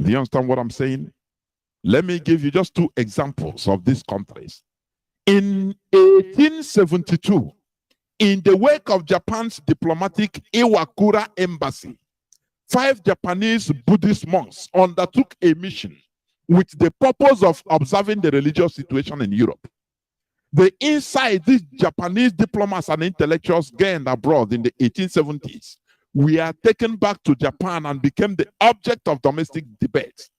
Do you understand what I'm saying? Let me give you just two examples of these countries. In 1872, in the wake of Japan's diplomatic Iwakura embassy, 5 Japanese Buddhist monks undertook a mission with the purpose of observing the religious situation in Europe. The insight these Japanese diplomats and intellectuals gained abroad in the 1870s were taken back to Japan and became the object of domestic debate.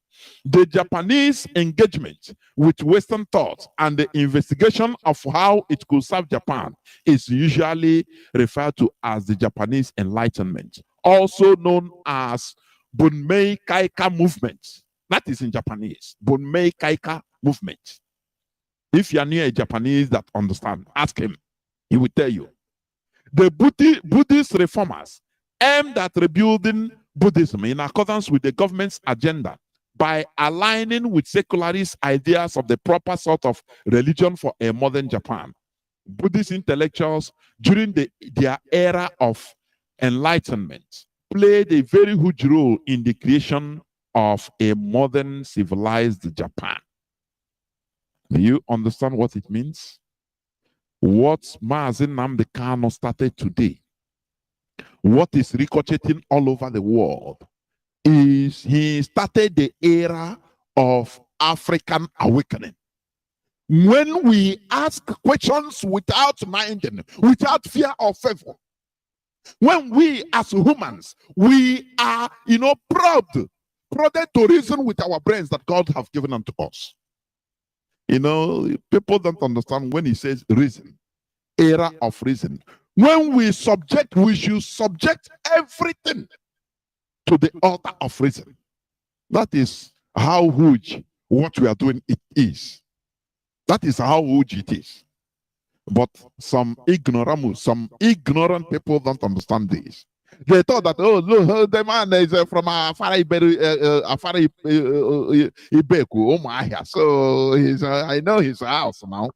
The Japanese engagement with Western thought and the investigation of how it could serve Japan is usually referred to as the Japanese Enlightenment, also known as Bunmei Kaika movement. That is in Japanese, Bunmei Kaika movement. If you are near a Japanese that understand, ask him. He will tell you. The Buddhist reformers aimed at rebuilding Buddhism in accordance with the government's agenda by aligning with secularist ideas of the proper sort of religion for a modern Japan. Buddhist intellectuals during their era of enlightenment played a very huge role in the creation of a modern civilized Japan. Do you understand what it means? What Mazi Nnamdi Kanu started today, what is ricocheting all over the world, is he started the era of African awakening. When we ask questions without minding, without fear or favor, when we as humans, we are, prodded to reason with our brains that God have given unto us. People don't understand when he says reason, era of reason. When we should subject everything to the altar of reason. That is how huge what we are doing it is. That is how huge it is. But some ignorant people don't understand this. They thought that, oh, look, the man is from Afara Ibeku, Omahia. So I know his house now.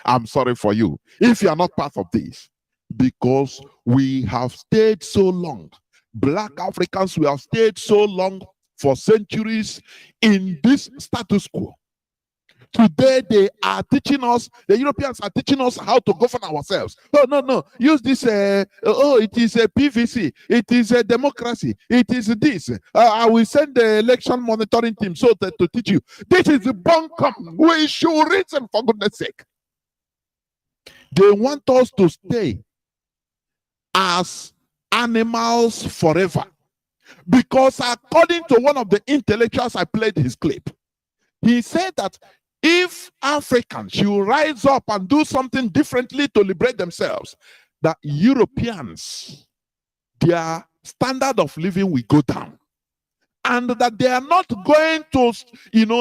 I'm sorry for you if you are not part of this, because we have stayed so long. Black Africans, we have stayed so long for centuries in this status quo. Today, they are teaching us, the Europeans are teaching us how to govern ourselves. Oh, no, use this, it is a PVC, it is a democracy, it is this. I will send the election monitoring team so that to teach you. This is the bunkum. We should reason, for goodness sake. They want us to stay as animals forever. Because according to one of the intellectuals I played his clip, he said that if Africans should rise up and do something differently to liberate themselves, that Europeans, their standard of living will go down. And that they are not going to,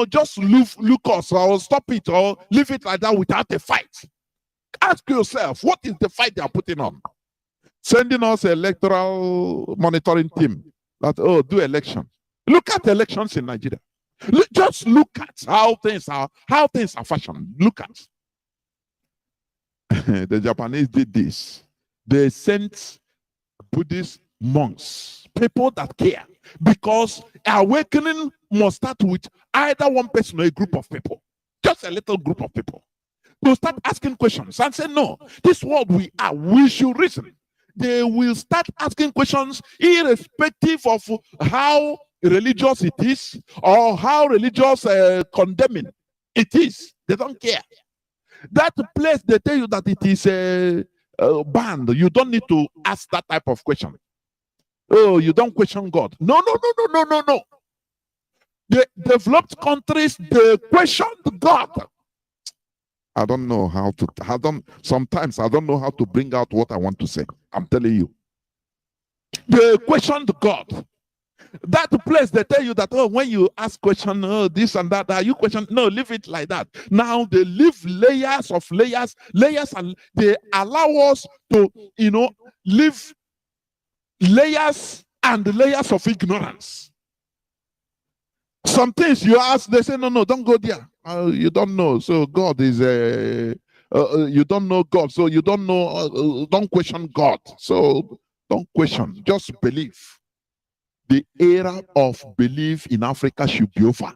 just look us or stop it or leave it like that without a fight. Ask yourself, what is the fight they are putting on? Sending us an electoral monitoring team that, do election. Look at elections in Nigeria. Just look at how things are fashioned. Look at the Japanese did this. They sent Buddhist monks, people that care, because awakening must start with either one person or a group of people, just a little group of people, to start asking questions and say, no, this world we should reason. They will start asking questions irrespective of how religious it is or how religious condemning it is. They don't care. That place, they tell you that it is banned. You don't need to ask that type of question. Oh, you don't question God. No. The developed countries, they questioned God. I don't know how to, sometimes I don't know how to bring out what I want to say. I'm telling you. They questioned God. That place, they tell you that, when you ask question, this and that, are you question? No, leave it like that. Now they leave layers, and they allow us to, leave layers and layers of ignorance. Some things you ask, they say, no, don't go there. You don't know. So God is you don't know God. So you don't know, don't question God. So don't question, just believe. the era of belief in Africa should be over.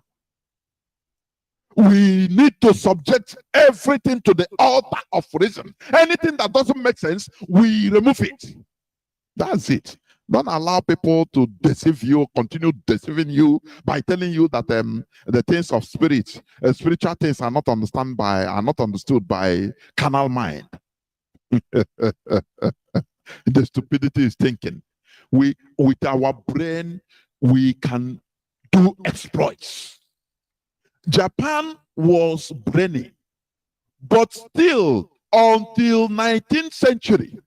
We need to subject everything to the altar of reason. Anything that doesn't make sense, we remove it. That's it. Don't allow people to deceive you, continue deceiving you by telling you that the things of spirit, spiritual things are not understood by carnal mind. The stupidity is thinking. With our brain, we can do exploits. Japan was brainy, but still, until 19th century,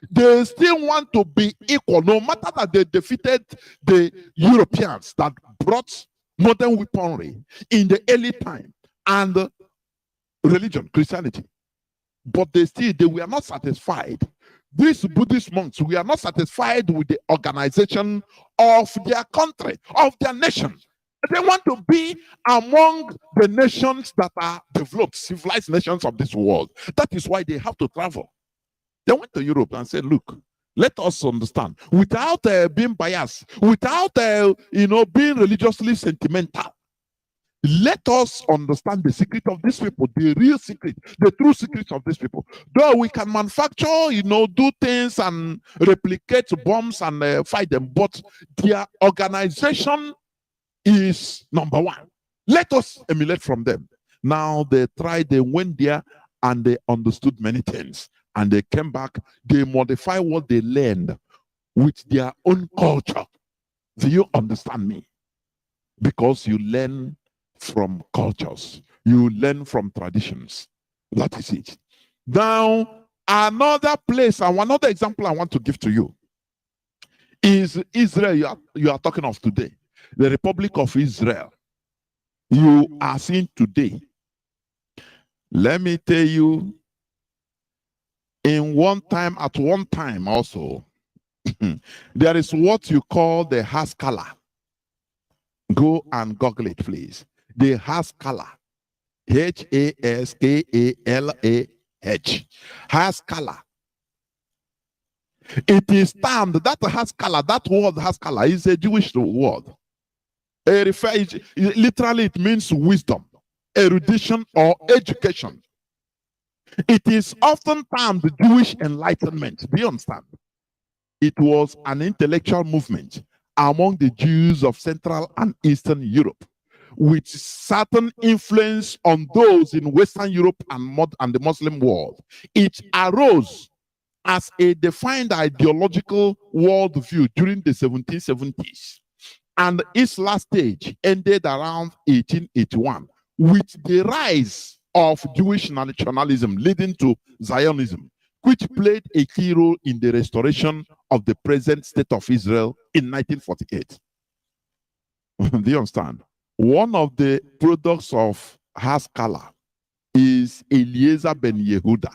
they still want to be equal, no matter that they defeated the Europeans that brought modern weaponry in the early time and religion, Christianity. But they were not satisfied. These Buddhist monks were not satisfied with the organization of their country, of their nation. They want to be among the nations that are developed, civilized nations of this world. That is why they have to travel. They went to Europe and said, look, let us understand, without being biased, without being religiously sentimental, let us understand the secret of these people, the real secret, the true secrets of these people. Though we can manufacture, do things and replicate bombs and fight them, but their organization is number one. Let us emulate from them. Now they went there and they understood many things. And they came back, they modify what they learned with their own culture. Do you understand me? Because you learn from cultures, you learn from traditions. That is it. Now, another place, and another example I want to give to you is Israel, you are talking of today. The Republic of Israel, you are seeing today. Let me tell you, at one time also, there is what you call the Haskalah. Go and Google it, please. The Haskalah. H-A-S-K-A-L-A-H. Haskalah. It is termed, that Haskalah, that word Haskalah is a Jewish word. Literally, it means wisdom, erudition, or education. It is often termed the Jewish Enlightenment. Do you understand? It was an intellectual movement among the Jews of Central and Eastern Europe, with certain influence on those in Western Europe and the Muslim world. It arose as a defined ideological worldview during the 1770s. And its last stage ended around 1881 with the rise of Jewish nationalism leading to Zionism, which played a key role in the restoration of the present state of Israel in 1948. Do you understand? One of the products of Haskalah is Eliezer ben Yehuda.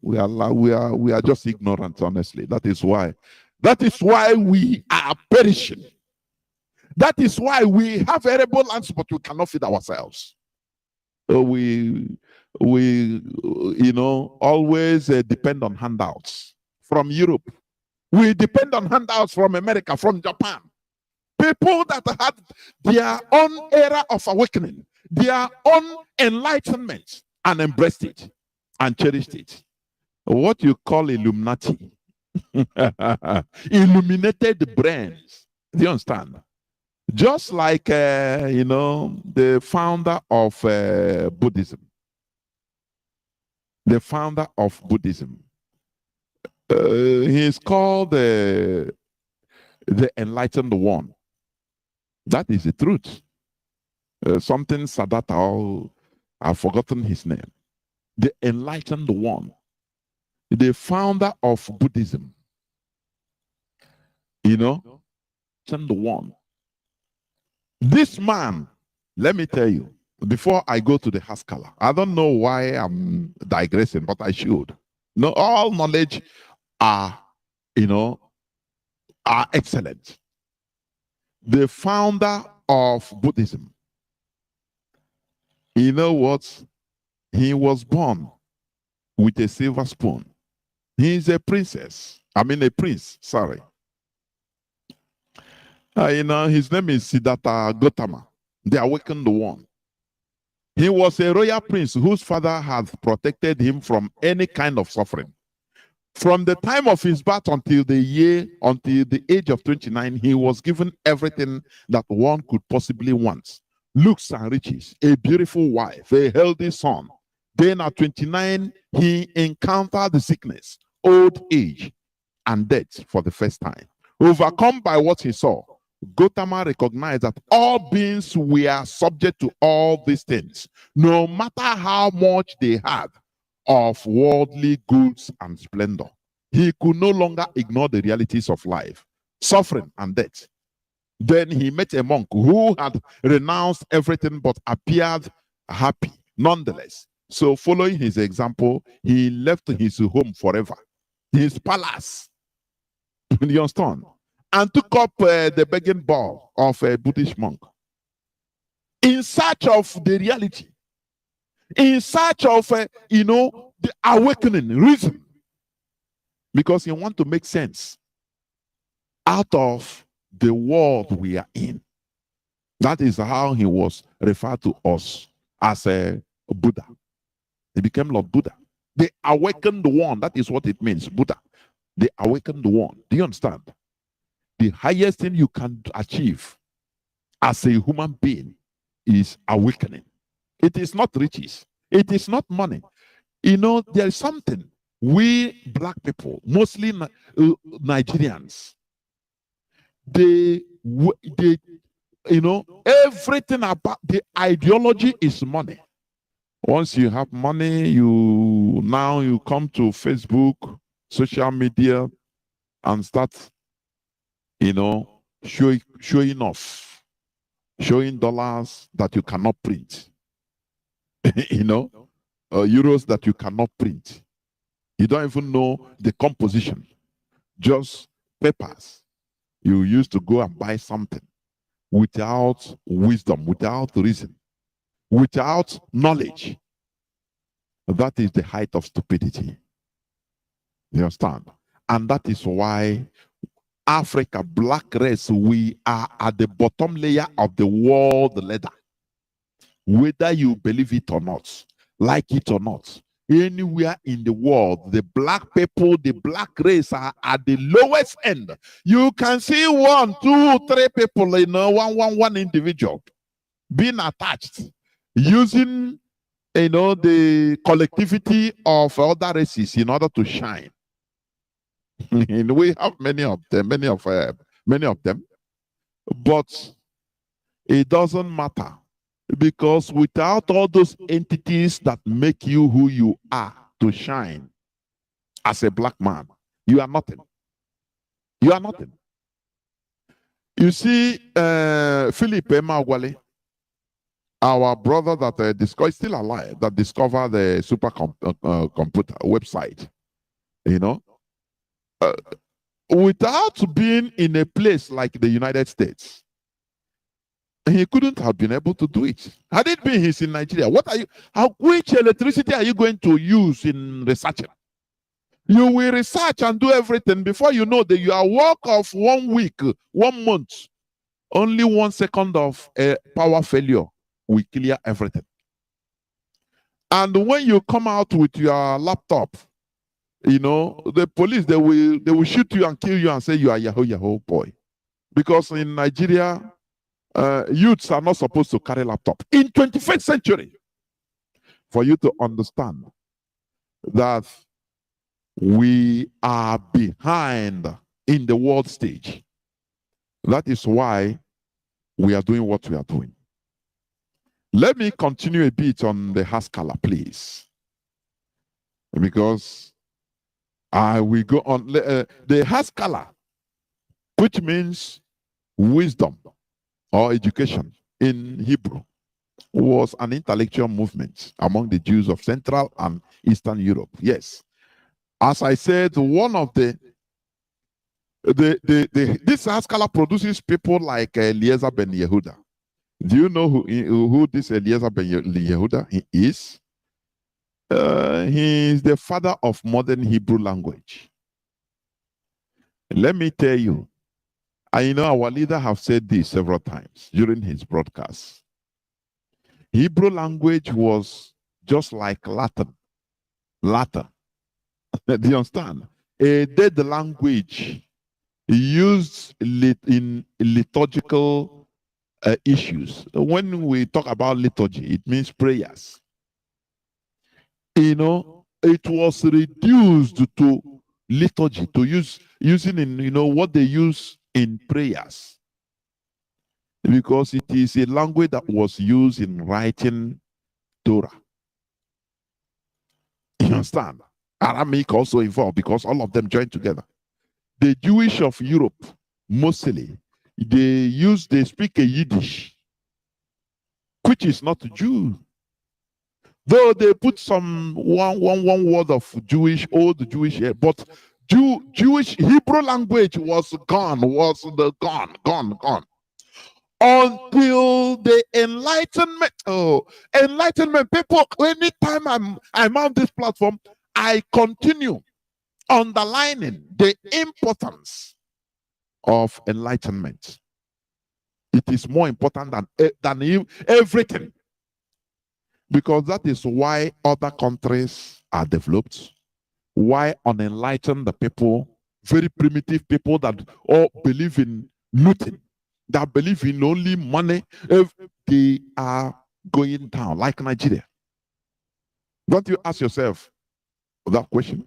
We are just ignorant, honestly. That is why we are perishing. That is why we have arable lands, but we cannot feed ourselves. We always depend on handouts from Europe. We depend on handouts from America, from Japan. People that had their own era of awakening, their own enlightenment, and embraced it and cherished it. What you call Illuminati. Illuminated brains. Do you understand? Just like the founder of Buddhism. The founder of Buddhism. He is called the Enlightened One. That is the truth. Something Sadat, I've forgotten his name. The Enlightened One. The founder of Buddhism. Enlightened One. This man, let me tell you, before I go to the Haskalah, I don't know why I'm digressing, but I should. No, all knowledge are excellent. The founder of Buddhism, you know what? He was born with a silver spoon. He is a princess I mean a prince, sorry. His name is Siddhartha Gautama, the awakened one. He was a royal prince whose father had protected him from any kind of suffering. From the time of his birth until the age of 29, he was given everything that one could possibly want. Looks and riches, a beautiful wife, a healthy son. Then at 29, he encountered the sickness, old age, and death for the first time. Overcome by what he saw, Gautama recognized that all beings were subject to all these things, no matter how much they had of worldly goods and splendor. He could no longer ignore the realities of life, suffering, and death. Then he met a monk who had renounced everything but appeared happy nonetheless. So, following his example, he left his home forever, his palace. You understand? And took up the begging bowl of a Buddhist monk in search of the reality, in search of, the awakening reason, because he wants to make sense out of the world we are in. That is how he was referred to us as a Buddha. He became Lord Buddha. The awakened one, that is what it means, Buddha. The awakened one. Do you understand? The highest thing you can achieve as a human being is awakening. It is not riches. It is not money. There is something. We black people, mostly Nigerians, everything about the ideology is money. Once you have money, you come to Facebook, social media, and start showing off, showing dollars that you cannot print, euros that you cannot print. You don't even know the composition, just papers. You used to go and buy something without wisdom, without reason, without knowledge. That is the height of stupidity. You understand? And that is why Africa, black race, we are at the bottom layer of the world ladder. Whether you believe it or not, like it or not, anywhere in the world, the black people, the black race are at the lowest end. You can see 1, 2, 3 people, one individual being attached, using, the collectivity of other races in order to shine. And we have many of them, but it doesn't matter, because without all those entities that make you who you are to shine as a black man, you are nothing. You are nothing. You see, Philip Emeagwali, our brother that is still alive, that discovered the supercomputer website, without being in a place like the United States, he couldn't have been able to do it. Had it been he's in Nigeria, which electricity are you going to use in researching? You will research and do everything before you know that your work of 1 week, 1 month, only 1 second of a power failure will clear everything. And when you come out with your laptop, the police, they will shoot you and kill you and say you are Yahoo boy. Because in Nigeria, youths are not supposed to carry laptop. In 21st century, for you to understand that we are behind in the world stage. That is why we are doing what we are doing. Let me continue a bit on the Haskala, please. Because I will go on. The Haskala, which means wisdom or education in Hebrew, was an intellectual movement among the Jews of Central and Eastern Europe. Yes. As I said, one of this Haskala produces people like Eliezer ben Yehuda. Do you know who this Eliezer ben Yehuda is? He is the father of modern Hebrew language. Let me tell you, I know our leader have said this several times during his broadcasts. Hebrew language was just like Latin. Latin. Do you understand? A dead language used in liturgical issues. When we talk about liturgy, it means prayers. It was reduced to liturgy, to using in what they use in prayers, because it is a language that was used in writing Torah. You understand? Aramaic also involved because all of them joined together. The Jewish of Europe, mostly, they speak a Yiddish, which is not Jew. Though they put some one word of old Jewish, but Jewish Hebrew language was gone, gone. Until the Enlightenment. Oh, Enlightenment people, anytime I'm on this platform, I continue underlining the importance of enlightenment. It is more important than everything, because that is why other countries are developed, why unenlightened the people, very primitive people that all believe in looting, that believe in only money, if they are going down, like Nigeria. Don't you ask yourself that question?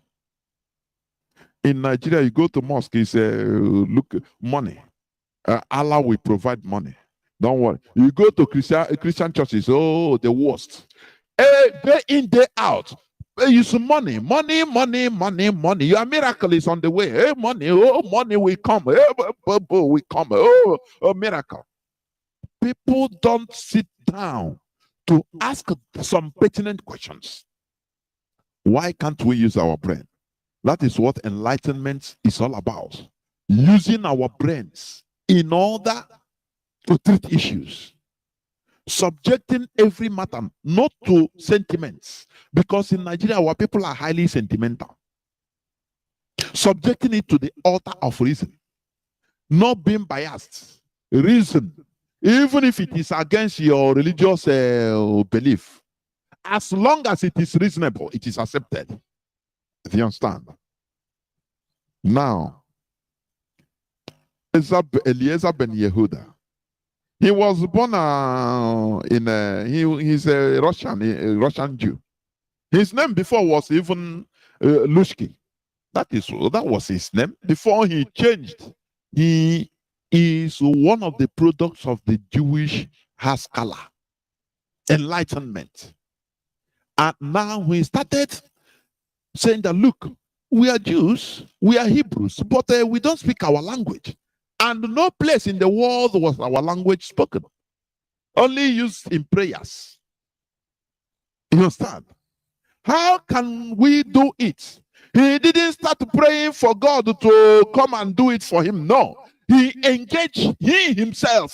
In Nigeria, you go to mosque, you say, look, money. Allah will provide money. Don't worry. You go to Christian churches, oh, the worst. Day in, day out. Use money. Your miracle is on the way. Hey, money will come. Hey, will come. Oh, a miracle. People don't sit down to ask some pertinent questions. Why can't we use our brain? That is what enlightenment is all about. Using our brains in order to treat issues. Subjecting every matter not to sentiments, because in Nigeria our people are highly sentimental. Subjecting it to the altar of reason, not being biased. Reason, even if it is against your religious belief, as long as it is reasonable, it is accepted. Do you understand? Now, Eliezer ben Yehuda, he was born he's a Russian Jew. His name before was even Lushki. That was his name before he changed. He is one of the products of the Jewish Haskalah, enlightenment. And now we started saying that, look, we are Jews, we are Hebrews, but we don't speak our language. And no place in the world was our language spoken. Only used in prayers. You understand? How can we do it? He didn't start praying for God to come and do it for him. No. He engaged himself.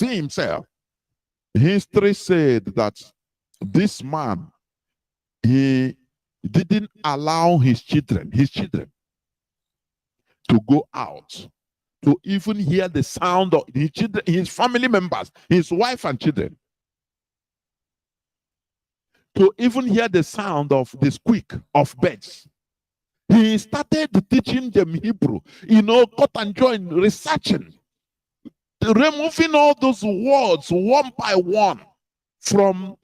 History said that this man, he didn't allow his children to go out to even hear the sound of his children, his family members, his wife and children, to even hear the sound of the squeak of birds. He started teaching them Hebrew, cut and join, researching, removing all those words one by one from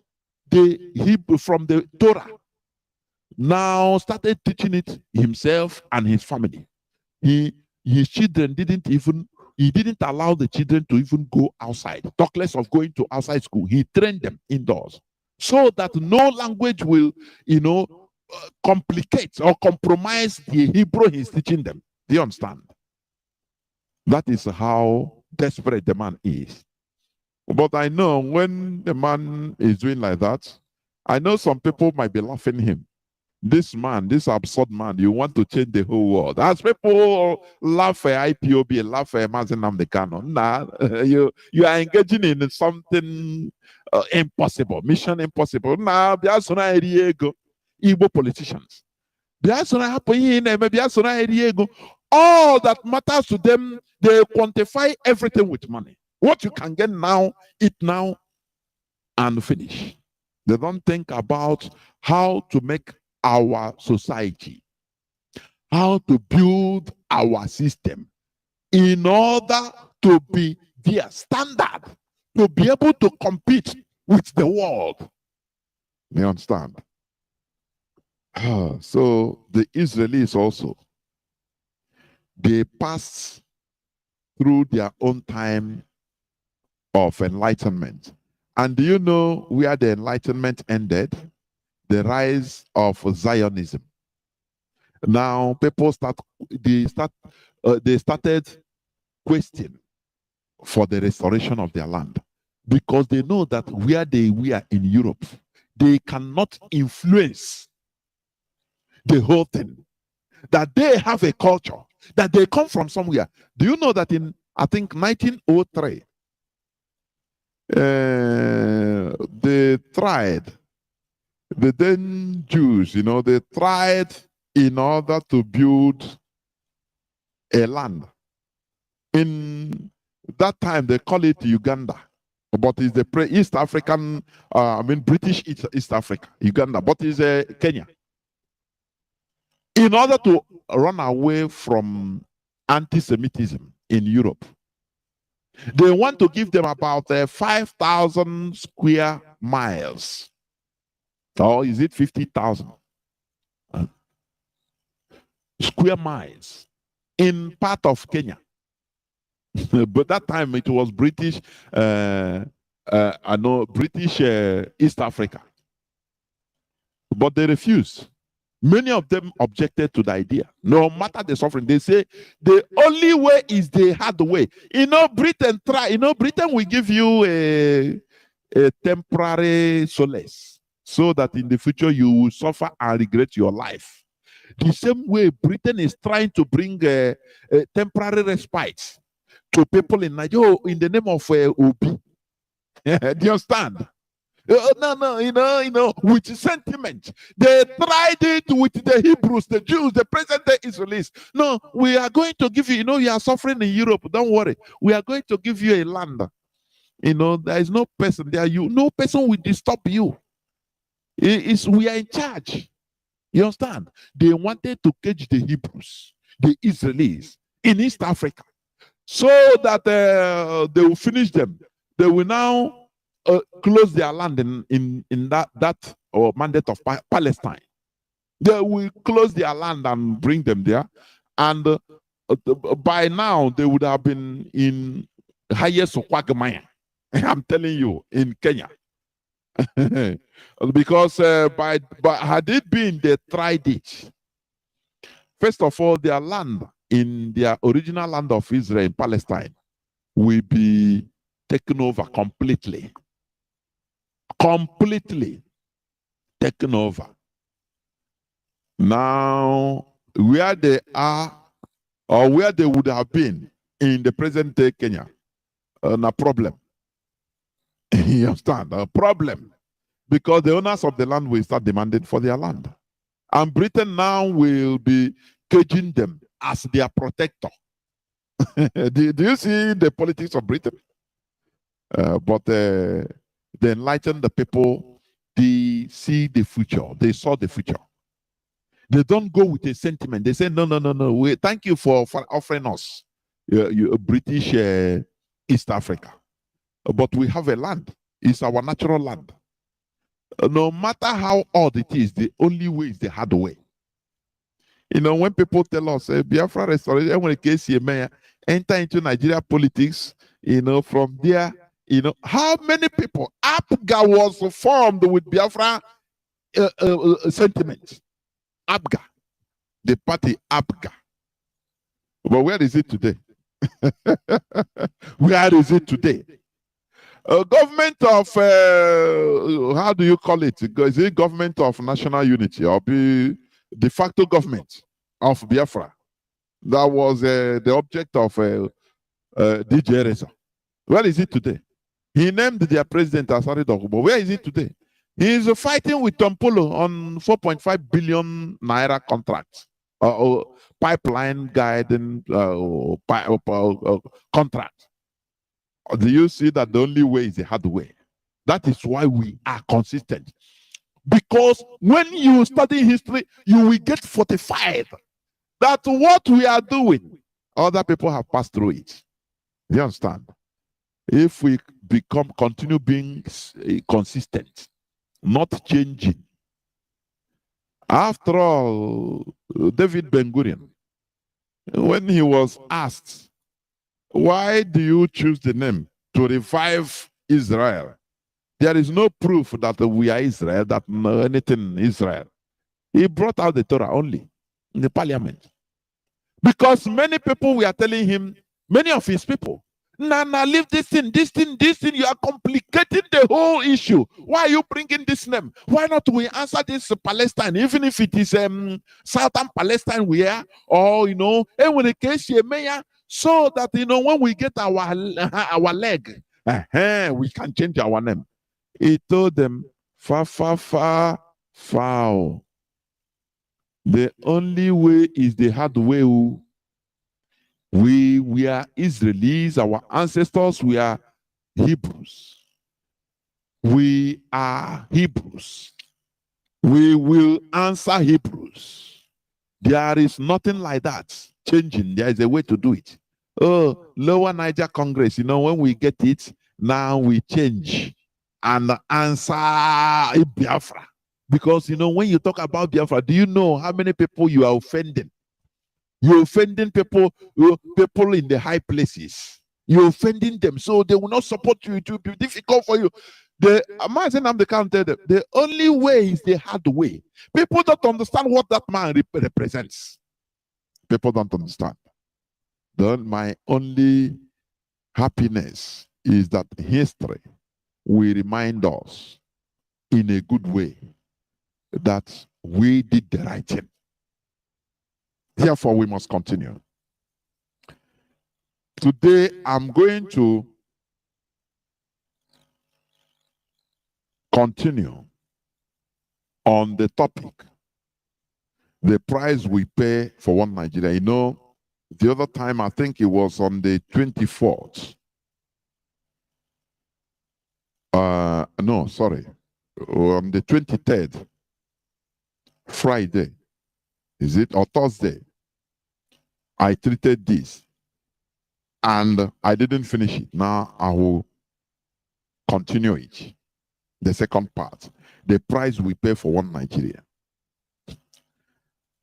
the Hebrew, from the Torah. Now started teaching it himself and his family. His children he didn't allow the children to even go outside. Talk less of going to outside school. He trained them indoors so that no language will, complicate or compromise the Hebrew he's teaching them. Do you understand? That is how desperate the man is. But I know when the man is doing like that, I know some people might be laughing him. This man, this absurd man, you want to change the whole world. As people laugh at IPOB, laugh at Mazi Nnamdi Kanu, you are engaging in something impossible, mission impossible. Now, Igbo politicians. All that matters to them, they quantify everything with money. What you can get now, eat now, and finish. They don't think about how to make our society, how to build our system in order to be their standard, to be able to compete with the world. You understand? So the Israelis also, they passed through their own time of enlightenment. And do you know where the enlightenment ended? The rise of Zionism. Now people they started questioning for the restoration of their land, because they know that where they were in Europe, they cannot influence the whole thing. That they have a culture, that they come from somewhere. Do you know that in, I think, 1903, they tried, the then Jews, they tried in order to build a land. In that time, they call it Uganda, but it's the East African, British East Africa, Uganda, but it's Kenya. In order to run away from anti-Semitism in Europe, they want to give them about 5,000 square miles. Or is it 50,000 square miles in part of Kenya? But that time it was British, British East Africa. But they refused. Many of them objected to the idea. No matter the suffering, they say the only way is the hard way. Britain try. Britain will give you a temporary solace, so that in the future you will suffer and regret your life. The same way Britain is trying to bring a temporary respite to people in Nigeria in the name of Obi. Do you understand? No, with sentiment. They tried it with the Hebrews, the Jews, the present day Israelis. No, we are going to give you, you are suffering in Europe. Don't worry. We are going to give you a land. There is no person there. No person will disturb you. We are in charge. You understand? They wanted to cage the Hebrews, the Israelis in East Africa, so that they will finish them. They will now close their land in that mandate of Palestine. They will close their land and bring them there, and by now they would have been in highest Okwagmaya. I'm telling you, in Kenya. Because but had it been they tried it, first of all, their land in their original land of Israel, Palestine, will be taken over completely taken over. Now, where they are, or where they would have been in the present day Kenya, no problem. You understand? A problem. Because the owners of the land will start demanding for their land. And Britain now will be caging them as their protector. Do you see the politics of Britain? But they enlighten the people. They see the future. They saw the future. They don't go with a sentiment. They say, no. Thank you for offering us British East Africa. But we have a land. It's our natural land. No matter how odd it is, the only way is the hard way. When people tell us, Biafra restoration, when case mayor enter into Nigeria politics, from there, how many people? APGA was formed with Biafra sentiment. APGA, the party APGA. But where is it today? Where is it today? Government of, how do you call it? Is it government of national unity, or be de facto government of Biafra? That was the object of DJ Reza. Where is it today? He named their president Asari Dokubo. Where is it today? He is fighting with Tompolo on 4.5 billion naira contracts pipeline guiding contract. Do you see that the only way is the hard way? That is why we are consistent. Because when you study history, you will get fortified that what we are doing, other people have passed through it. You understand? If we continue being consistent, not changing. After all, David Ben-Gurion, when he was asked, why do you choose the name to revive Israel? There is no proof that we are Israel, that anything Israel. He brought out the Torah only in the parliament. Because many people were telling him, many of his people, Nana, leave this thing, you are complicating the whole issue. Why are you bringing this name? Why not we answer this Palestine, even if it is southern Palestine we are, or and when the case so that when we get our leg, we can change our name. He told them, foul. The only way is the hard way. We are Israelis, our ancestors, we are Hebrews. We are Hebrews. We will answer Hebrews. There is nothing like that changing. There is a way to do it. Oh, Lower Niger Congress, when we get it, now we change and answer Biafra. Because, when you talk about Biafra, do you know how many people you are offending? You're offending people in the high places. You're offending them, so they will not support you. It will be difficult for you. The Nnamdi can't tell them. The only way is the hard way. People don't understand what that man represents. People don't understand. My only happiness is that history will remind us in a good way that we did the right thing. Therefore, we must continue. Today, I'm going to continue on the topic, the price we pay for one Nigeria. The other time, I think it was on the 24th. No, sorry. On the 23rd, Friday. Is it? Or Thursday? I treated this and I didn't finish it. Now I will continue it. The second part, the price we pay for one Nigeria.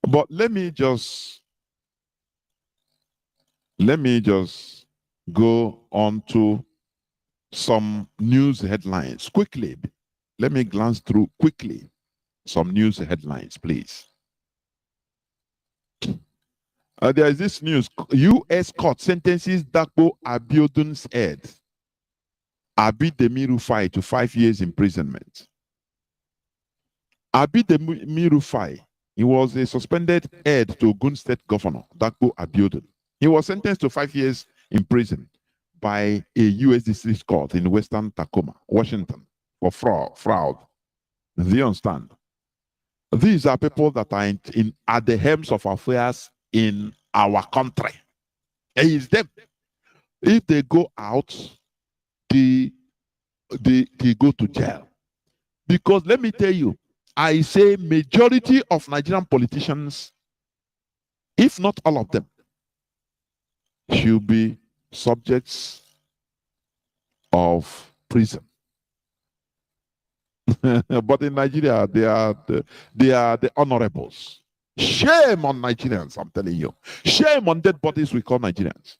But let me just go on to some news headlines quickly. Let me glance through quickly some news headlines, please. There is this news. U.S. court sentences Dakpo Abiodun's head, Abidemi Rufai, to 5 years imprisonment. Abidemi Rufai, he was a suspended head to Ogun State Governor Dakpo Abiodun. He was sentenced to 5 years in prison by a U.S. District Court in Western Tacoma, Washington, for fraud. Do you understand? These are people that are at the helms of affairs in our country. It is them. If they go out, they go to jail. Because let me tell you, I say majority of Nigerian politicians, if not all of them, should be subjects of prison. But in Nigeria, they are the honorables. Shame on Nigerians, I'm telling you. Shame on dead bodies we call Nigerians.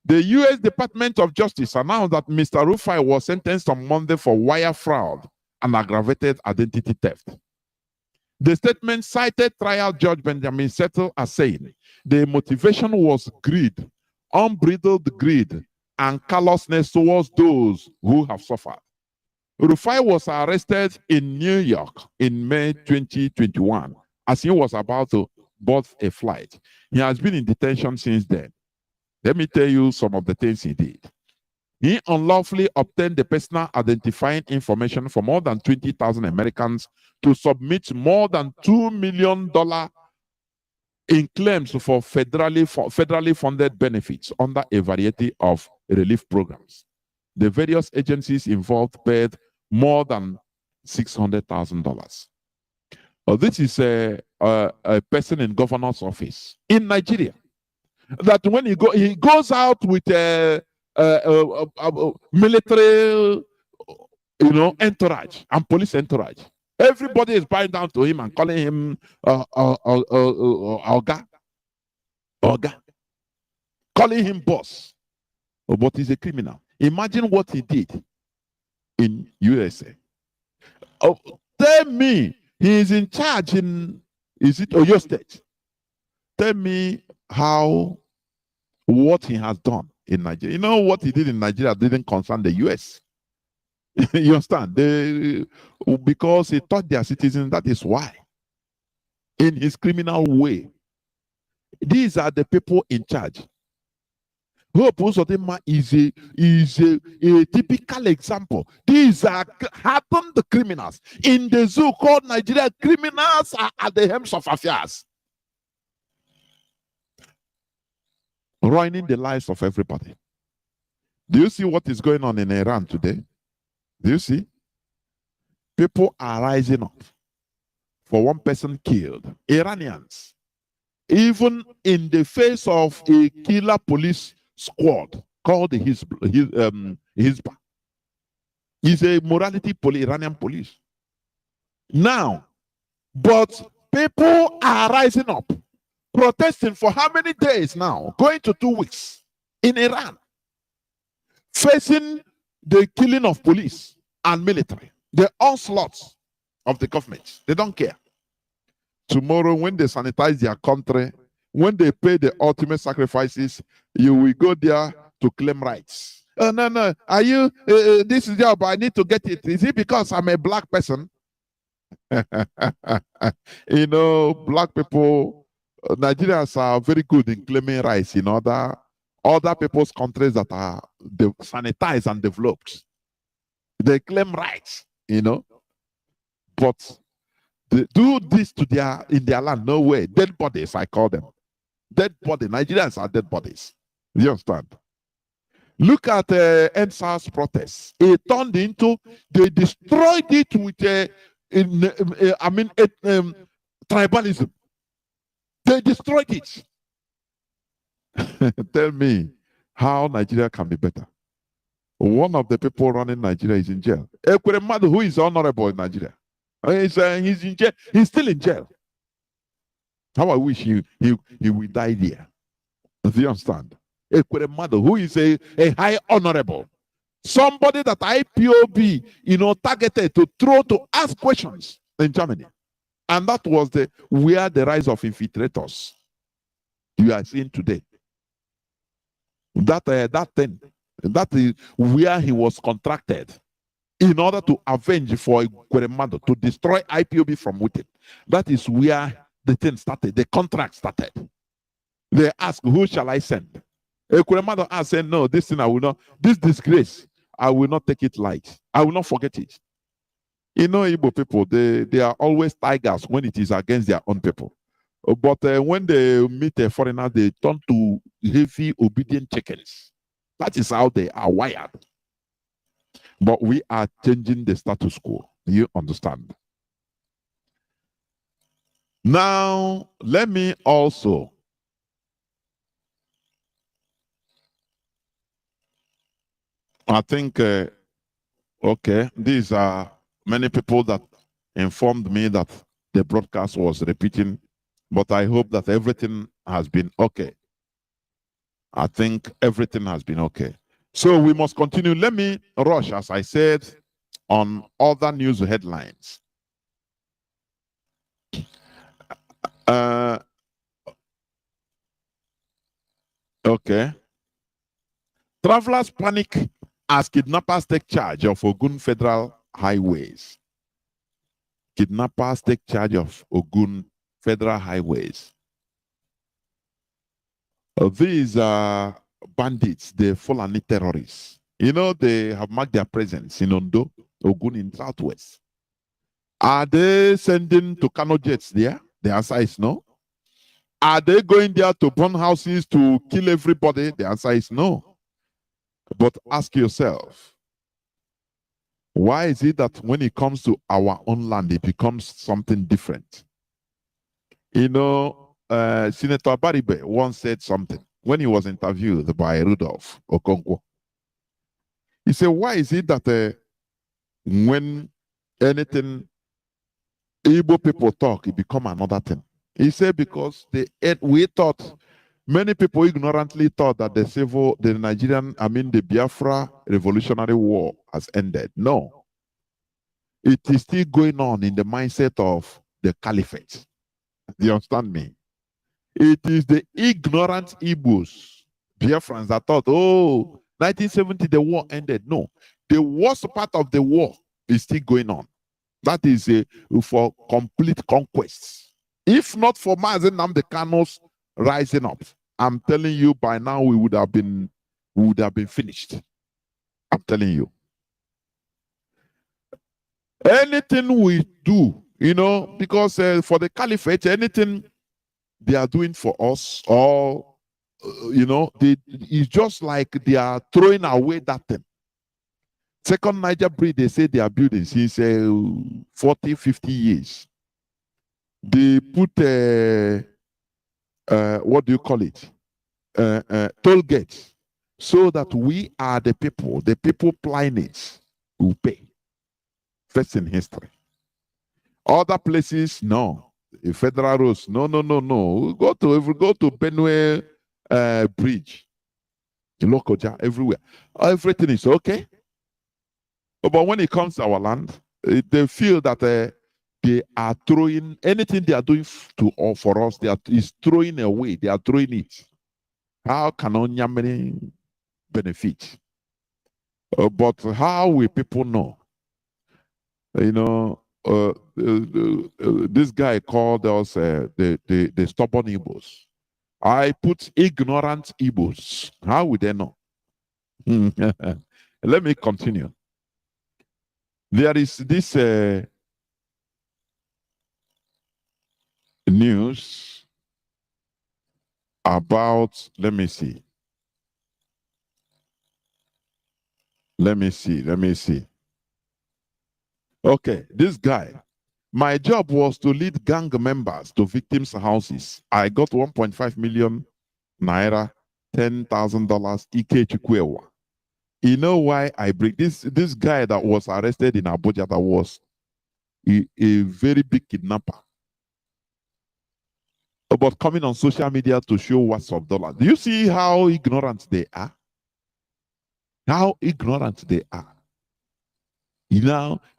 The U.S. Department of Justice announced that Mr. Rufai was sentenced on Monday for wire fraud and aggravated identity theft. The statement cited trial judge Benjamin Settle as saying the motivation was greed, unbridled greed, and callousness towards those who have suffered. Rufai was arrested in New York in May 2021 as he was about to board a flight. He has been in detention since then. Let me tell you some of the things he did. He unlawfully obtained the personal identifying information for more than 20,000 Americans to submit more than $2 million in claims for federally funded benefits under a variety of relief programs. The various agencies involved paid more than $600,000. This is a person in governor's office in Nigeria. That when he goes out with a military, entourage and police entourage. Everybody is bowing down to him and calling him Oga, calling him boss. But he's a criminal. Imagine what he did in USA. Tell me, he is in charge in, is it Oyo State? Tell me what he has done in Nigeria. You know what he did in Nigeria didn't concern the US. You understand? Because he taught their citizens, that is why. In his criminal way. These are the people in charge. Hope Uzodinma is a typical example. These are hardened criminals. In the zoo called Nigeria, criminals are at the helms of affairs. Ruining the lives of everybody. Do you see what is going on in Iran today? Do you see? People are rising up for one person killed. Iranians. Even in the face of a killer police squad called the Hizbah. It's a morality Iranian police. Now, but people are rising up, protesting for how many days now? Going to 2 weeks in Iran, facing the killing of police and military, the onslaughts of the government. They don't care. Tomorrow, when they sanitize their country, when they pay the ultimate sacrifices, you will go there to claim rights. Oh, no. Are you, this is job, I need to get it. Is it because I'm a black person? Black people, Nigerians are very good in claiming rights in other people's countries that are sanitized and developed. They claim rights, but they do this in their land. No way. Dead bodies, I call them. Dead body. Nigerians are dead bodies. You understand? Look at NSAS protests. It turned into, they destroyed it with tribalism. They destroyed it. Tell me how Nigeria can be better. One of the people running Nigeria is in jail. Ekweremadu, who is honorable in Nigeria, he's in jail. He's still in jail. How I wish he will die there. Do you understand? Ekweremadu, who is a high honorable, somebody that IPOB, targeted to ask questions in Germany, and that was where the rise of infiltrators you are seeing today. That is where he was contracted in order to avenge for Ekweremadu, to destroy IPOB from within. That is where the thing started, the contract started. They asked, who shall I send? Ekweremadu asked, said, no, this thing I will not, this disgrace, I will not take it light. I will not forget it. Igbo people, they are always tigers when it is against their own people. But when they meet a foreigner, they turn to heavy, obedient chickens. That is how they are wired. But we are changing the status quo. Do you understand? Now, let me also I think, okay, these are many people that informed me that the broadcast was repeating, but I hope that everything has been okay. I think everything has been okay. So we must continue. Let me rush, as I said, on other news headlines. Okay. Travelers panic as kidnappers take charge of Ogun Federal Highways. Kidnappers take charge of Ogun Federal Highways. These are bandits, the Fulani terrorists. They have marked their presence in Ondo, Ogun in Southwest. Are they sending to Kanu jets there? The answer is no. Are they going there to burn houses, to kill everybody? The answer is no. But ask yourself, why is it that when it comes to our own land, it becomes something different? You know, Senator Baribe once said something when he was interviewed by Rudolph Okonkwo. He said, why is it that when anything Igbo people talk, it become another thing? He said, because we thought, many people ignorantly thought that the Biafra Revolutionary War has ended. No, it is still going on in the mindset of the caliphate. Do you understand me? It is the ignorant Igbos, Biafrans, that thought, oh, 1970, the war ended. No, the worst part of the war is still going on. That is for complete conquest. If not for Mazi Nnamdi Kanu's rising up, I'm telling you, by now we would have been finished. I'm telling you. Anything we do, because for the caliphate, anything they are doing for us, or it's just like they are throwing away that thing. Second Niger breed, they say they are building since 40, 50 years. They put what do you call it? Toll gates, so that we are the people plying it will pay. First in history. Other places, no. Federal roads, no. We go to Benue Bridge, Lokoja, everywhere. Everything is okay. But when it comes to our land, they feel that they are throwing anything they are doing for us. Is throwing away. They are throwing it. How can Onyamere benefit? But how will people know? This guy called us the stubborn Igbos. I put ignorant Igbos. How would they know? Let me continue. There is this news about, let me see. Okay, this guy. My job was to lead gang members to victims' houses. I got 1.5 million naira, $10,000 Ike Chukwewa. You know why I bring this guy that was arrested in Abuja, that was a very big kidnapper, about coming on social media to show what's of dollars. Do you see how ignorant they are? How ignorant they are.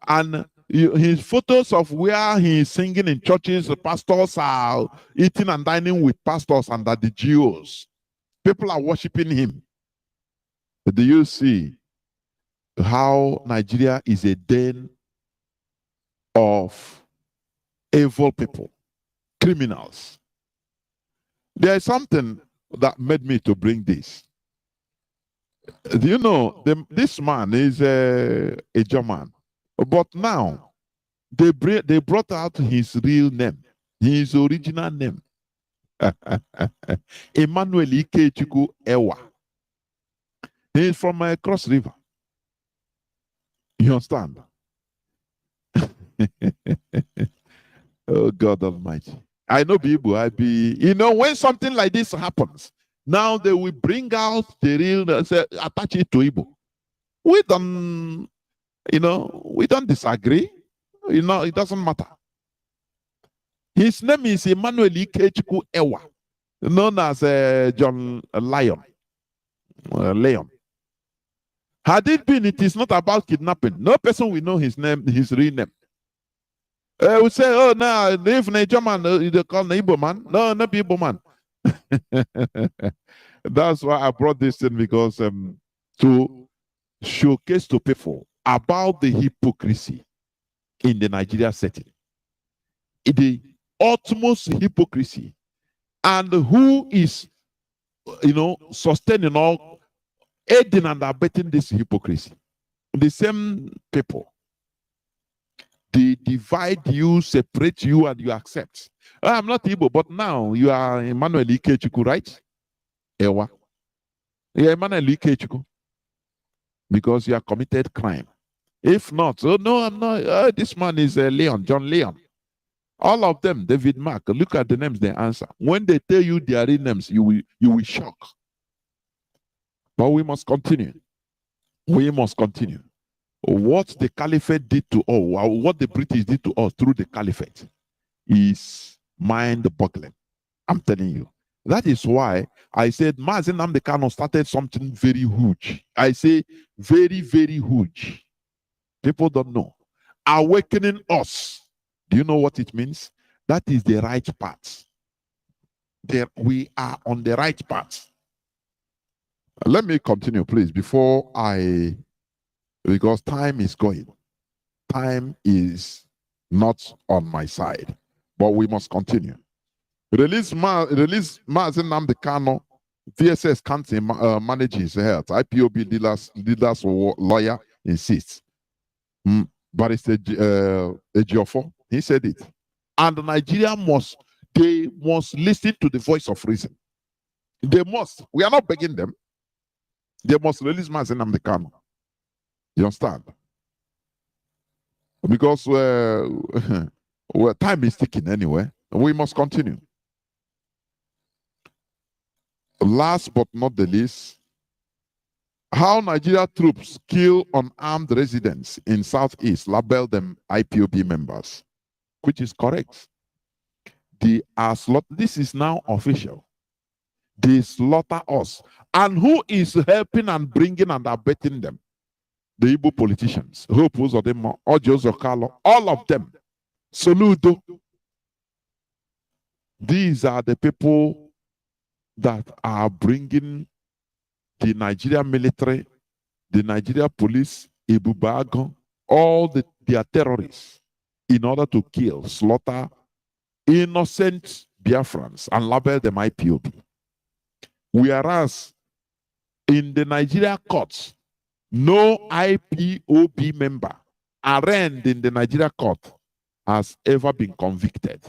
And his photos of where he is singing in churches, the pastors are eating and dining with pastors under the GOs. People are worshiping him. Do you see how Nigeria is a den of evil people, criminals? There is something that made me to bring this. Do you know, this man is a German, but now they brought out his real name, his original name, Emmanuel Ikechukwu Ewa. He is from Cross River. You understand? Oh God Almighty! I know people. When something like this happens, now they will bring out the real, attach it to Igbo. We don't disagree. It doesn't matter. His name is Emmanuel Ikechukwu Ewa, known as John Lion. Leon. Had it been, it is not about kidnapping. No person will know his name, his real name. We say, oh, no, if Nigerian man, they call Igbo man. No, not Igbo man. That's why I brought this in, because to showcase to people about the hypocrisy in the Nigeria setting, the utmost hypocrisy, and who is, sustaining all, aiding and abetting this hypocrisy. The same people They divide you, separate you, and you accept. I'm not Igbo, but now you are Emmanuel Ikechukwu, right? Ewa. Yeah, Emmanuel Ikechukwu. Because you have committed crime. If not, oh no, I'm not. This man is Leon, John Leon. All of them, David Mark. Look at the names they answer. When they tell you their real names, you will shock. But we must continue. We must continue. What the caliphate did to us, what the British did to us through the caliphate, is mind-boggling. I'm telling you. That is why I said Mazi Nnamdi Kanu started something very huge. I say very, very huge. People don't know. Awakening us. Do you know what it means? That is the right path. We are on the right path. Let me continue, please, because time is going. Time is not on my side, but we must continue. Release Mazi Nnamdi Kanu, VSS can't manage his health. IPOB leaders lawyer insists. Barrister Ejiofor, he said it. And Nigeria must listen to the voice of reason. They must. We are not begging them. They must release Mazi Nnamdi Kanu. You understand? Because well, time is ticking anyway. We must continue. Last but not the least, how Nigeria troops kill unarmed residents in Southeast, label them IPOB members, which is correct. This is now official. They slaughter us. And who is helping and bringing and abetting them? The Igbo politicians, Hope Uzodinma, Ojo Zokalo, all of them. Soludo. These are the people that are bringing the Nigerian military, the Nigeria police, Ebubago, all their terrorists, in order to kill, slaughter innocent Biafrans and label them IPOB. Whereas in the Nigeria courts, no IPOB member arraigned in the Nigeria court has ever been convicted.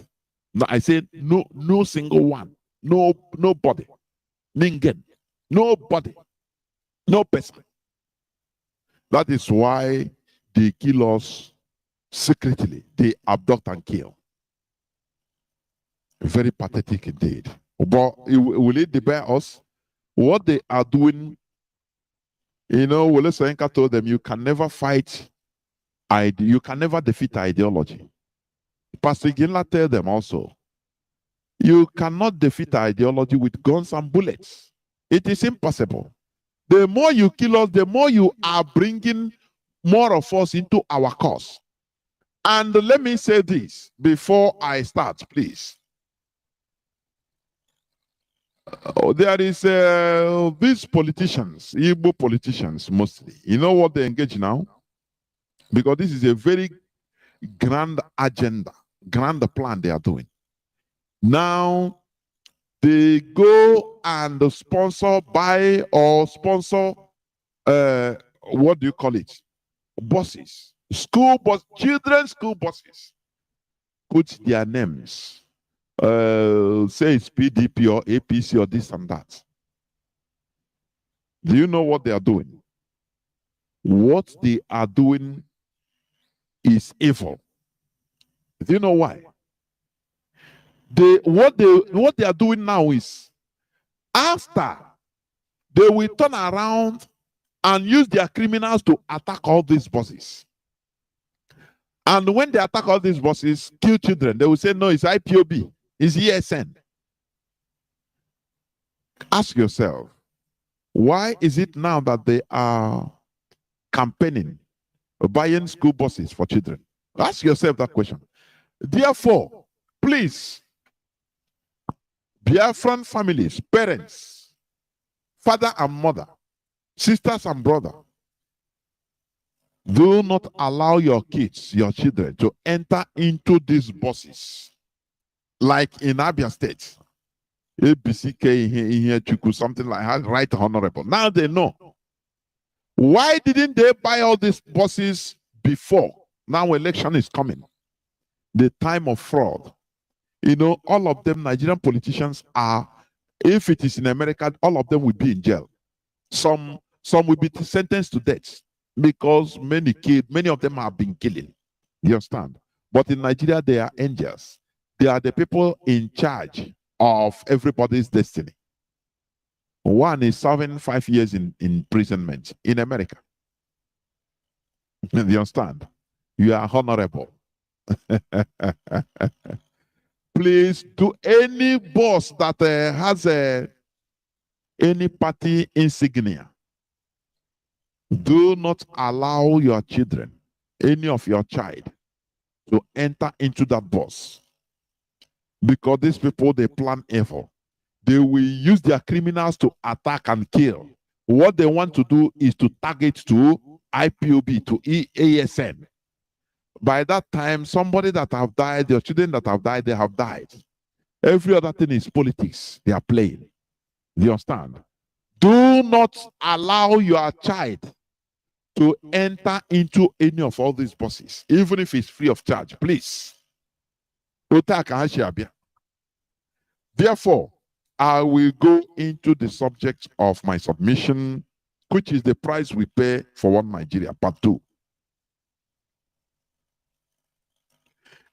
No, I said no single one. Nobody. Ningen. Nobody. No person. That is why they kill us secretly. They abduct and kill. Very pathetic indeed. But will it debar us? What they are doing, Wole Soyinka told them, you can never fight, you can never defeat ideology. Pastor Ginla told them also, you cannot defeat ideology with guns and bullets. It is impossible. The more you kill us, the more you are bringing more of us into our cause. And let me say this before I start, please. There is these politicians, Igbo politicians mostly. You know what they engage now? Because this is a very grand agenda, grand plan they are doing. Now, they go and buy or sponsor, what do you call it? Buses, children's school buses. Put their names. Say it's PDP or APC or this and that. Do you know what they are doing? What they are doing is evil. Do you know why? What they are doing now is, after they will turn around and use their criminals to attack all these buses. And when they attack all these buses, kill children, they will say, no, it's IPOB, it's ESN. Ask yourself, why is it now that they are campaigning, buying school buses for children? Ask yourself that question. Therefore, please, Biafran families, parents, father and mother, sisters and brother, do not allow your kids, your children, to enter into these buses. Like in Abia State, ABCK here, something like that, right honorable. Now they know. Why didn't they buy all these buses before? Now election is coming. The time of fraud. You know, all of them, Nigerian politicians are, if it is in America, all of them will be in jail. Some will be sentenced to death because many of them have been killing. You understand? But in Nigeria, they are angels. They are the people in charge of everybody's destiny. One is serving 5 years in imprisonment in America. You understand? You are honorable. Please, do any boss that has any party insignia, do not allow your children, any of your child, to enter into that bus. Because these people, they plan evil. They will use their criminals to attack and kill. What they want to do is to target to IPOB, to ASN. By that time, somebody that have died, your children that have died, they have died. Every other thing is politics. They are playing. You understand? Do not allow your child to enter into any of all these buses, even if it's free of charge, please. Therefore, I will go into the subject of my submission, which is the price we pay for one Nigeria, part 2.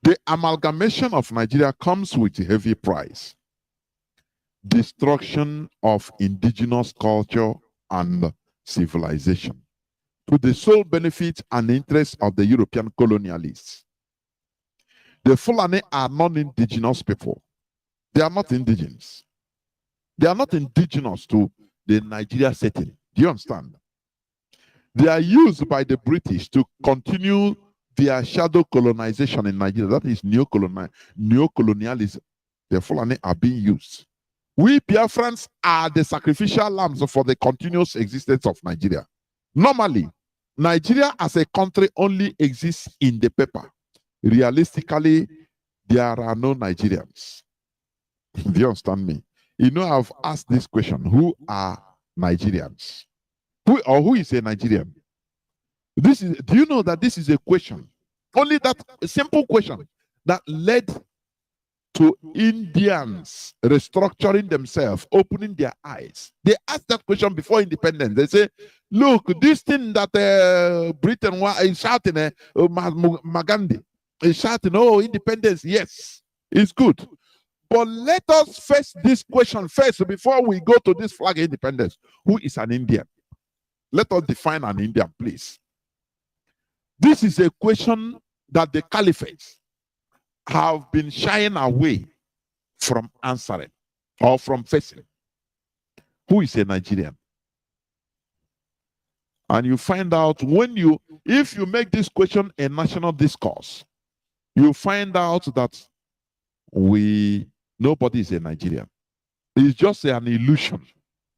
The amalgamation of Nigeria comes with a heavy price. Destruction of indigenous culture and civilization to the sole benefit and interest of the European colonialists. The Fulani are non-indigenous people. They are not indigenous. They are not indigenous to the Nigeria setting. Do you understand? They are used by the British to continue their shadow colonization in Nigeria. That is neo-colonialism. The Fulani are being used. We Biafrans are the sacrificial lambs for the continuous existence of Nigeria. Normally, Nigeria as a country only exists in the paper. Realistically, there are no Nigerians. Do you understand me? You know, I've asked this question: who are Nigerians? Who is a Nigerian? Do you know that this is a question? Only that simple question that led to Indians restructuring themselves, opening their eyes. They asked that question before independence. They say, look, this thing that Britain is shouting, Magandi is shouting, oh, independence, yes, it's good. But let us face this question first before we go to this flag independence. Who is an Indian? Let us define an Indian, please. This is a question that the caliphates have been shying away from answering or from facing. Who is a Nigerian? And you find out if you make this question a national discourse, you find out that nobody is a Nigerian. It's just an illusion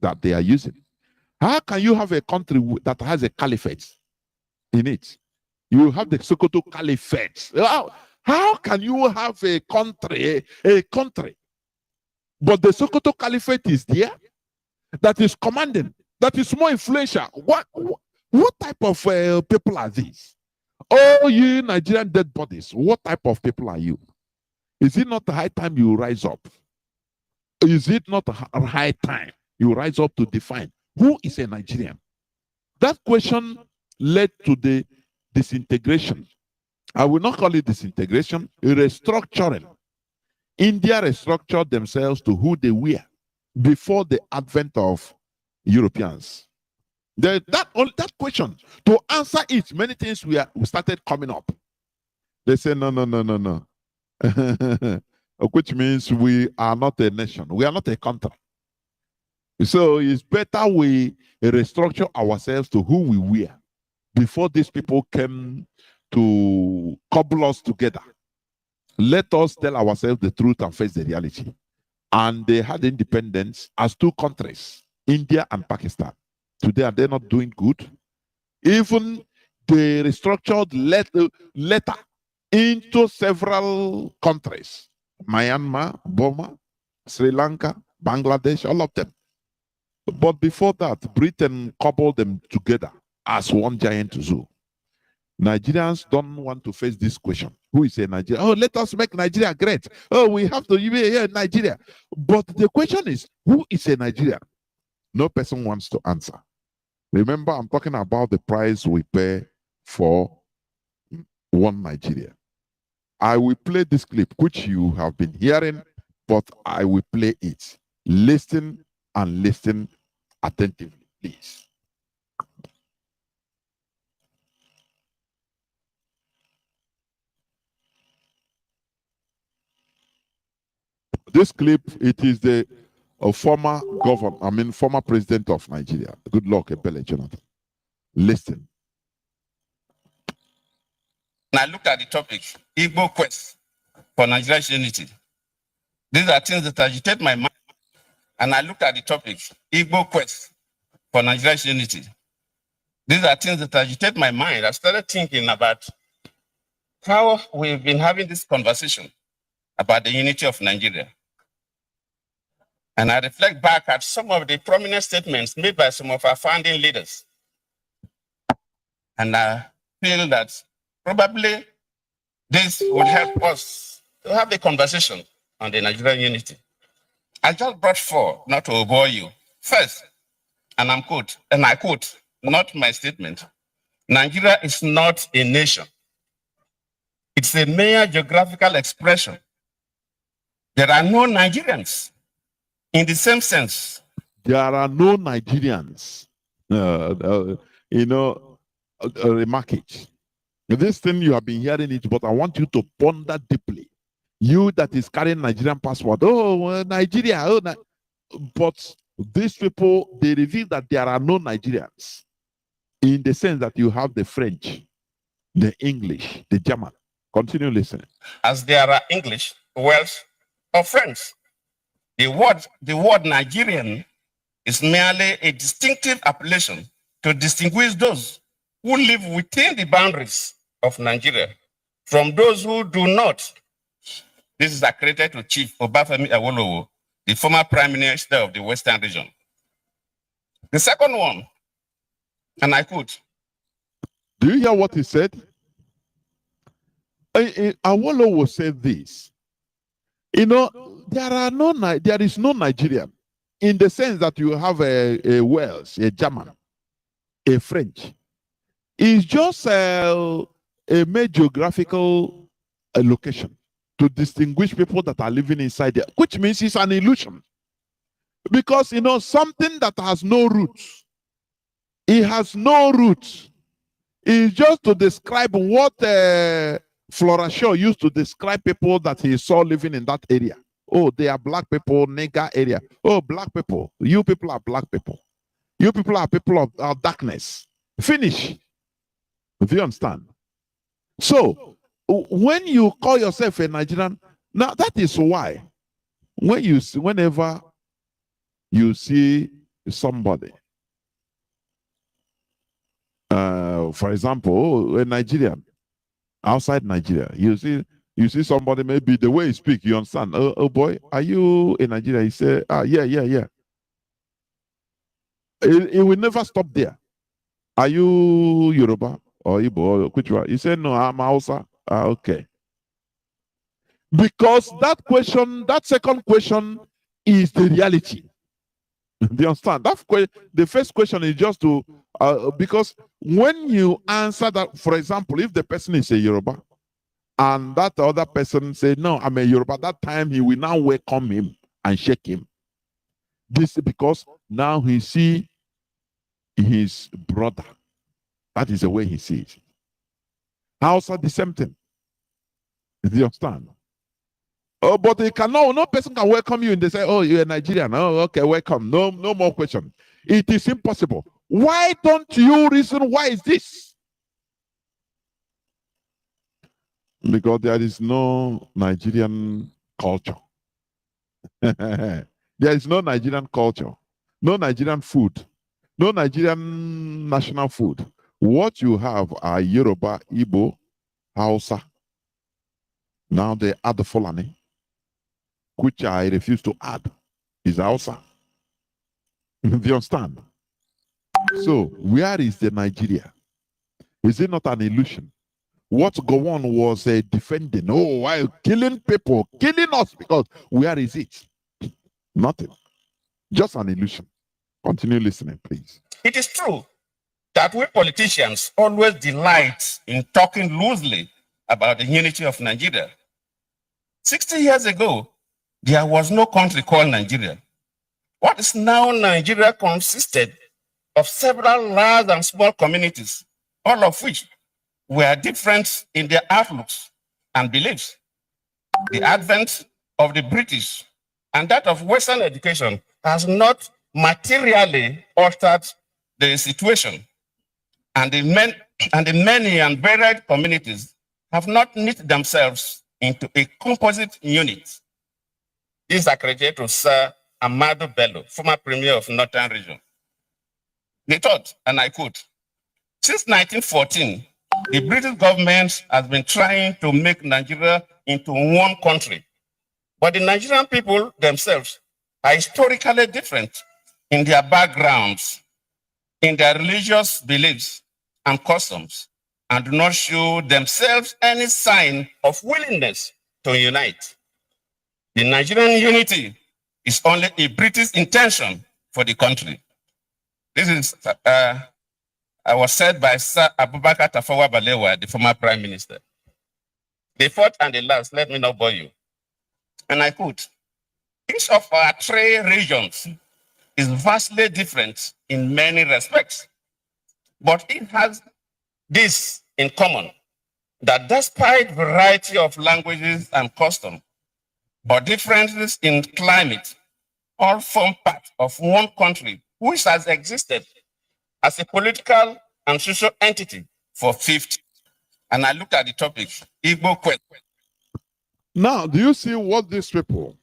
that they are using. How can you have a country that has a caliphate in it? You have the Sokoto Caliphate. How can you have a country, but the Sokoto Caliphate is there, that is commanding, that is more influential? What type of people are these? Oh, you Nigerian dead bodies, what type of people are you? Is it not high time you rise up? Is it not high time you rise up to define who is a Nigerian? That question led to the disintegration. I will not call it disintegration, restructuring. India restructured themselves to who they were before the advent of Europeans. That question, to answer it, many things we started coming up. They say, no. Which means we are not a nation. We are not a country. So it's better we restructure ourselves to who we were before these people came to cobble us together. Let us tell ourselves the truth and face the reality. And they had independence as two countries, India and Pakistan. Today, are they not doing good? Even they restructured later into several countries: Myanmar, Burma, Sri Lanka, Bangladesh, all of them. But before that, Britain cobbled them together as one giant zoo. Nigerians don't want to face this question. Who is a Nigeria? Oh, let us make Nigeria great. Oh, we have to be here, Nigeria. But the question is, who is a Nigeria? No person wants to answer. Remember, I'm talking about the price we pay for one Nigeria. I will play this clip, which you have been hearing, but I will play it. Listen and listen attentively, please. This clip, it is the former governor, former president of Nigeria. Good luck, Ebele Jonathan. Listen. And I looked at the topic, Igbo quest for Nigeria's unity. These are things that agitate my mind. And I looked at the topic, Igbo quest for Nigeria's unity. These are things that agitate my mind. I started thinking about how we've been having this conversation about the unity of Nigeria. And I reflect back at some of the prominent statements made by some of our founding leaders. And I feel that probably this would help us to have a conversation on the Nigerian unity. I just brought four, not to bore you. First, and I quote, not my statement, Nigeria is not a nation. It's a mere geographical expression. There are no Nigerians. In the same sense, there are no Nigerians. Remark it. This thing you have been hearing it, but I want you to ponder deeply. You that is carrying Nigerian passport, Nigeria, but these people, they reveal that there are no Nigerians in the sense that you have the French, the English, the German. Continue listening. As there are English, Welsh, or French. The word Nigerian is merely a distinctive appellation to distinguish those who live within the boundaries of Nigeria from those who do not. This is accredited to Chief Obafemi Awolowo, the former Prime Minister of the Western region. The second one, and I quote. Do you hear what he said? Awolowo said this. There is no Nigerian in the sense that you have a Welsh, a German, a French. It's just a mere geographical location to distinguish people that are living inside there, which means it's an illusion. Because, something that has no roots, it has no roots. It's just to describe what Flora Shaw used to describe people that he saw living in that area. Oh, they are black people, nigger area. Oh, black people. You people are black people. You people are people of darkness. Finish. Do you understand? So, when you call yourself a Nigerian, now that is why whenever you see somebody, for example, a Nigerian, outside Nigeria, you see somebody, maybe the way he speak, you understand. Oh boy, are you in Nigeria? He say, yeah. It will never stop there. Are you Yoruba or Igbo or which one? He said, no, I'm Hausa. Okay. Because that second question is the reality. Do you understand? The first question is just to, because when you answer that, for example, if the person is a Yoruba and that other person say, no, I'm a Yoruba, that time he will now welcome him and shake him. This is because now he see his brother. That is the way he sees it. Hausa, the same thing. Do you understand? Oh, but no person can welcome you and they say, oh, you're a Nigerian. Oh, okay, welcome. No more question. It is impossible. Why don't you reason why is this? Because there is no Nigerian culture. There is no Nigerian culture, no Nigerian food, no Nigerian national food. What you have are Yoruba, Igbo, Hausa. Now they add the Fulani, which I refuse to add, is Hausa. Do you understand? So, where is the Nigeria? Is it not an illusion? What Gowon was defending, oh, while killing people, killing us, because where is it? Nothing. Just an illusion. Continue listening, please. It is true that we politicians always delight in talking loosely about the unity of Nigeria. 60 years ago, there was no country called Nigeria. What is now Nigeria consisted of several large and small communities, all of which were different in their outlooks and beliefs. The advent of the British and that of Western education has not materially altered the situation, and the many and varied communities have not knit themselves into a composite unit. This is accredited to Sir Amadu Bello, former Premier of Northern Region. They thought, and I quote, since 1914, the British government has been trying to make Nigeria into one country. But the Nigerian people themselves are historically different in their backgrounds, in their religious beliefs and customs, and do not show themselves any sign of willingness to unite. The Nigerian unity is only a British intention for the country. This is was said by Sir Abubakar Tafawa Balewa, the former Prime Minister. The fourth and the last, let me not bore you. And I quote, each of our three regions is vastly different in many respects, but it has this in common, that despite variety of languages and customs, or differences in climate, all form part of one country which has existed as a political and social entity for 50. And I looked at the topic, Igbo question. Now, do you see what these people,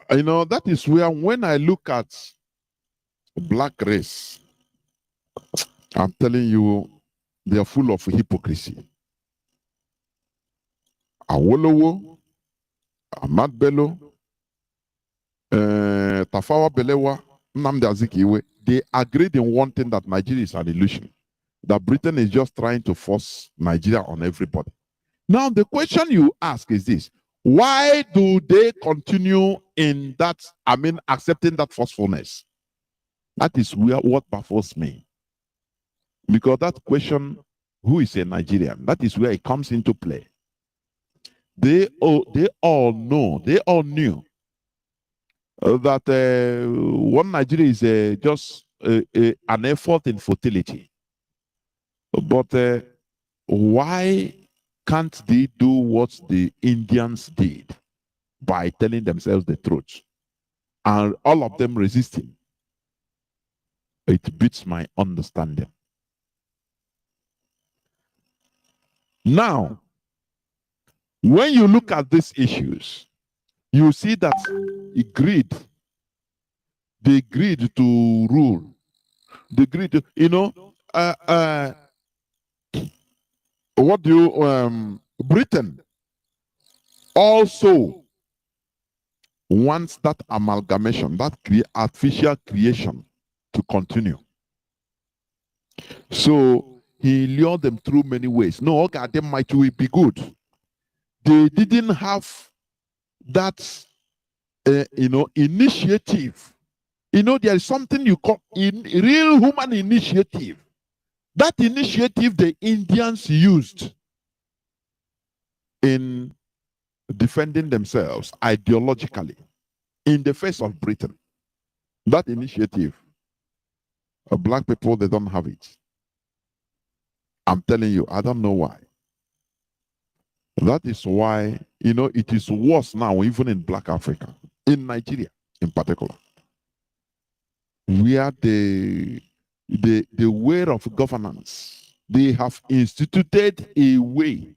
that is where when I look at black race, I'm telling you, they are full of hypocrisy. Awolowo, Ahmad Bello, Tafawa Balewa, Nnamdi Azikiwe, they agreed in one thing, that Nigeria is an illusion, that Britain is just trying to force Nigeria on everybody. Now, the question you ask is this: why do they continue in that, accepting that forcefulness? That is what baffles me. Because that question, who is a Nigerian, that is where it comes into play. They all knew that one Nigeria is just an effort in fertility. But why can't they do what the Indians did by telling themselves the truth? And all of them resisting. It beats my understanding. Now, when you look at these issues, you see that they agreed to rule. They agreed to, Britain also wants that amalgamation, that artificial creation to continue. So he lured them through many ways. No, okay, they might will be good. They didn't have that, initiative. There is something you call real human initiative. That initiative the Indians used in defending themselves ideologically in the face of Britain. That initiative, black people, they don't have it. I'm telling you, I don't know why. That is why, it is worse now, even in Black Africa, in Nigeria in particular, where the way of governance, they have instituted a way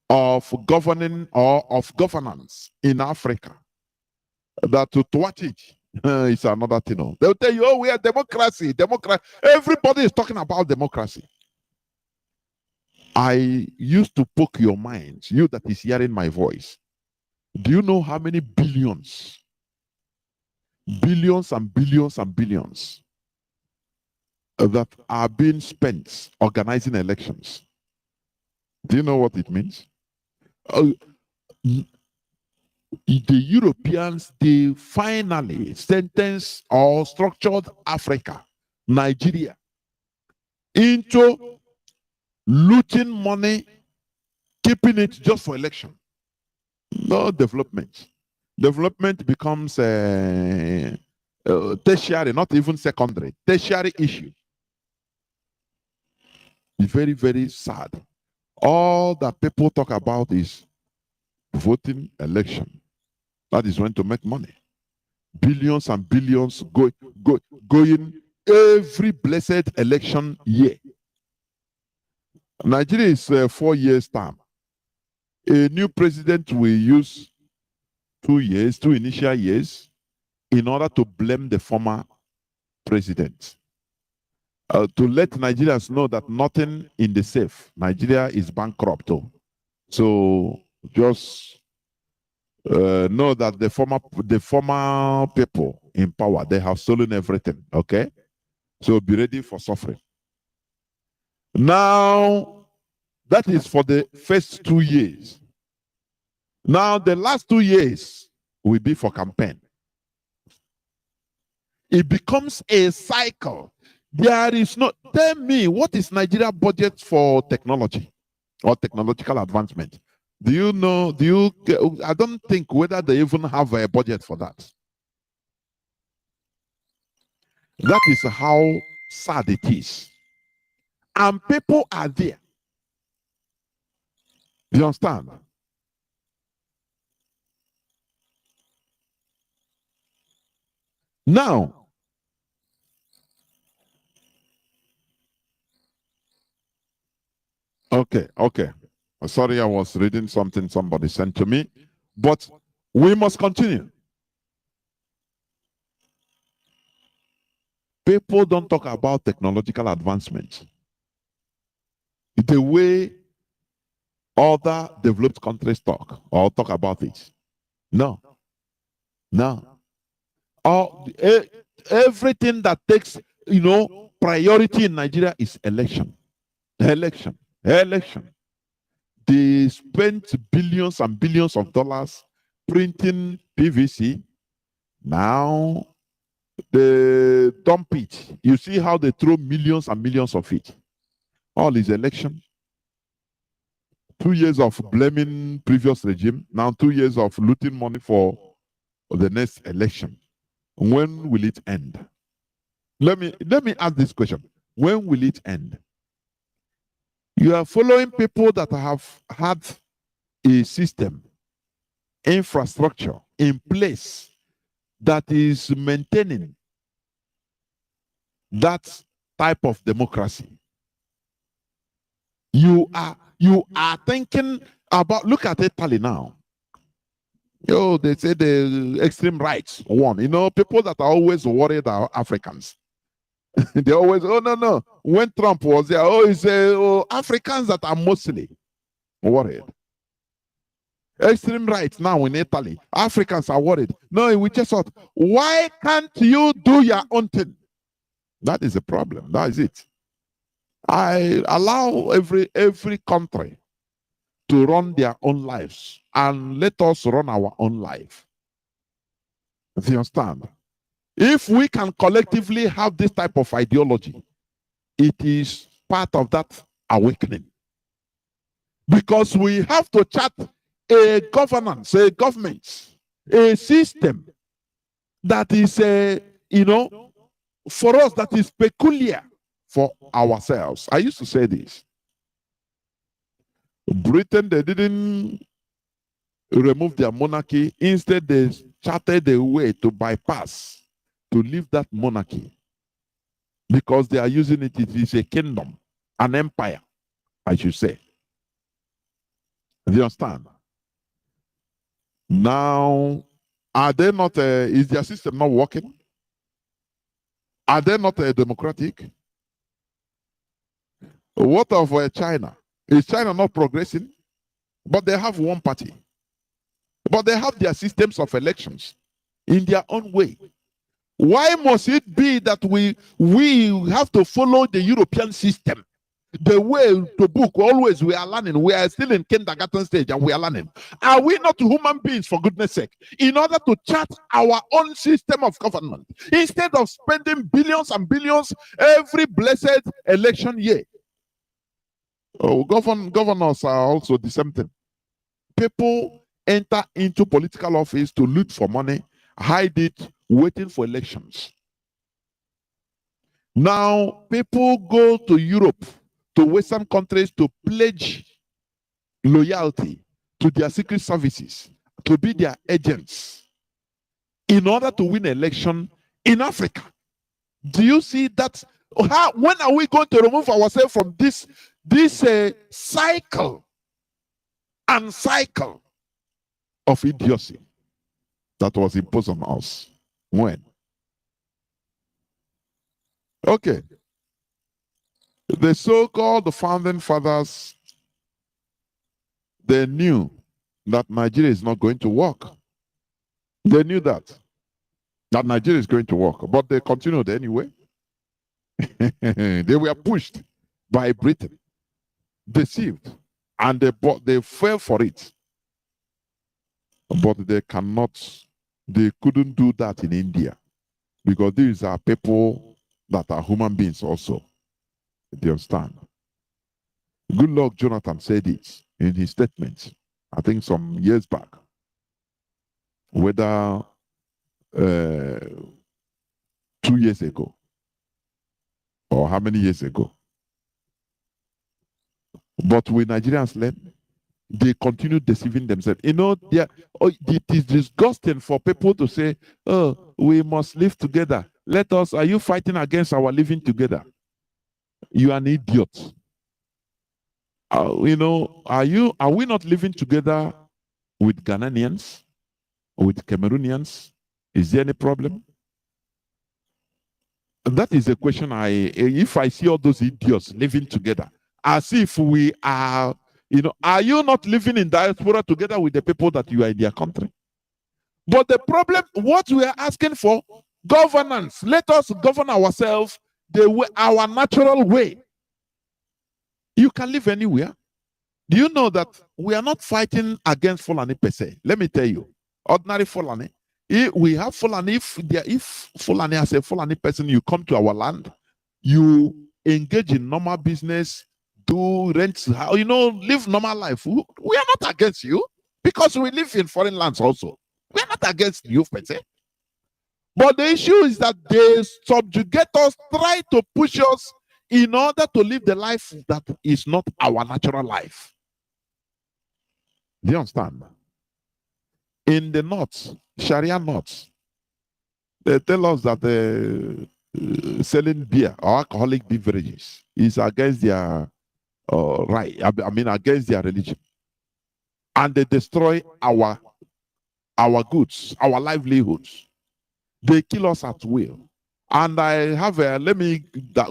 of governing or of governance in Africa that to watch it is another thing. They'll tell you, oh, we are democracy. Everybody is talking about democracy. I used to poke your minds, you that is hearing my voice. Do you know how many billions and billions that are being spent organizing elections. Do you know what it means? The Europeans, they finally sentenced or structured Africa, Nigeria, into looting money, keeping it just for election. No development. Development becomes a tertiary, not even secondary, tertiary issue. It's very, very sad. All that people talk about is voting, election. That is when to make money. Billions and billions going every blessed election year. Nigeria is 4 years term. A new president will use 2 years, 2 initial years, in order to blame the former president. To let Nigerians know that nothing in the safe. Nigeria is bankrupt. So just know that the former people in power, they have stolen everything. Okay? So be ready for suffering. Now, that is for the first 2 years. Now, the last 2 years will be for campaign. It becomes a cycle. There is no, tell me, what is Nigeria budget for technology or technological advancement? Do you know, I don't think whether they even have a budget for that. That is how sad it is. And people are there. Do you understand? Now, okay. Sorry, I was reading something somebody sent to me, but we must continue. People don't talk about technological advancement the way other developed countries talk or talk about it. No. Everything that takes, priority in Nigeria is election. They spent billions and billions of dollars printing PVC. Now they dump it. You see how they throw millions and millions of it. All is election. 2 years of blaming previous regime. Now 2 years of looting money for the next election. When will it end? Let me ask this question. When will it end? You are following people that have had a system, infrastructure in place that is maintaining that type of democracy. You are thinking about, look at Italy now. They say the extreme rights won. People that are always worried are Africans. They always, no. When Trump was there, it's Africans that are mostly worried. Extreme rights now in Italy, Africans are worried. No, we just thought, why can't you do your own thing? That is the problem. That is it. I allow every country to run their own lives, and let us run our own life. Do you understand? If we can collectively have this type of ideology, it is part of that awakening. Because we have to chart a governance, a government, a system that is, for us, that is peculiar for ourselves. I used to say this. Britain, they didn't remove their monarchy. Instead, they charted a way to bypass, to leave that monarchy. Because they are using it, it is a kingdom, an empire, I should say. Do you understand? Now, are they not, is their system not working? Are they not democratic? What of China? Is China not progressing? But they have one party. But they have their systems of elections in their own way. Why must it be that we have to follow the European system? The way to book, always we are learning. We are still in kindergarten stage and we are learning. Are we not human beings, for goodness sake, in order to chart our own system of government instead of spending billions and billions every blessed election year? Oh, governors are also the same thing. People enter into political office to loot for money, hide it, waiting for elections. Now, people go to Europe, to Western countries, to pledge loyalty to their secret services, to be their agents, in order to win an election in Africa. Do you see that? When are we going to remove ourselves from this cycle and cycle of idiocy that was imposed on us? When? Okay. The so-called founding fathers, they knew that Nigeria is not going to work. They knew that Nigeria is going to work, but they continued anyway. They were pushed by Britain, deceived, and they fell for it. But they couldn't do that in India, because these are people that are human beings also. Do you understand? Good Luck Jonathan said it in his statement, I think some years back, whether 2 years ago or how many years ago. But when Nigerians learn, they continue deceiving themselves. You know, it is disgusting for people to say, oh, we must live together. Are you fighting against our living together? You are an idiot. You know, are we not living together with Ghanaians, with Cameroonians? Is there any problem? That is a question if I see all those idiots living together, as if we are, are you not living in diaspora together with the people that you are in their country? But the problem, what we are asking for, governance. Let us govern ourselves our natural way. You can live anywhere. Do you know that we are not fighting against Fulani per se? Let me tell you, ordinary Fulani. We have Fulani. If Fulani, as a Fulani person, you come to our land, you engage in normal business, do rent, live normal life. We are not against you, because we live in foreign lands also. We are not against you per se. But the issue is that they subjugate us, try to push us in order to live the life that is not our natural life. Do you understand? In the north, Sharia north, they tell us that selling beer or alcoholic beverages is against their right. Against their religion, and they destroy our goods, our livelihoods. They kill us at will. And I have let me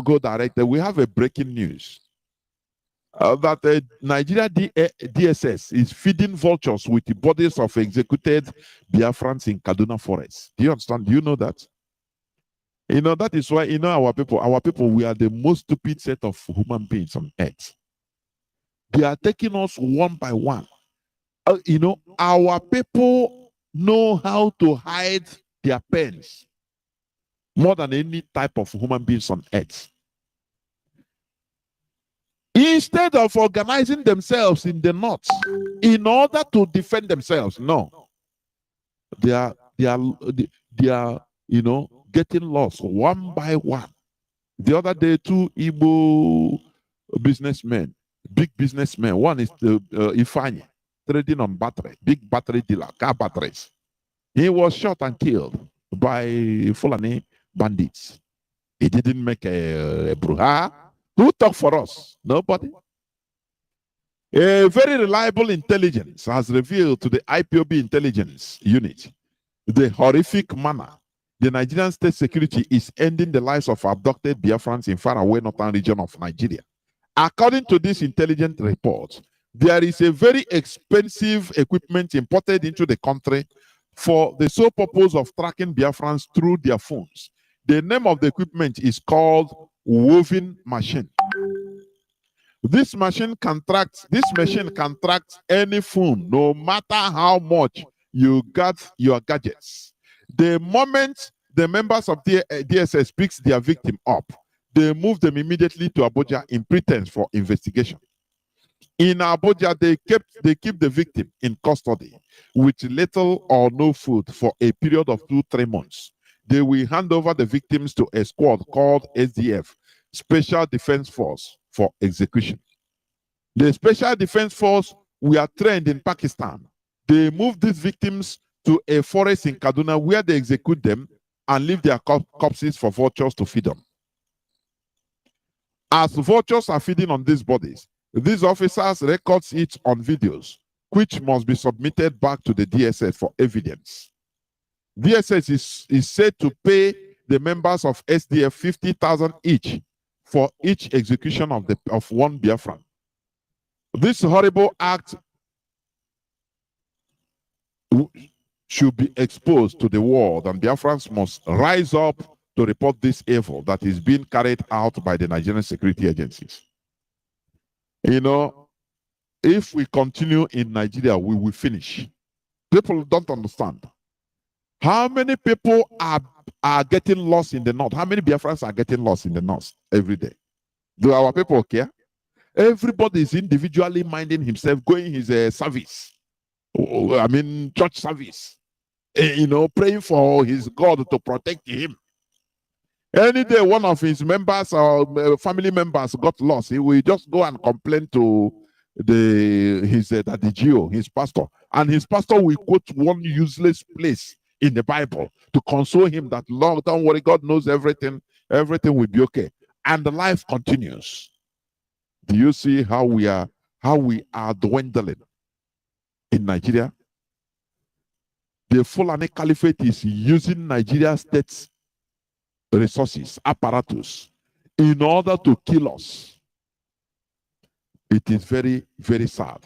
go direct. We have a breaking news that Nigeria DSS is feeding vultures with the bodies of executed Biafrans in Kaduna forest. Do you understand? Do you know that? That is why, our people, we are the most stupid set of human beings on earth. They are taking us one by one. Our people know how to hide their pains more than any type of human beings on earth. Instead of organizing themselves in the north in order to defend themselves, no, they are getting lost one by one. The other day, 2 Igbo businessmen, big businessmen. One is Ifanye, trading on battery, big battery dealer, car batteries. He was shot and killed by Fulani bandits. He didn't make a brouhaha. Who talked for us? Nobody. A very reliable intelligence has revealed to the IPOB intelligence unit the horrific manner the Nigerian state security is ending the lives of abducted Biafrans in faraway northern region of Nigeria. According to this intelligence report, there is a very expensive equipment imported into the country for the sole purpose of tracking Biafrans through their phones. The name of the equipment is called woven machine. This machine can track any phone, no matter how much you got your gadgets. The moment the members of the DSS picks their victim up, they move them immediately to Abuja in pretense for investigation. In Abuja, they keep the victim in custody with little or no food for a period of 2-3 months. They will hand over the victims to a squad called SDF, Special Defense Force, for execution. The Special Defense Force were trained in Pakistan. They move these victims to a forest in Kaduna where they execute them and leave their corpses for vultures to feed them. As vultures are feeding on these bodies, these officers record it on videos, which must be submitted back to the DSS for evidence. DSS is said to pay the members of SDF 50,000 each for each execution of one Biafran. This horrible act should be exposed to the world, and Biafrans must rise up to report this evil that is being carried out by the Nigerian security agencies. You know, if we continue in Nigeria, we will finish. People don't understand. How many people are getting lost in the north? How many Biafrans are getting lost in the north every day? Do our people care? Everybody is individually minding himself, going his service. I mean, church service. You know, praying for his God to protect him. Any day one of his members or family members got lost, he will just go and complain to his Gio, his pastor. And his pastor will quote one useless place in the Bible to console him that, Lord, don't worry, God knows everything. Everything will be okay. And the life continues. Do you see how we are dwindling in Nigeria? The Fulani Caliphate is using Nigeria state's resources, apparatus, in order to kill us. It is very, very sad.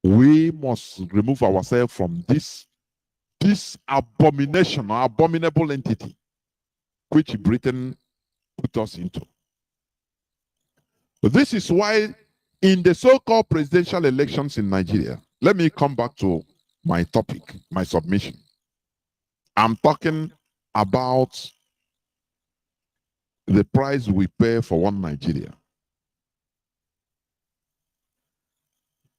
We must remove ourselves from this abomination, abominable entity, which Britain put us into. This is why in the so-called presidential elections in Nigeria, let me come back to my topic, my submission. I'm talking about the price we pay for one Nigeria.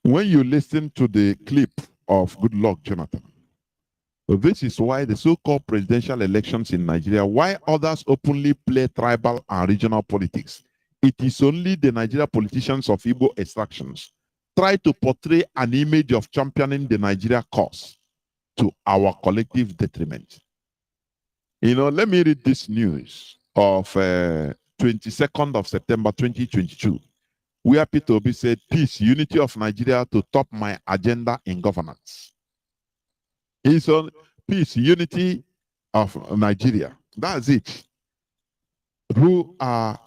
When you listen to the clip of Good Luck Jonathan, this is why the so-called presidential elections in Nigeria, why others openly play tribal and regional politics. It is only the Nigeria politicians of Igbo extractions try to portray an image of championing the Nigeria cause to our collective detriment. You know, let me read this news of 22nd of September 2022, where Peter Obi said, peace, unity of Nigeria to top my agenda in governance. He's on peace, unity of Nigeria. That's it. Who are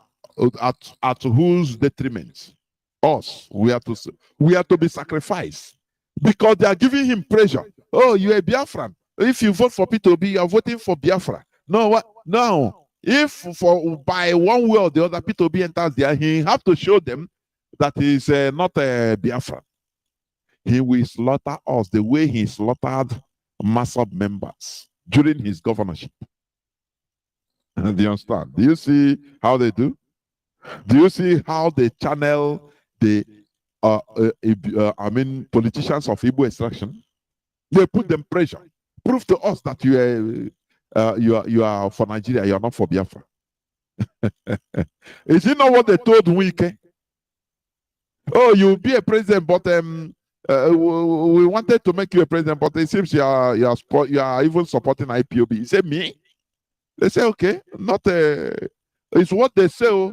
at whose detriment? Us. We are to be sacrificed because they are giving him pressure. Oh, you're a Biafran. If you vote for Peter Obi, you are voting for Biafra. No, what? No. If by one way or the other Peter Obi enters there, he have to show them that he's not a Biafran. He will slaughter us the way he slaughtered MASOB members during his governorship. Do you understand? Do you see how they do? Do you see how they channel the politicians of Igbo extraction? They put them pressure. Prove to us that you are for Nigeria, you are not for Biafra. Is it not what they told Wike? Oh, you'll be a president, but we wanted to make you a president, but it seems you are even supporting IPOB. He said, me? They say, okay, not it's what they say.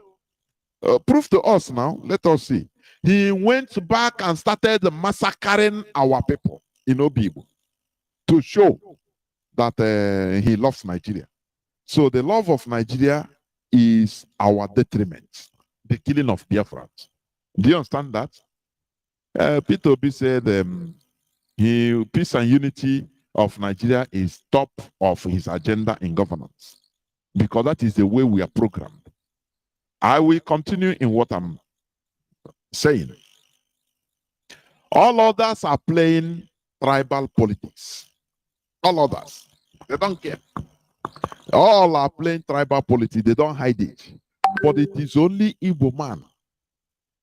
Prove to us now. Let us see. He went back and started massacring our people in Obibo to show that he loves Nigeria. So the love of Nigeria is our detriment. The killing of Biafrans. Do you understand that? Peter Obi said peace and unity of Nigeria is top of his agenda in governance, because that is the way we are programmed. I will continue in what I'm saying. All others are playing tribal politics. All others, they don't care. All are playing tribal politics. They don't hide it. But it is only Igbo man,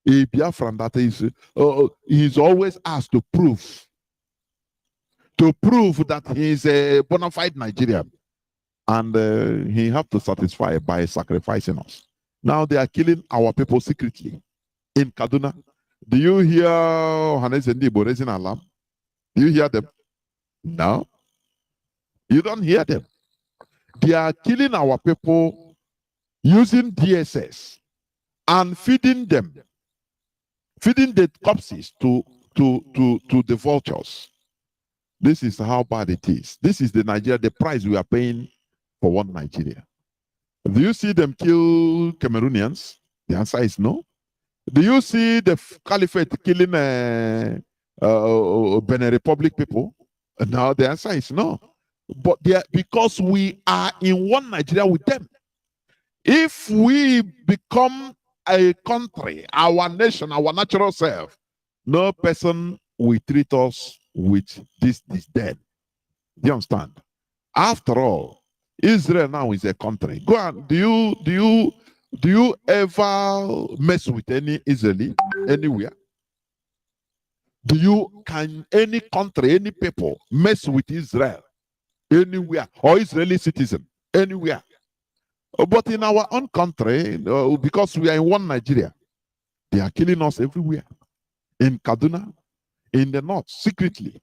a Biafran, that he's always asked to prove that he is a bona fide Nigerian. And he have to satisfy by sacrificing us. Now they are killing our people secretly in Kaduna. Do you hear Hanes and Igbo raising alarm? Do you hear them? No. You don't hear them. They are killing our people using DSS and feeding the corpses to the vultures. This is how bad it is. This is the price we are paying for one Nigeria. Do you see them kill Cameroonians? The answer is no. Do you see the caliphate killing Benin Republic people? Now the answer is no. But because we are in one Nigeria with them. If we become a country, our nation, our natural self, no person will treat us with this disdain. Do you understand? After all, Israel now is a country. Go on. Do you ever mess with any Israeli anywhere? Can any country, any people mess with Israel anywhere, or Israeli citizen anywhere? But in our own country, because we are in one Nigeria, they are killing us everywhere. In Kaduna, in the north, secretly.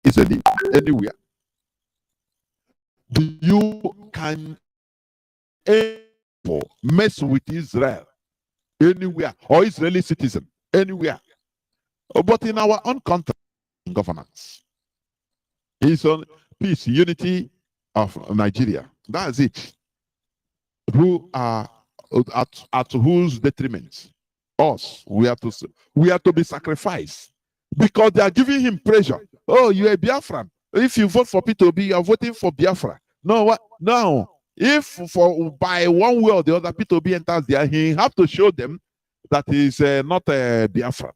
Israeli anywhere? Can people mess with Israel anywhere, or Israeli citizen anywhere? But in our own country, governance is on peace, unity of Nigeria. That's it. Who are at whose detriment? Us. We are to be sacrificed because they are giving him pressure. Oh, you're a Biafran. If you vote for P2B, you're voting for Biafra. No, what? No. If for by one way or the other P2B enters there, he have to show them that he's not a Biafran.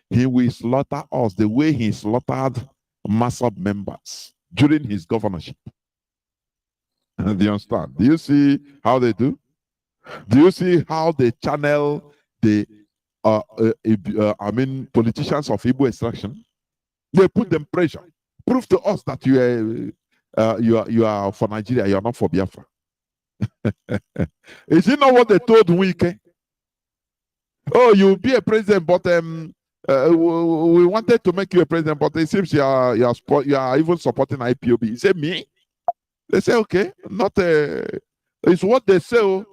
He will slaughter us the way he slaughtered Massab members during his governorship. Do you understand? Do you see how they do? Do you see how they channel the politicians of Igbo extraction? They put them pressure. Prove to us that you are for Nigeria, you are not for Biafra. Is it not what they told Wike? Oh, you'll be a president, but we wanted to make you a president, but it seems you are even supporting IPOB. He said, me? They say, okay, not it's what they say.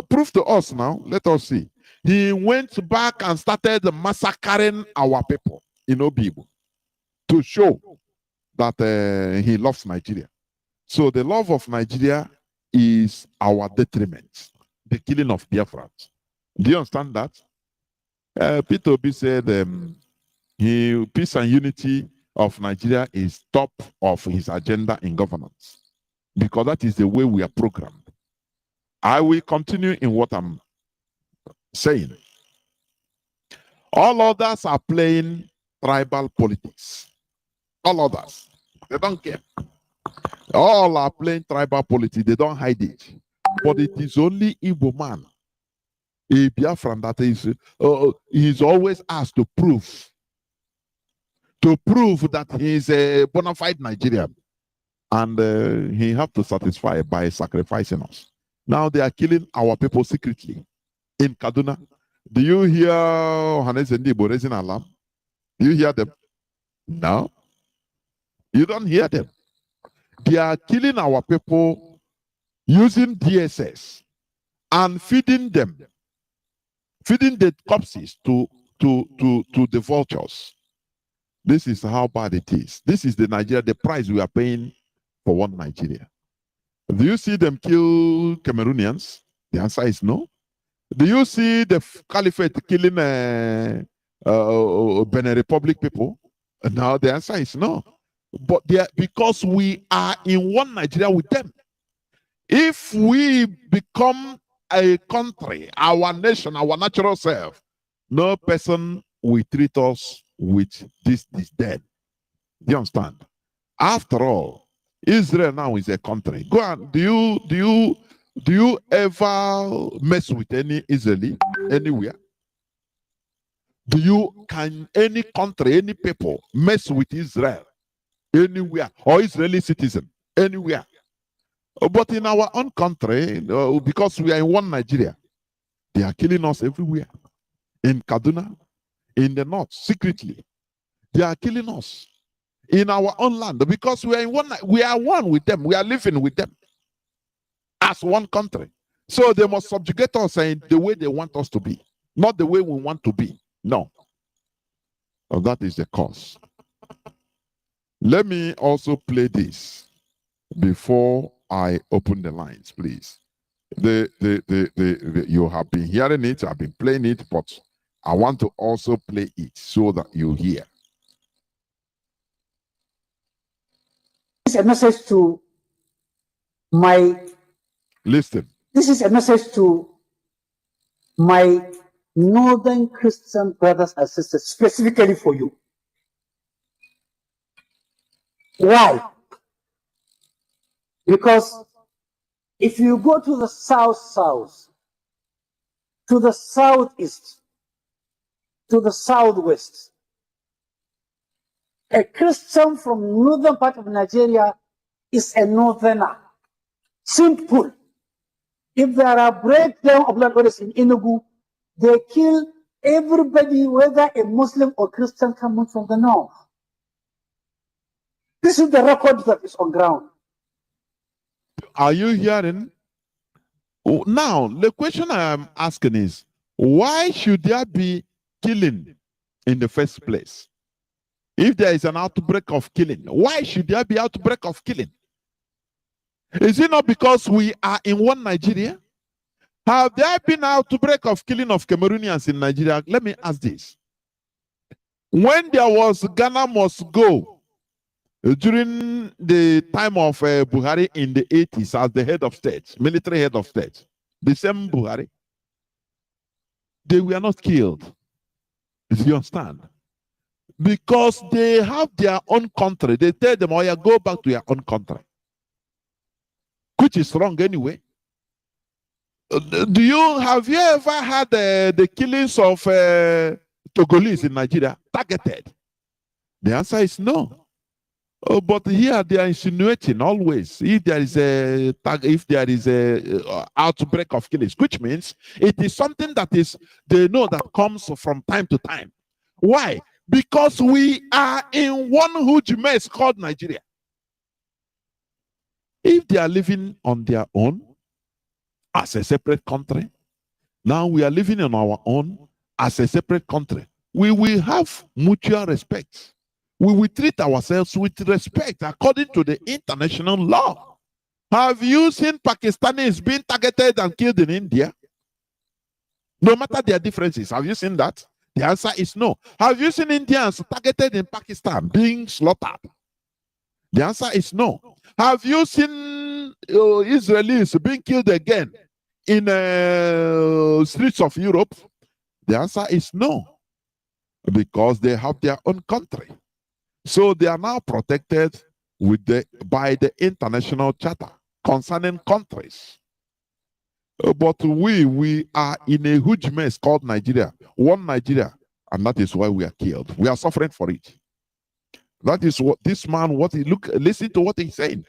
Prove to us now. Let us see. He went back and started massacring our people in Obibo to show that he loves Nigeria. So the love of Nigeria is our detriment. The killing of Biafrans. Do you understand that? Peter Obi said peace and unity of Nigeria is top of his agenda in governance because that is the way we are programmed. I will continue in what I'm saying. All others are playing tribal politics. All others. They don't care. All are playing tribal politics. They don't hide it. But it is only Igbo man, a Biafran, that is always asked to prove that he is a bona fide Nigerian. And he have to satisfy by sacrificing us. Now they are killing our people secretly in Kaduna. Do you hear Hanes and Dibo raising alarm? Do you hear them? No. You don't hear them. They are killing our people using DSS and feeding the corpses to the vultures. This is how bad it is. This is the price we are paying for one Nigeria. Do you see them kill Cameroonians? The answer is no. Do you see the caliphate killing Benin Republic people? Now the answer is no. But because we are in one Nigeria with them. If we become a country, our nation, our natural self, no person will treat us with this dead. Do you understand? After all, Israel now is a country. Go on. Do you ever mess with any Israeli anywhere? Can any country, any people mess with Israel anywhere, or Israeli citizen anywhere? But in our own country, because we are in one Nigeria, they are killing us everywhere. In Kaduna, in the north, secretly, they are killing us. In our own land, because we are one with them. We are living with them as one country. So they must subjugate us in the way they want us to be, not the way we want to be. No. So that is the cause. Let me also play this before I open the lines, please. You have been hearing it, I've been playing it, but I want to also play it so that you hear. This is a message to my. Listen. This is a message to my northern Christian brothers and sisters, specifically for you. Why? Because if you go to the south, to the southeast, to the southwest, a Christian from northern part of Nigeria is a northerner. Simple. If there are breakdown of land orders in Enugu, they kill everybody, whether a Muslim or Christian coming from the north. This is the record that is on ground. Are you hearing? Now, the question I am asking is, why should there be killing in the first place? If there is an outbreak of killing, why should there be outbreak of killing? Is it not because we are in one Nigeria? Have there been outbreak of killing of Cameroonians in Nigeria? Let me ask this. When there was Ghana must go during the time of Buhari in the 80s as the head of state, military head of state, the same Buhari, they were not killed. Do you understand? Because they have their own country. They tell them, oh yeah, go back to your own country. Which is wrong anyway. Have you ever had the killings of Togolese in Nigeria targeted? The answer is no. But here they are insinuating always if there is a outbreak of killings, which means it is something that is they know that comes from time to time. Why? Because we are in one huge mess called Nigeria. If they are living on their own as a separate country, now we are living on our own as a separate country, we will have mutual respect. We will treat ourselves with respect according to the international law. Have you seen Pakistanis being targeted and killed in India? No matter their differences, have you seen that? The answer is no. Have you seen Indians targeted in Pakistan being slaughtered? The answer is no. Have you seen Israelis being killed again in streets of Europe? The answer is no. Because they have their own country. So they are now protected by the international charter concerning countries. But we are in a huge mess called Nigeria, one Nigeria, and that is why we are killed. We are suffering for it. That is what this man, listen to what he's saying.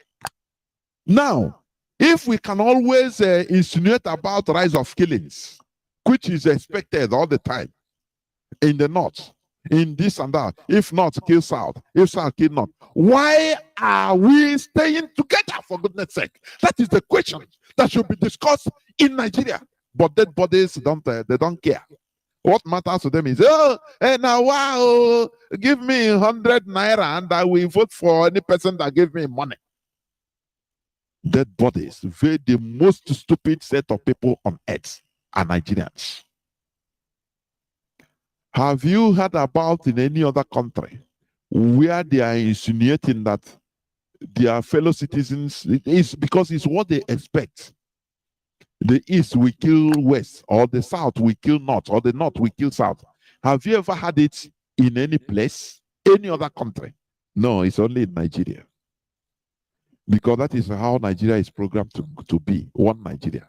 Now, if we can always insinuate about rise of killings, which is expected all the time in the north, in this and that, if not, kill south, if south, kill north. Why are we staying together, for goodness sake? That is the question that should be discussed in Nigeria. But dead bodies they don't care. What matters to them is, now wow, give me 100 naira and I will vote for any person that gives me money. Dead bodies, the most stupid set of people on earth are Nigerians. Have you heard about in any other country where they are insinuating that their fellow citizens, it is because it's what they expect. The East will kill West, or the South will kill North, or the North will kill South. Have you ever had it in any place, any other country? No, it's only in Nigeria. Because that is how Nigeria is programmed to be, one Nigeria.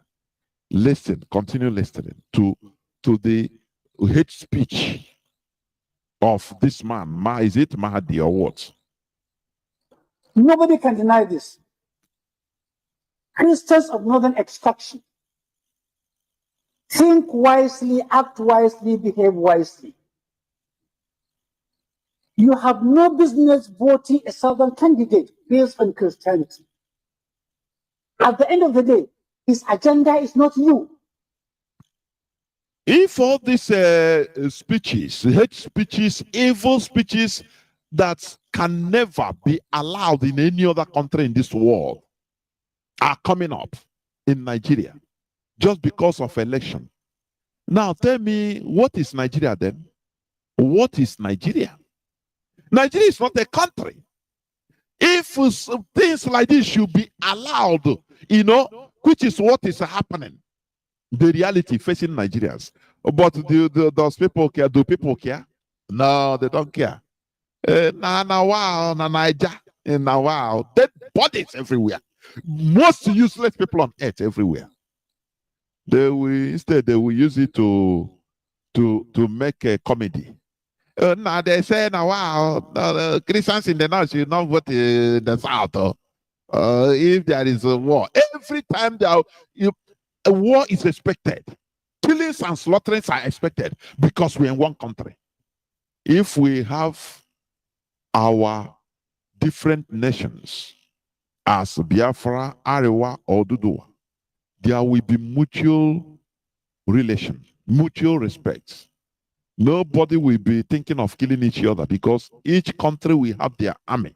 Listen, continue listening to the hate speech of this man. Is it Mahdi or what? Nobody can deny this. Christians of northern extraction think wisely, act wisely, behave wisely. You have no business voting a southern candidate based on Christianity. At the end of the day, his agenda is not you. If all these speeches, hate speeches, evil speeches that can never be allowed in any other country in this world are coming up in Nigeria just because of election. Now tell me, what is Nigeria then? What is Nigeria? Nigeria is not a country. If things like this should be allowed, which is what is happening, the reality facing Nigerians. But those people care? Do people care? No, they don't care. Wow, dead bodies everywhere. Most useless people on earth everywhere. They will use it to make a comedy. Now they say, wow, Christians in the north should not vote in the south. If there is a war, every time a war is expected. Killings and slaughterings are expected because we're in one country. If we have our different nations as Biafra, Arewa, or Dudua, there will be mutual relation, mutual respect. Nobody will be thinking of killing each other because each country will have their army.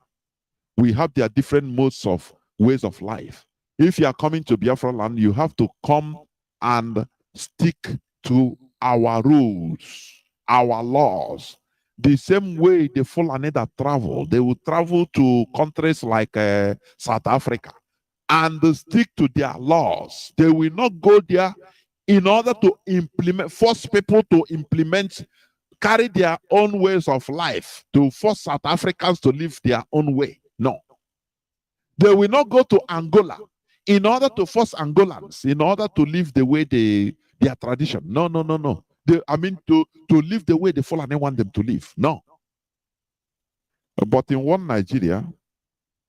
We have their different modes of ways of life. If you are coming to Biafra land, you have to come and stick to our rules, our laws. The same way the Fulani that travel, they will travel to countries like South Africa and stick to their laws. They will not go there in order to implement, force people to implement, carry their own ways of life, to force South Africans to live their own way. No. They will not go to Angola in order to force Angolans, in order to live the way their tradition. No, no, no, no. To live the way the Fulani want them to live. No. But in one Nigeria,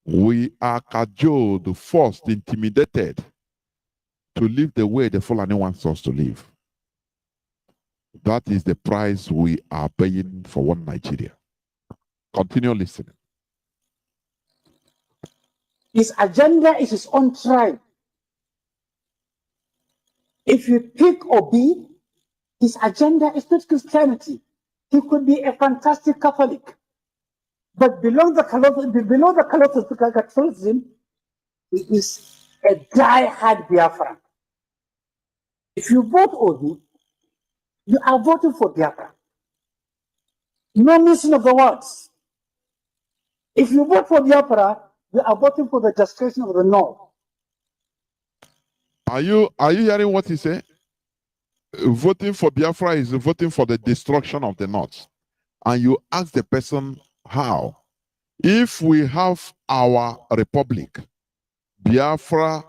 we are cajoled, forced, intimidated to live the way the Fulani wants us to live. That is the price we are paying for one Nigeria. Continue listening. His agenda is his own tribe. If you pick Obi, his agenda is not Christianity. He could be a fantastic Catholic. But below the Catholicism, he is a die-hard Biafra. If you vote Obi, you are voting for Biafra. No missing of the words. If you vote for Biafra, you are voting for the destruction of the North. Are you hearing what he said? Voting for Biafra is voting for the destruction of the North. And you ask the person how. If we have our republic, Biafra,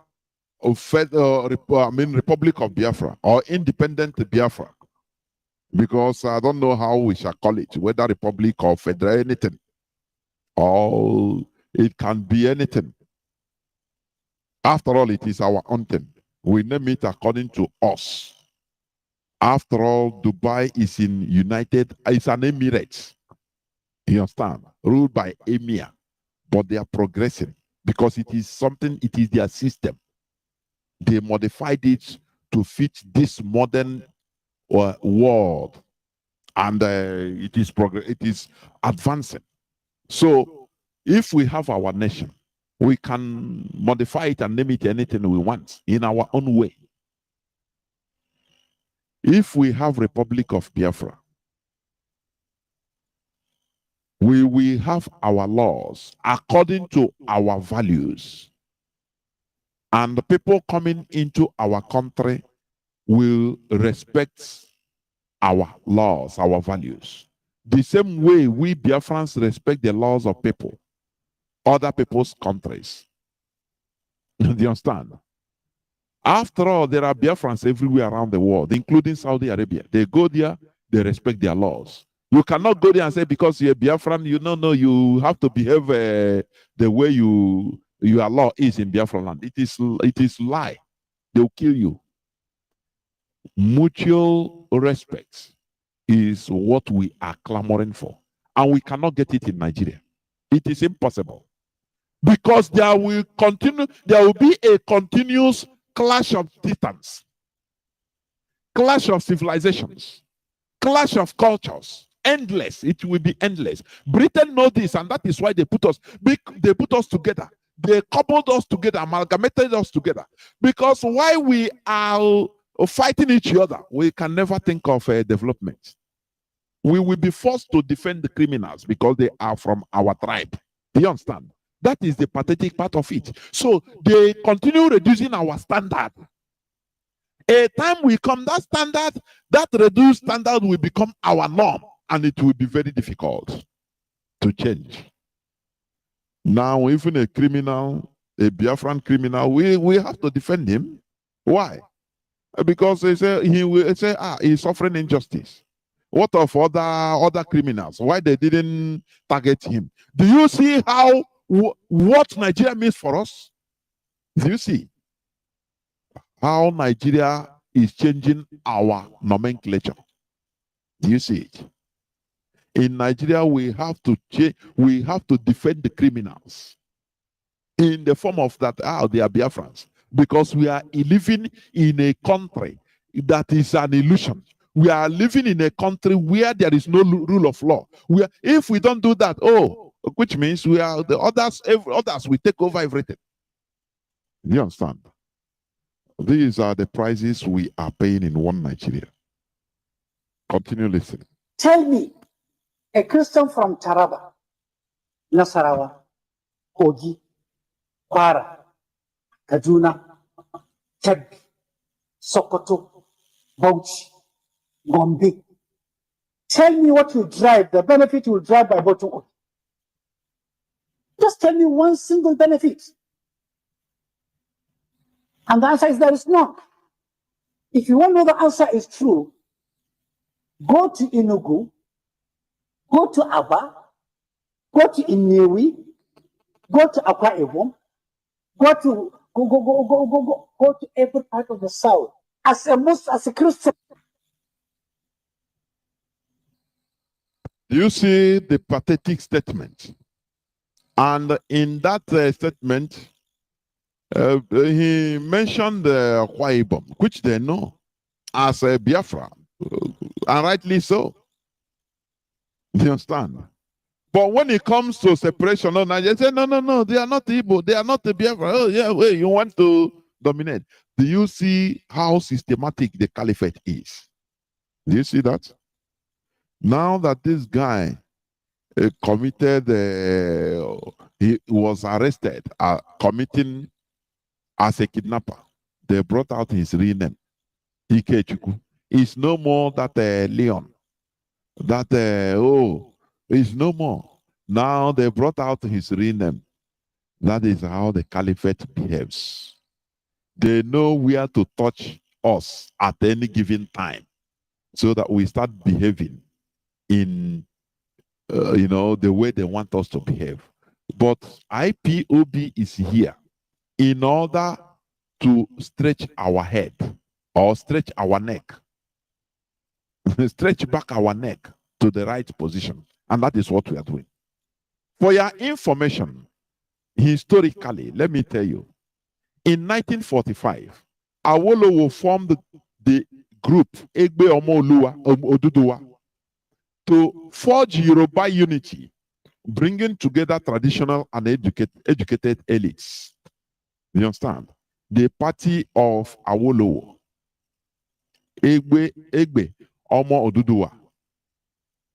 Republic of Biafra, or independent Biafra, because I don't know how we shall call it, whether republic or federal anything, or it can be anything. After all, it is our own thing. We name it according to us. After all, Dubai is it's an emirate. You understand? Ruled by emir. But they are progressing because it is their system. They modified it to fit this modern world. And it is advancing. So if we have our nation, we can modify it and name it anything we want in our own way. If we have Republic of Biafra, we will have our laws according to our values. And the people coming into our country will respect our laws, our values. The same way we Biafrans respect the laws of people, other people's countries. Do you understand? After all, there are Biafrans everywhere around the world, including Saudi Arabia. They go there, they respect their laws. You cannot go there and say, because you're a Biafran, you have to behave the way your law is in Biafran land. It is lie. They'll kill you. Mutual respect is what we are clamoring for. And we cannot get it in Nigeria. It is impossible. Because there will be a continuous clash of titans, clash of civilizations, clash of cultures. Endless. It will be endless. Britain knows this, and that is why they put us together. They coupled us together, amalgamated us together. Because while we are fighting each other, we can never think of development. We will be forced to defend the criminals because they are from our tribe. Do you understand? That is the pathetic part of it. So they continue reducing our standard. A time will come, that reduced standard will become our norm, and it will be very difficult to change. Now, even a criminal, a Biafran criminal, we have to defend him. Why? Because they say he's suffering injustice. What of other criminals? Why they didn't target him? Do you see how what Nigeria means for us? Do you see how Nigeria is changing our nomenclature? Do you see it? In Nigeria, we have to defend the criminals in the form of that, they are Biafrans, because we are living in a country that is an illusion. We are living in a country where there is no rule of law. If we don't do that, which means we are the others. Others will take over everything. You understand? These are the prices we are paying in one Nigeria. Continue listening. Tell me, a Christian from Taraba, Nasarawa, Kogi, Kwara, Kaduna, Kebbi, Sokoto, Bauchi, Gombe. Tell me what you drive, the benefit you will drive by Botungo. Just tell me one single benefit. And the answer is there is none. If you want to know the answer is true, go to Enugu, go to Aba, go to Inewi, go to Akwa Ibom, go to every part of the South. As a Christian. You see the pathetic statement. And in that statement, he mentioned Akwa Ibom, which they know as a Biafra, and rightly so. Do you understand? But when it comes to separation of Nigeria, they say, no, they are not Igbo, they are not the Biafra. Oh, yeah, wait, you want to dominate. Do you see how systematic the caliphate is? Do you see that? Now that this guy committed, he was arrested, committing as a kidnapper, they brought out his real name, Ikechukwu. It's no more that Leon. That, it's no more. Now they brought out his real name. That is how the caliphate behaves. They know where to touch us at any given time so that we start behaving in, the way they want us to behave. But IPOB is here in order to stretch our head or stretch our neck, stretch back our neck to the right position. And that is what we are doing. For your information, historically, let me tell you, in 1945, Awolowo formed the group Egbe Omo Oduduwa to forge Yoruba unity, bringing together traditional and educated elites. You understand? The party of Awolowo, Egbe Omo Oduduwa,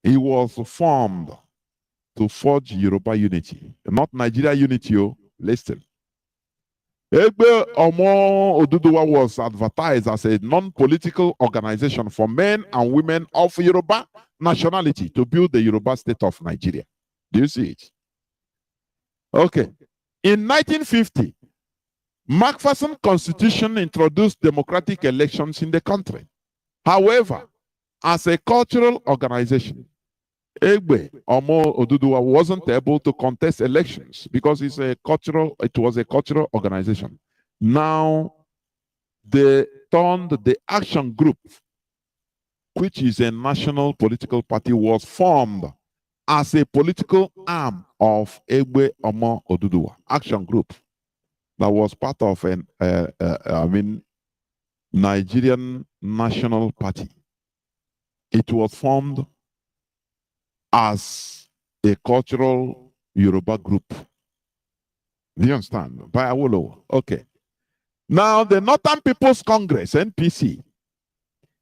he was formed to forge Yoruba unity, not Nigeria unity. Listen. Egbe Omo Oduduwa was advertised as a non-political organization for men and women of Yoruba nationality to build the Yoruba state of Nigeria. Do you see it? Okay. In 1950, Macpherson Constitution introduced democratic elections in the country. However, as a cultural organization, Egbe Omo Oduduwa wasn't able to contest elections because it was a cultural organization. Now, they turned the Action Group, which is a national political party, was formed as a political arm of Egbe Omo Oduduwa Action Group that was part of Nigerian National Party. It was formed as a cultural Yoruba group. Do you understand? By Awolowo. Okay. Now, the Northern People's Congress, NPC,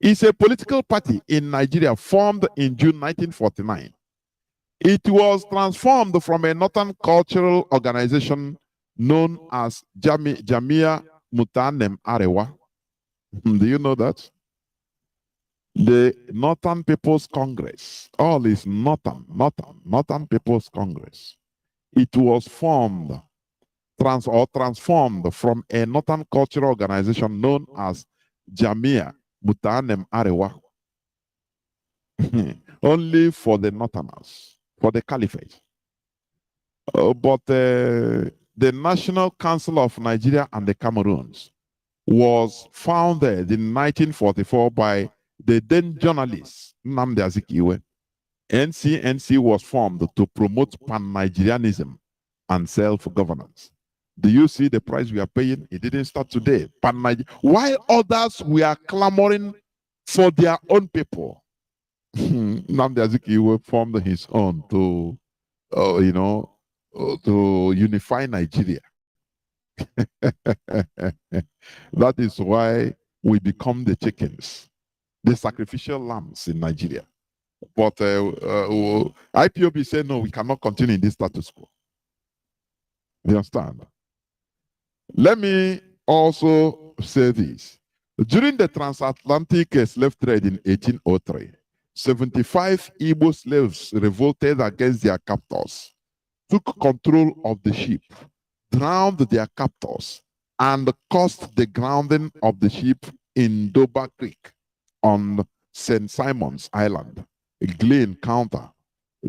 is a political party in Nigeria formed in June 1949. It was transformed from a Northern cultural organization known as Jamia Mutanem Arewa. Do you know that? The Northern People's Congress, all is Northern People's Congress. It was formed, transformed from a Northern cultural organization known as Jamia Mutanem Arewa, only for the Northerners, for the Caliphate. But the National Council of Nigeria and the Cameroons was founded in 1944 by the then journalist Nnamdi Azikiwe. NCNC was formed to promote pan-Nigerianism and self-governance. Do you see the price we are paying? It didn't start today. While others were clamoring for their own people, Nnamdi Azikiwe formed his own to, to unify Nigeria. That is why we become the chickens, the sacrificial lambs in Nigeria. But IPOB said, no, we cannot continue in this status quo. You understand? Let me also say this. During the transatlantic slave trade in 1803, 75 Igbo slaves revolted against their captors, took control of the ship, drowned their captors, and caused the grounding of the ship in Dover Creek on St. Simon's Island, Glen County,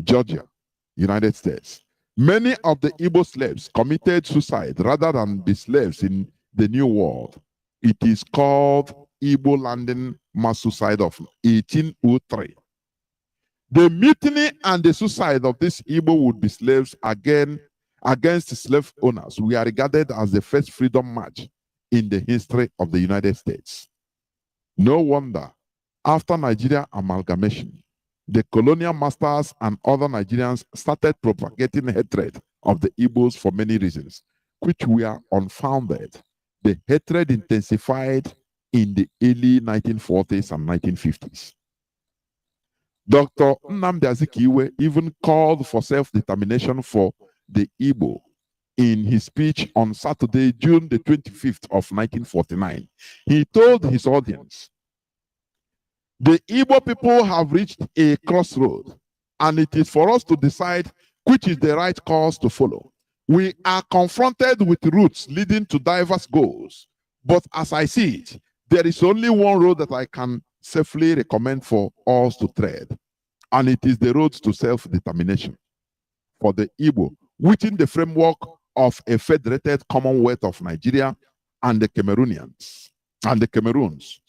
Georgia, United States. Many of the Igbo slaves committed suicide rather than be slaves in the New World. It is called Igbo Landing Mass Suicide of 1803. The mutiny and the suicide of these Igbo would-be slaves against slave owners were regarded as the first freedom march in the history of the United States. No wonder, after Nigeria amalgamation, the colonial masters and other Nigerians started propagating hatred of the Igbos for many reasons, which were unfounded. The hatred intensified in the early 1940s and 1950s. Dr. Nnamdi Azikiwe even called for self-determination for the Igbo in his speech on Saturday, June the 25th of 1949. He told his audience, the Igbo people have reached a crossroad, and it is for us to decide which is the right course to follow. We are confronted with routes leading to diverse goals, but as I see it, there is only one road that I can safely recommend for us to tread, and it is the road to self-determination for the Igbo, within the framework of a federated Commonwealth of Nigeria and the Cameroonians. And the Cameroons,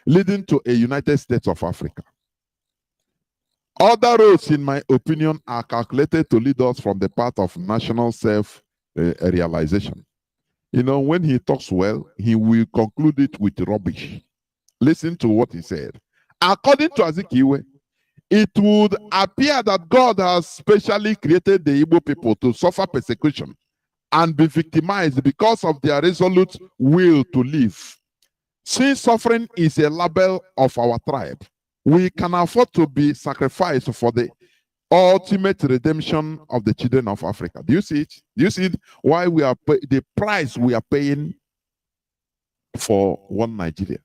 leading to a United States of Africa. Other roads, in my opinion, are calculated to lead us from the path of national self-realization. You know, when he talks well, he will conclude it with rubbish. Listen to what he said. According to Azikiwe, it would appear that God has specially created the Igbo people to suffer persecution and be victimized because of their resolute will to live. Since suffering is a label of our tribe, we can afford to be sacrificed for the ultimate redemption of the children of Africa. Do you see it? Do you see it? Why we are the price we are paying for one Nigeria?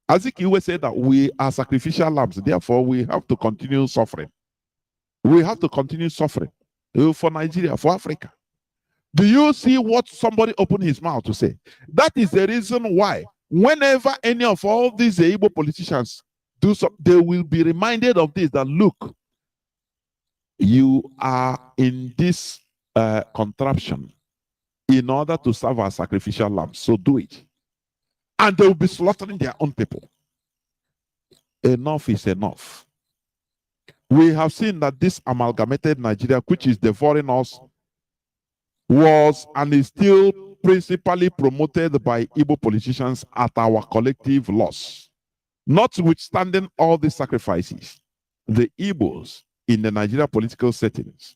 Azikiwe said that we are sacrificial lambs, therefore we have to continue suffering. We have to continue suffering for Nigeria, for Africa. Do you see what somebody opened his mouth to say? That is the reason why whenever any of all these Igbo politicians do so, they will be reminded of this, that look, you are in this contraption in order to serve as sacrificial lambs, so do it. And they will be slaughtering their own people. Enough is enough. We have seen that this amalgamated Nigeria, which is devouring us, was and is still principally promoted by Igbo politicians at our collective loss. Notwithstanding all these sacrifices, the Igbos in the Nigeria political settings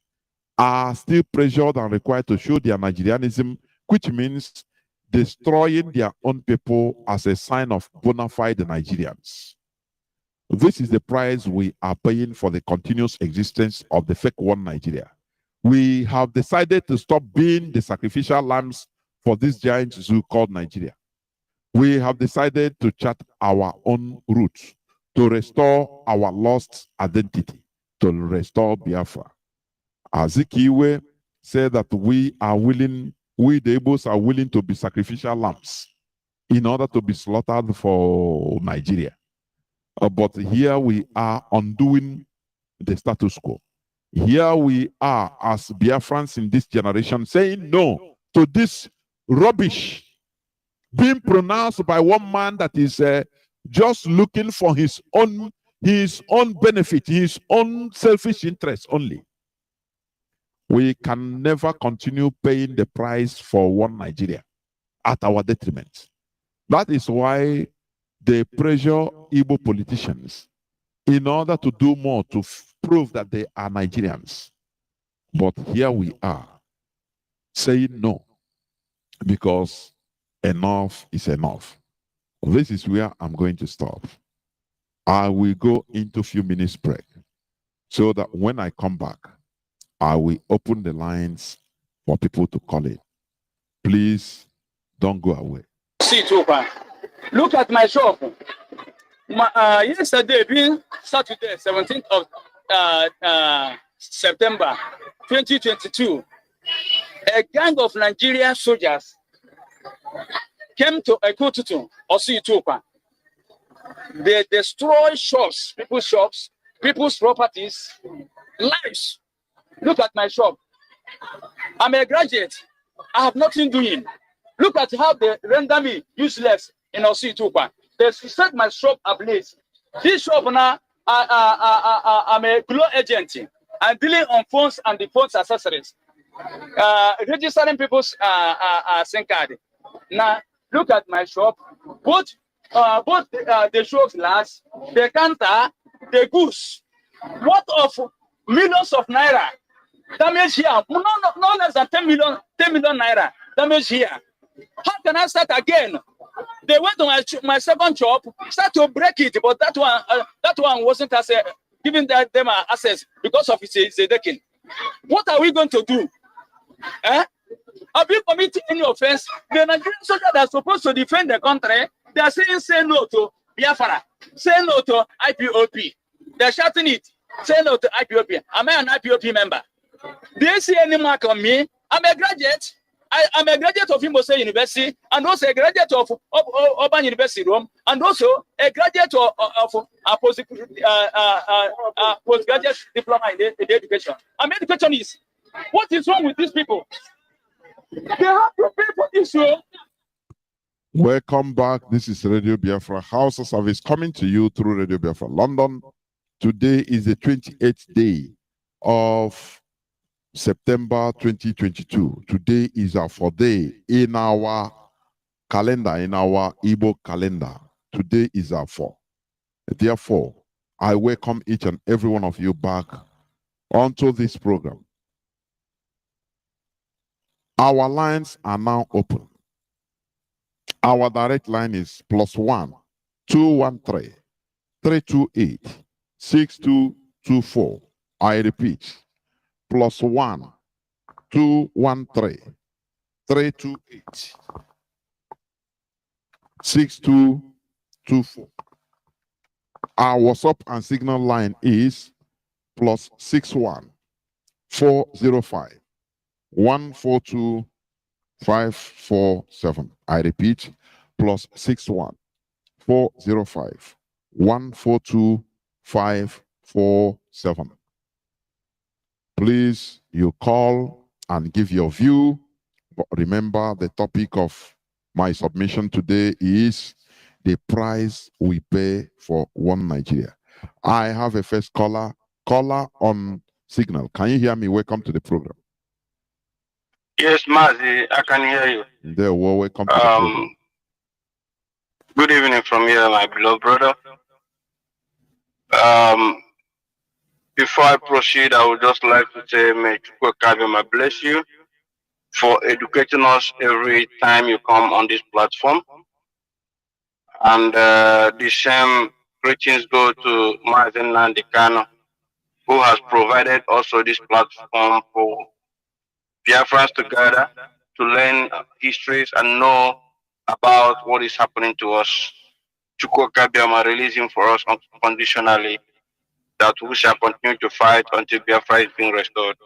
are still pressured and required to show their Nigerianism, which means destroying their own people as a sign of bona fide Nigerians. This is the price we are paying for the continuous existence of the fake one Nigeria. We have decided to stop being the sacrificial lambs for this giant zoo called Nigeria. We have decided to chart our own route, to restore our lost identity, to restore Biafra. Azikiwe said that we the Igbos are willing to be sacrificial lambs in order to be slaughtered for Nigeria. But here we are undoing the status quo. Here we are as Biafrans in this generation saying no to this rubbish being pronounced by one man that is just looking for his own his own benefit, his own selfish interest only, we can never continue paying the price for one Nigeria at our detriment. That is why they pressure Igbo politicians in order to do more to prove that they are Nigerians. But here we are saying no, because enough is enough. This is where I'm going to stop. I will go into a few minutes break so that when I come back, I will open the lines for people to call in. Please don't go away. See, Tupa, look at my shop. Yesterday, being Saturday, 17th of September 2022, a gang of Nigerian soldiers came to Ekotutu, Osi Tupa. They destroy shops, people's properties, lives. Look at my shop. I'm a graduate. I have nothing doing. Look at how they render me useless in Osi Tupa. They set my shop ablaze. This shop now, I'm a glow agent. I'm dealing on phones and the phone's accessories. Registering people's SIM card. Now, look at my shop. Both the show glass, the counter, the goose. What of millions of naira damage here? No less than 10 million naira damage here. How can I start again? They went to my second shop, start to break it, but that one wasn't giving them access because of its decking. What are we going to do? Have you committed any offense? The Nigerian soldiers that are supposed to defend the country, they are saying say no to Biafra, say no to IPOP. They're shouting it, say no to IPOP. Am I an IPOP member? Do you see any mark on me? I'm a graduate. I'm a graduate of Imose University and also a graduate of Urban University Rome and also a graduate of postgraduate diploma in education. I'm educationist. What is wrong with these people? They have to pay for this show. Welcome back. This is Radio Biafra Hausa service coming to you through Radio Biafra London. Today is the 28th day of September 2022. Today is our 4th day in our calendar, in our Igbo calendar. Today is our 4th. Therefore, I welcome each and every one of you back onto this program. Our lines are now open. Our direct line is +1 213 328 6224. I repeat, +1 213 328 6224. Our WhatsApp and Signal line is +61 405 142 547. I repeat, +61 405 142 547. Please, you call and give your view. But remember, the topic of my submission today is the price we pay for one Nigeria. I have a first caller on Signal. Can you hear me? Welcome to the program. Yes, Mazi, I can hear you. There, well, welcome to the program. Good evening from here, my beloved brother. Before I proceed, I would just like to say, may Chukwuka bless you for educating us every time you come on this platform. And the same greetings go to Mazi Nnamdi Kanu, who has provided also this platform for Biafrans to gather, to learn histories and know about what is happening to us. Chukwuka Biama releasing for us unconditionally that we shall continue to fight until Biafra is being restored.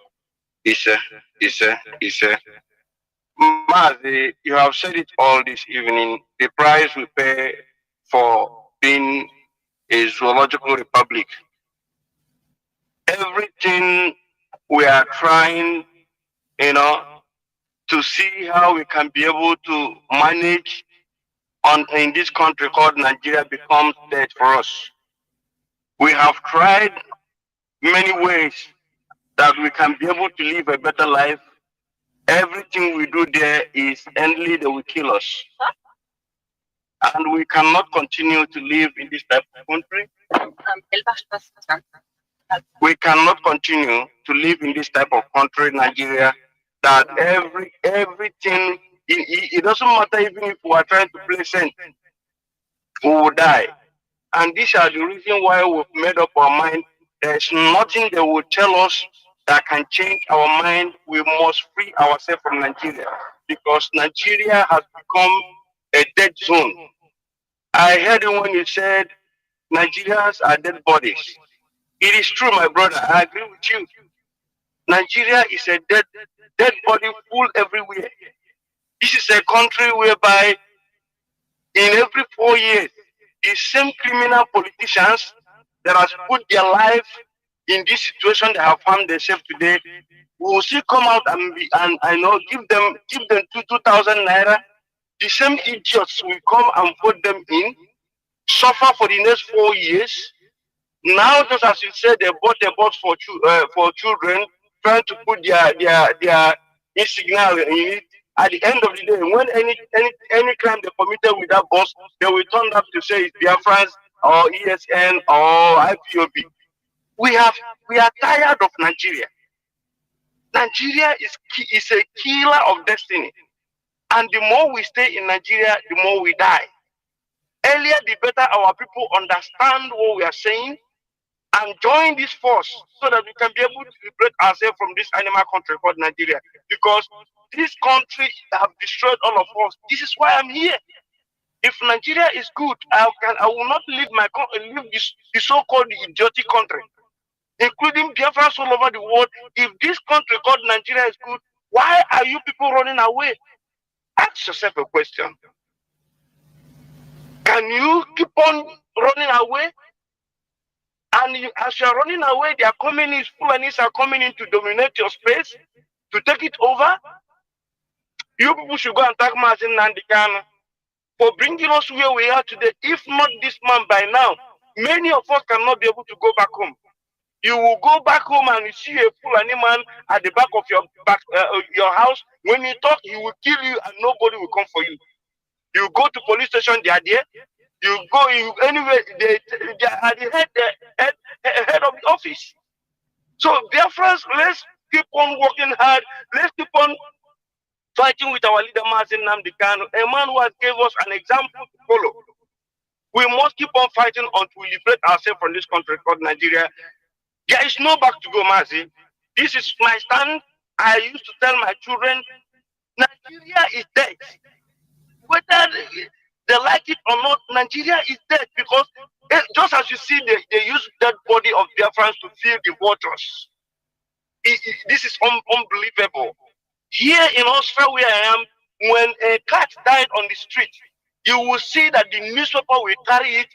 Mazi, you have said it all this evening. The price we pay for being a zoological republic. Everything we are trying, to see how we can be able to manage in this country called Nigeria becomes dead for us. We have tried many ways that we can be able to live a better life. Everything we do there is endly, they will kill us. And we cannot continue to live in this type of country. We cannot continue to live in this type of country, Nigeria, that everything, it doesn't matter even if we are trying to play saint, we will die. And these are the reasons why we've made up our mind. There's nothing they will tell us that can change our mind. We must free ourselves from Nigeria because Nigeria has become a dead zone. I heard it when you said Nigerians are dead bodies. It is true, my brother. I agree with you. Nigeria is a dead body full everywhere. This is a country whereby in every 4 years, the same criminal politicians that has put their life in this situation they have found themselves today will still come out and I know give them 2,000 naira. The same idiots will come and put them in, suffer for the next 4 years. Now, just as you said, they bought a bus for children, trying to put their insignia in it. At the end of the day, when any crime they committed with that bus, they will turn up to say it's Biafrans or ESN or Ipob. We are tired of Nigeria. Nigeria is a killer of destiny, and the more we stay in Nigeria, the more we die. Earlier, the better our people understand what we are saying and join this force so that we can be able to liberate ourselves from this animal country called Nigeria. Because this country have destroyed all of us. This is why I'm here. If Nigeria is good, I will not leave the so-called idiotic country, including Biafrans all over the world. If this country called Nigeria is good, why are you people running away? Ask yourself a question. Can you keep on running away? And as you are running away, they are coming in, Fulanis are coming in to dominate your space, to take it over. You people should go and thank Mazi Nnamdi Kanu for bringing us where we are today. If not this man by now, many of us cannot be able to go back home. You will go back home and you see a Fulani man at the back of your house. When you talk, he will kill you and nobody will come for you. You go to police station, they are there. You go anyway, they are the head of the office. So Biafrans, let's keep on working hard. Let's keep on fighting with our leader Mazi Nnamdi Kanu, a man who has gave us an example to follow. We must keep on fighting until we liberate ourselves from this country called Nigeria. There is no back to go, Mazi. This is my stand. I used to tell my children, Nigeria is dead. Whether they like it or not, Nigeria is dead because just as you see, they use dead body of Biafrans to feed the vultures. This is unbelievable. Here in Austria, where I am, when a cat died on the street, you will see that the newspaper will carry it.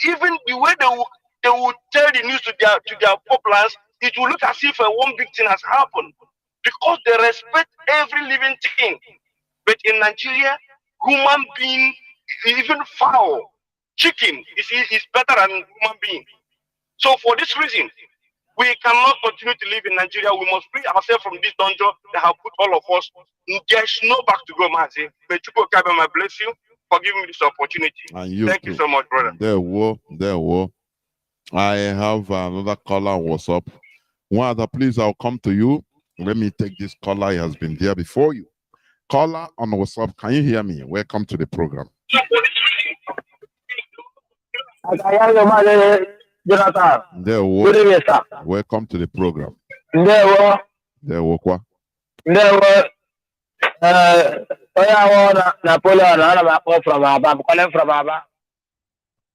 Even the way they will tell the news to their populace, it will look as if one big thing has happened because they respect every living thing. But in Nigeria, human being, even fowl, chicken is better than human being. So for this reason, we cannot continue to live in Nigeria. We must free ourselves from this dungeon that have put all of us. There's no back to go, Mazi. May Chukwu Kabema bless you for giving me this opportunity. And you Thank you so much, brother. There were. I have another caller. What's up? One other, please, I'll come to you. Let me take this caller. He has been there before you. Caller on WhatsApp, can you hear me? Welcome to the program. There were. Welcome to the program. There were quoi?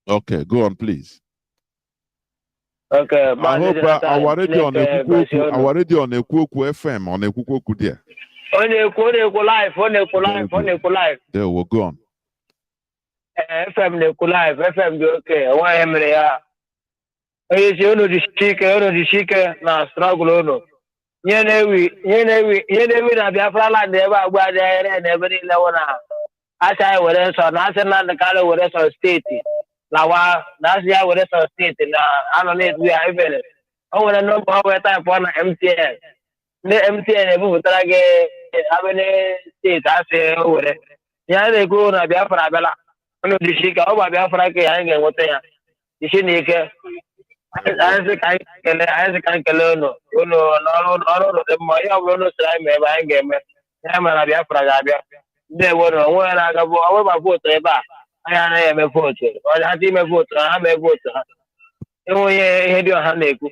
Okay, go on, please. Okay, I hope our radio on Ekuku FM on Ekuku there. On live. There we go on. FM live, FM okay. Why am I? You know the speaker na struggle no. Yenewi na Biafra land eba gba there na ebe ni lewo na. Asa were so na asa na the kale were so state. lawa that's ya with the state na anonate we are even I want to know how we time for na MTN the MTN e bu tara ge abene state ase ore ya de go na Biafra bela no dishika o ba Biafra ke ya nge wote ya ishi ni ke I can no de mo ya no sra me ba nge me ya ma na Biafra ga bia de wo no wo na ga bo awo ba vote e ba aya na ya me vote o ja ti me vote ha me vote ha e ye di ha na eku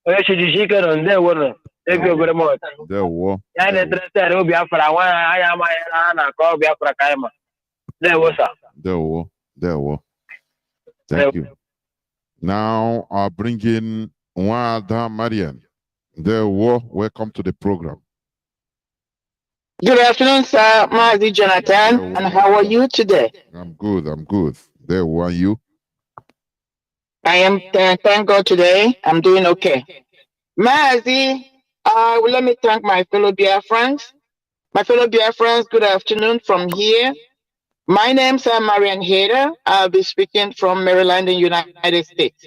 o ye shi dishika no de wo no e bi ogere mo There war. ya na tre o Biafra wa aya ma ya na ko Biafra ka ma de wo sa There war. There war. Thank you. Now I'll bring in Wada Marian. There war. Welcome to the program. Good afternoon, sir. Mazi Jonathan, and how are you today? I'm good. I'm good. There war. You? I am, thank God today. I'm doing okay. Mazi, well, let me thank my fellow Biafrans. My fellow Biafrans, good afternoon from here. My name's Marian Hader. I'll be speaking from Maryland in the United States.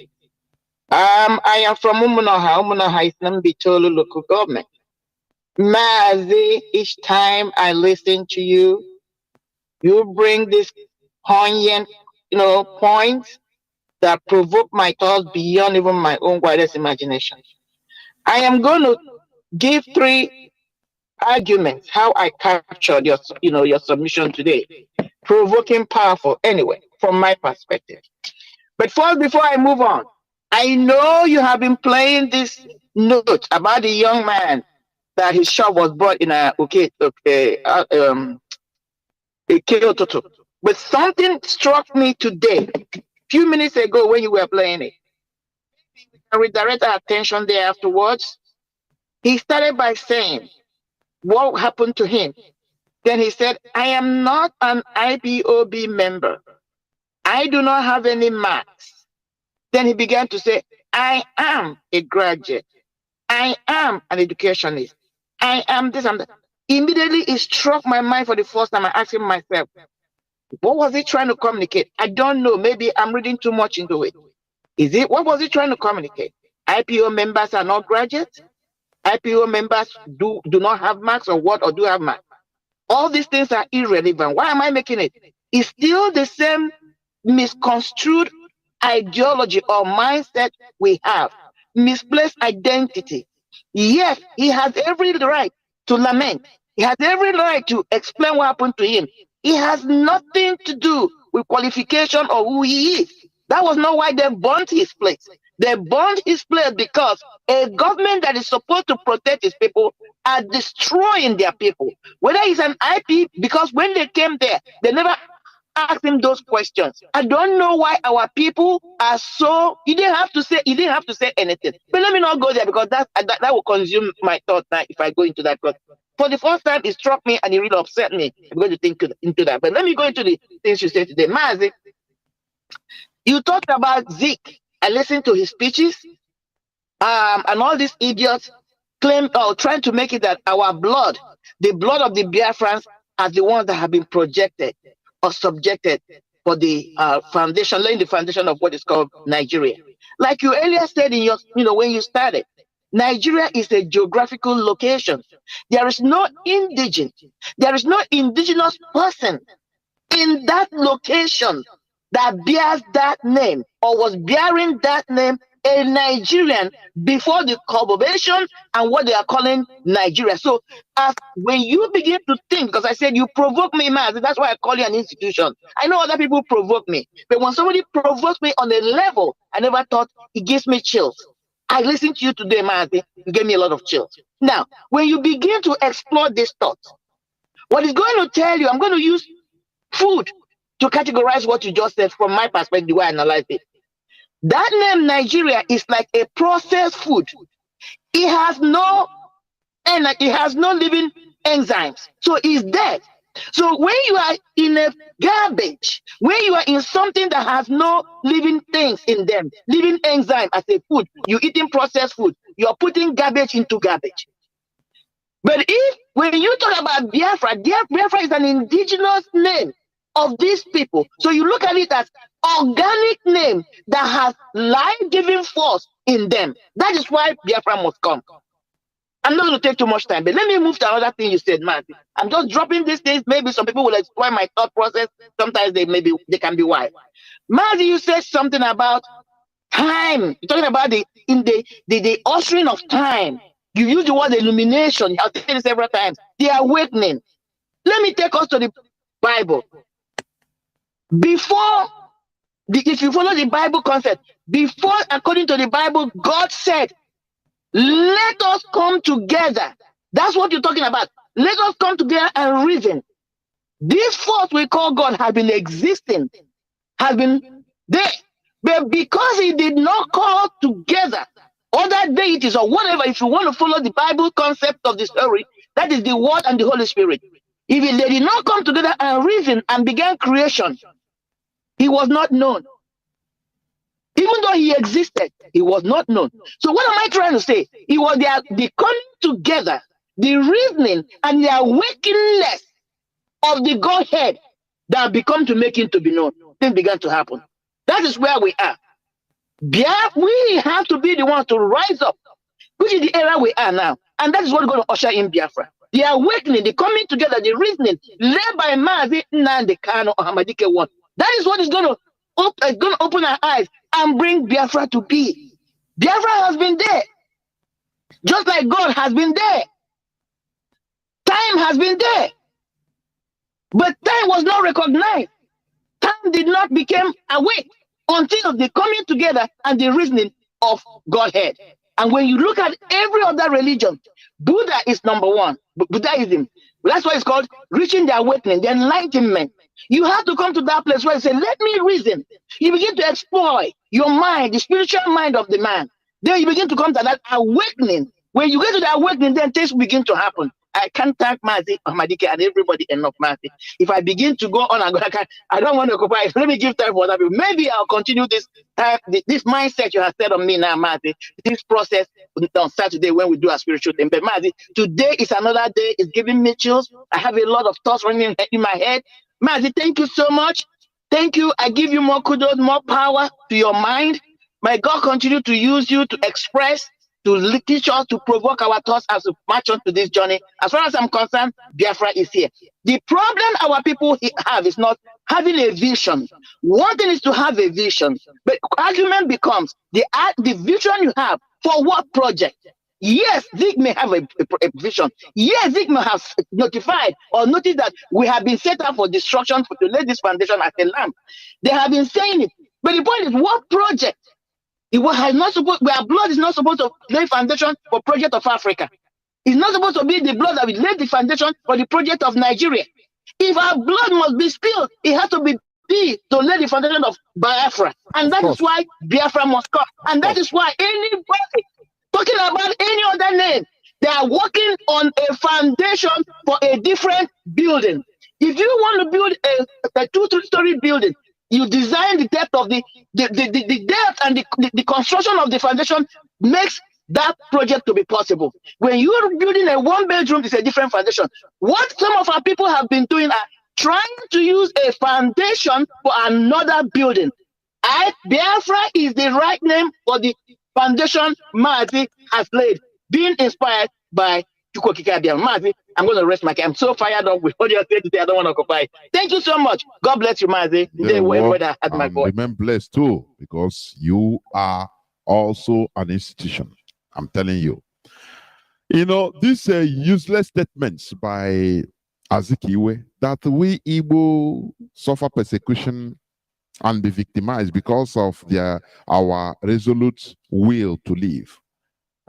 I am from Umunoha. Umunoha is Nnamdi local government. Mazi, each time I listen to you, you bring this poignant, points that provoke my thoughts beyond even my own wildest imagination. I am going to give 3 arguments how I captured your submission today. Provoking, powerful, anyway, from my perspective. But first, before I move on, I know you have been playing this note about the young man that his shop was bought in a Kyoto. But something struck me today, a few minutes ago when you were playing it. And redirect our attention there afterwards. He started by saying what happened to him. Then he said, I am not an IPOB member. I do not have any marks. Then he began to say, I am a graduate. I am an educationist. I am this and that. Immediately it struck my mind for the first time. I asked him myself, what was he trying to communicate? I don't know. Maybe I'm reading too much into it. What was he trying to communicate? IPO members are not graduates? IPO members do not have marks or what, or do have marks? All these things are irrelevant. Why am I making it? It's still the same misconstrued ideology or mindset we have. Misplaced identity. Yes, he has every right to lament. He has every right to explain what happened to him. It has nothing to do with qualification or who he is. That was not why they burned his place. They burned his place because a government that is supposed to protect its people are destroying their people. Whether it's an IP, because when they came there, they never asked him those questions. I don't know why our people are so. He didn't have to say anything. But let me not go there because that will consume my thought now if I go into that. Because for the first time, it struck me and it really upset me. I'm going to think into that. But let me go into the things you said today. Mazi, you talked about Zeke. I listened to his speeches. And all these idiots claim or trying to make it that our blood, the blood of the Biafrans, are the ones that have been projected or subjected for the foundation, laying the foundation of what is called Nigeria. Like you earlier said in your, when you started, Nigeria is a geographical location. There is no indigenous person in that location that bears that name or was bearing that name, a Nigerian, before the collaboration and what they are calling Nigeria. So when you begin to think, because I said you provoke me, Mazi, that's why I call you an institution. I know other people provoke me, but when somebody provokes me on a level I never thought, it gives me chills. I listened to you today, Mazi, you gave me a lot of chills. Now, when you begin to explore this thought, what is going to tell you, I'm going to use food to categorize what you just said from my perspective, the way I analyze it. That name Nigeria is like a processed food. It has no living enzymes. So it's dead. So when you are in a garbage, when you are in something that has no living things in them, living enzyme as a food, you're eating processed food, you're putting garbage into garbage. But when you talk about Biafra, Biafra is an indigenous name of these people. So you look at it as organic name that has life-giving force in them. That is why Biafra must come. I'm not going to take too much time, but let me move to another thing you said, man. I'm just dropping these things. Maybe some people will explain my thought process. Sometimes they can be wise. Mazi, you said something about time. You're talking about the ushering of time. You use the word illumination. I've said it several times. The awakening. Let me take us to the Bible. Before, if you follow the Bible concept, before, according to the Bible, God said, let us come together. That's what you're talking about. Let us come together and reason. This force we call God has been existing, has been there. But because he did not call together other deities or whatever, if you want to follow the Bible concept of the story, that is the Word and the Holy Spirit. If they did not come together and reason and began creation, he was not known. Even though he existed, he was not known. So what am I trying to say? It was the coming together, the reasoning, and the awakeness of the Godhead that become to make him to be known. Things began to happen. That is where we are. We have to be the ones to rise up, which is the era we are now. And that is what is going to usher in Biafra. The awakening, the coming together, the reasoning, led by Mazi, Nnamdi, Kanu, or Hamadike one. That is what is going to open our eyes and bring Biafra to be. Biafra has been there. Just like God has been there. Time has been there. But time was not recognized. Time did not become awake until the coming together and the reasoning of Godhead. And when you look at every other religion, Buddha is number one. Buddhism. That's why it's called reaching the awakening, the enlightenment. You have to come to that place where you say, let me reason. You begin to explore your mind, the spiritual mind of the man. Then you begin to come to that awakening. When you get to the awakening, then things begin to happen. I can't thank Mazi, Ahmadike, and everybody enough, Mazi. If I begin to go on and go, I don't want to occupy. Let me give time for other people. Maybe I'll continue this type, this mindset you have set on me now, Mazi. This process on Saturday when we do our spiritual thing. But Mazi, today is another day. It's giving me chills. I have a lot of thoughts running in my head. Mazi, thank you so much. Thank you. I give you more kudos, more power to your mind. May God continue to use you to express, to teach us, to provoke our thoughts as we march on to this journey. As far as I'm concerned, Biafra is here. The problem our people have is not having a vision. One thing is to have a vision, but argument becomes the vision you have for what project. Yes, Zig may have a vision. Yes, Zig may have notified or noticed that we have been set up for destruction to lay this foundation as a lamp. They have been saying it. But the point is, what project? Our blood is not supposed to lay foundation for project of Africa. It's not supposed to be the blood that will lay the foundation for the project of Nigeria. If our blood must be spilled, it has to be to lay the foundation of Biafra. And that is why Biafra must come. And that is why anybody talking about any other name, they are working on a foundation for a different building. If you want to build a 2-3-story building, you design the depth of the depth and the construction of the foundation makes that project to be possible. When you're building a 1-bedroom, it's a different foundation. What some of our people have been doing are trying to use a foundation for another building. Biafra is the right name for the foundation Mazi has laid, being inspired by Mazi. I'm going to rest my case. I'm so fired up with what you're saying today. I don't want to occupy. Thank you so much. God bless you, Mazi. Remain blessed too, because you are also an institution. I'm telling you. You know, these useless statements by Azikiwe that we Igbo suffer persecution and be victimized because of our resolute will to live.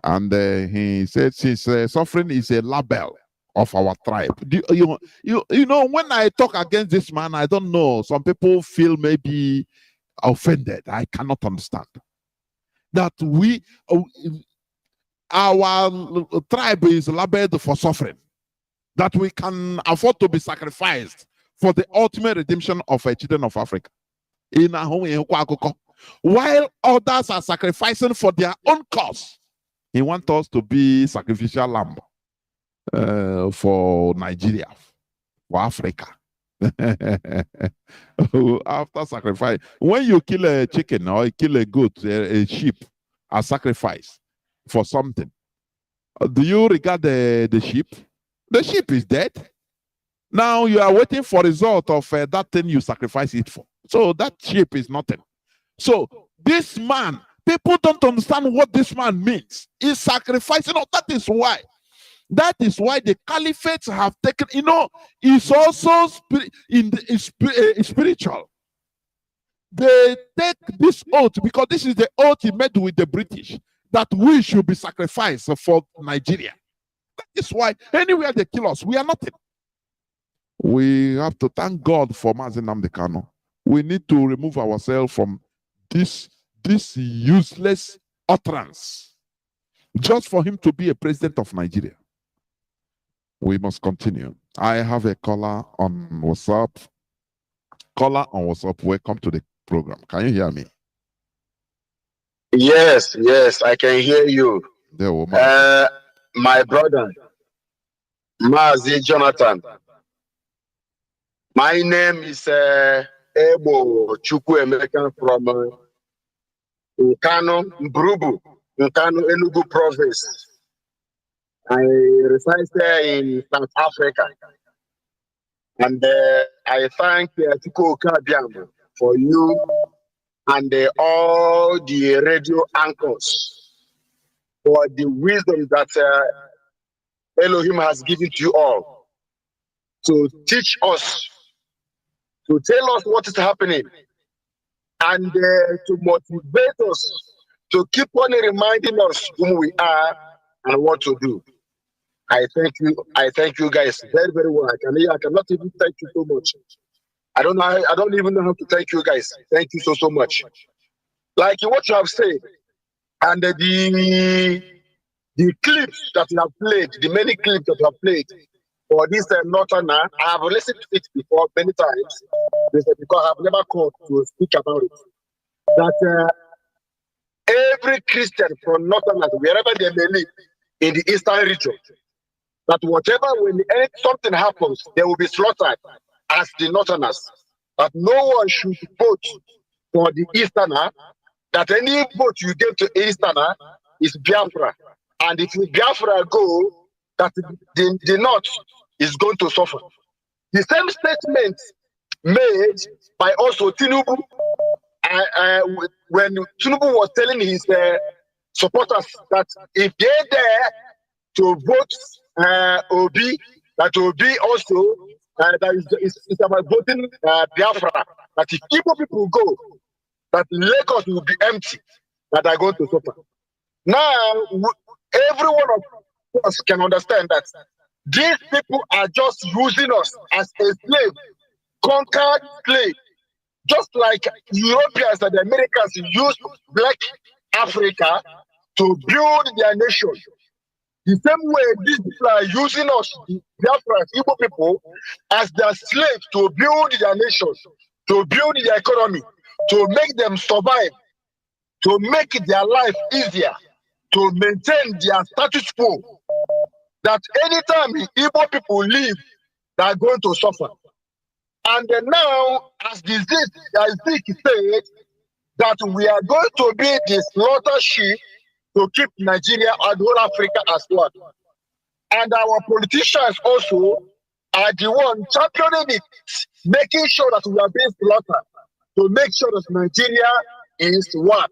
And he said, since suffering is a label of our tribe. You know, when I talk against this man, I don't know. Some people feel maybe offended. I cannot understand that our tribe is labeled for suffering. That we can afford to be sacrificed for the ultimate redemption of children of Africa. While others are sacrificing for their own cause. He wants us to be sacrificial lamb for Nigeria, for Africa. After sacrifice, when you kill a chicken or you kill a goat, a sheep, as sacrifice for something, do you regard the sheep? The sheep is dead. Now you are waiting for result of that thing you sacrifice it for. So that sheep is nothing. So this man, people don't understand what this man means. He's sacrificing. That is why. That is why the caliphates have taken, it's also spiritual. They take this oath because this is the oath he made with the British, that we should be sacrificed for Nigeria. That is why anywhere they kill us, we are nothing. We have to thank God for Mazi Nnamdi Kanu. We need to remove ourselves from this useless utterance just for him to be a president of Nigeria. We must continue. I have a caller on WhatsApp. Caller on WhatsApp, welcome to the program. Can you hear me? Yes, I can hear you. My brother, Mazi Jonathan. My name is Ebo Chukwuemeka from Kanu, Mbrubu, Kanu, Enugu province. I reside there in South Africa. And I thank Chukwuka Biambo for you and all the radio anchors for the wisdom that Elohim has given to you all to teach us, to tell us what is happening, and to motivate us to keep on reminding us who we are and what to do. I thank you guys very, very well. I cannot even thank you so much. I don't even know how to thank you guys. Thank you so much. Like what you have said, and the clips that you have played, the many clips that you have played for this Northerner, I have listened to it before many times because I have never called to speak about it. That every Christian from Northerners, wherever they may live in the eastern region, that whatever when something happens, they will be slaughtered as the Northerners. That no one should vote for the Easterner. That any vote you give to Easterner is Biafra, and if Biafra go, that the North is going to suffer. The same statement made by also Tinubu when Tinubu was telling his supporters that if they're there to vote Obi, that Obi also that is about voting Biafra. That if Igbo people go, that Lagos will be empty, that are going to suffer. Now, every one of us can understand that these people are just using us as a slave, conquered slave, just like Europeans and the Americans used Black Africa to build their nation. The same way these people are using us, the Biafrans, Igbo people, as their slaves to build their nation, to build their economy, to make them survive, to make their life easier, to maintain their status quo. That anytime Igbo people leave, they are going to suffer. And then now, as Zeke said, that we are going to be the slaughter sheep to keep Nigeria and whole Africa as one. And our politicians also are the one championing it, making sure that we are being slaughtered, to make sure that Nigeria is one.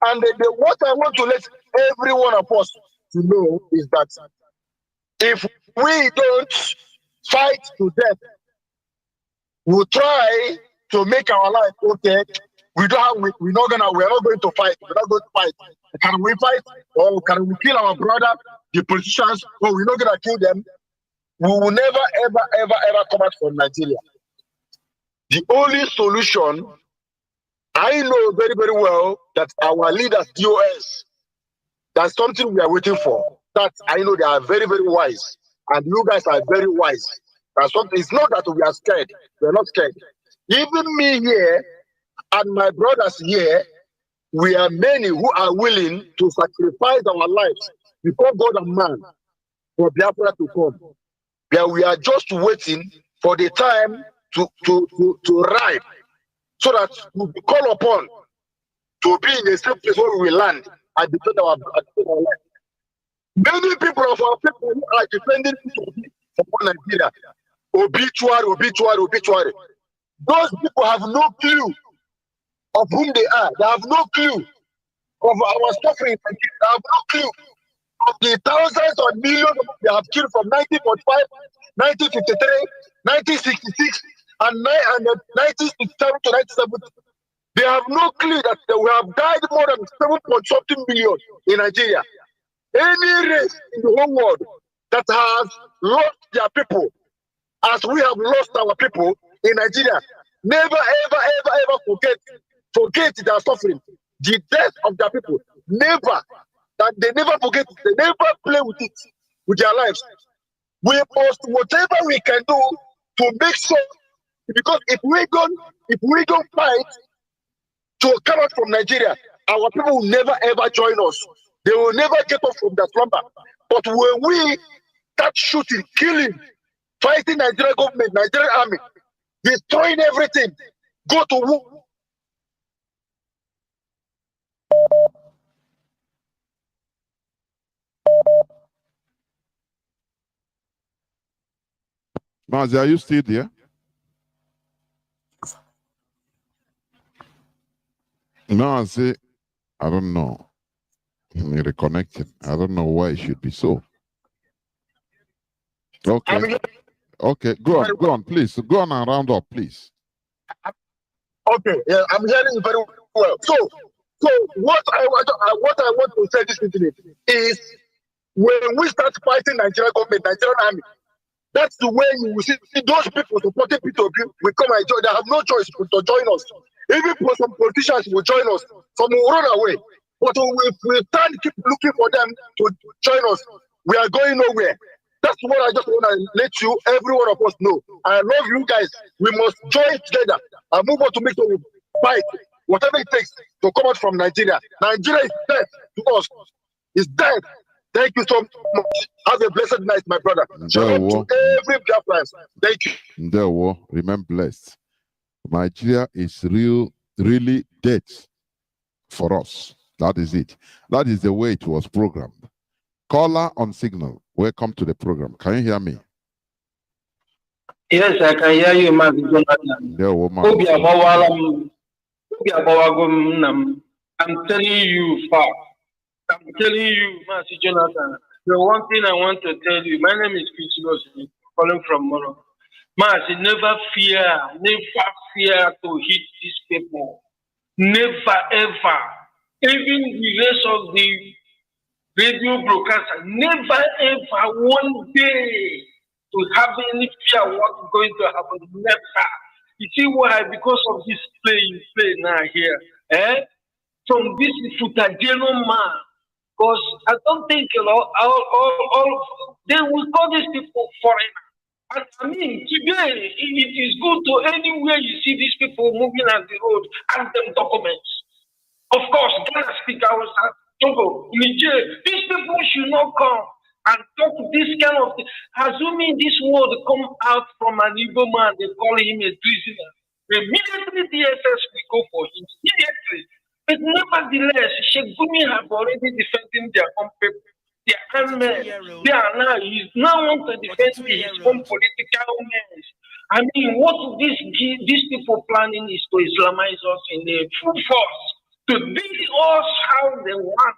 And what I want to let every one of us to know is that if we don't fight to death, we'll try to make our life okay. We're not going to fight. We're not going to fight. Can we fight? Or can we kill our brother, the politicians? Or we're not going to kill them. We will never, ever come out from Nigeria. The only solution, I know very, very well that our leaders, DOS, that's something we are waiting for. That I know they are very, very wise. And you guys are very wise. That's something. It's not that we are scared. We are not scared. Even me here and my brothers here, we are many who are willing to sacrifice our lives before God and man for Biafra to come. We are just waiting for the time to ripe, so that we be called upon to be in the same place where we will land and defend our land. Many people of our people who are defending upon Nigeria, obituary. Those people have no clue of whom they are. They have no clue of our suffering. They have no clue of the thousands or millions they have killed from 1945, 1953, 1966, and 1967 to 1970. They have no clue that we have died more than 7.something million in Nigeria. Any race in the whole world that has lost their people, as we have lost our people in Nigeria, never, ever forget their suffering, the death of their people. Never. That they never forget it. They never play with it, with their lives. We must, whatever we can do to make sure, because if we don't fight to come out from Nigeria, our people will never ever join us. They will never get up from their slumber. But when we start shooting, killing, fighting Nigerian government, Nigerian army, destroying everything, go to war. Mazi, are you still there? Mazi, I don't know. Reconnecting. I don't know why it should be so. Okay. Okay, go on, please. Go on and round up, please. Okay, yeah, I'm hearing you very well. So what I want to say this evening is, when we start fighting Nigerian government, Nigerian army, that's the way you will see those people supporting P2P will come and join. They have no choice to join us. Even some politicians will join us. Some will run away. But if we keep looking for them to join us, we are going nowhere. That's what I just want to let you, every one of us, know. I love you guys. We must join together and move on to make sure we fight whatever it takes to come out from Nigeria. Nigeria is dead to us. It's dead. Thank you so much. Have a blessed night, my brother. Shalom to every Biafrans. Thank you. Remain blessed. Nigeria is really dead for us. That is it. That is the way it was programmed. Caller on signal. Welcome to the program. Can you hear me? Yes, I can hear you, Mazi Jonathan. I'm telling you, far. I'm telling you, Mazi Jonathan. The one thing I want to tell you, my name is Chris, calling from Moro. Mazi, never fear to hit these people. Never ever. Even the rest of the radio broadcaster, never ever one day to have any fear what's going to happen. Never. You see why? Because of this play now here. From this Futajeno man. Because I don't think all they will call these people foreigners. And I mean, today it is good to anywhere you see these people moving on the road, ask them documents. Of course, Ghana speak Hausa, Togo, Niger. These people should not come and talk this kind of thing. Assuming this word come out from an Igbo man, they call him a prisoner. Immediately DSS will go for him. Immediately. But nevertheless, Sheikh Gumi have already defended their own people. Their own men. They are now, he's now want to defend his own political men. I mean, what these people planning is to Islamize us in a full force, to beat us how they want.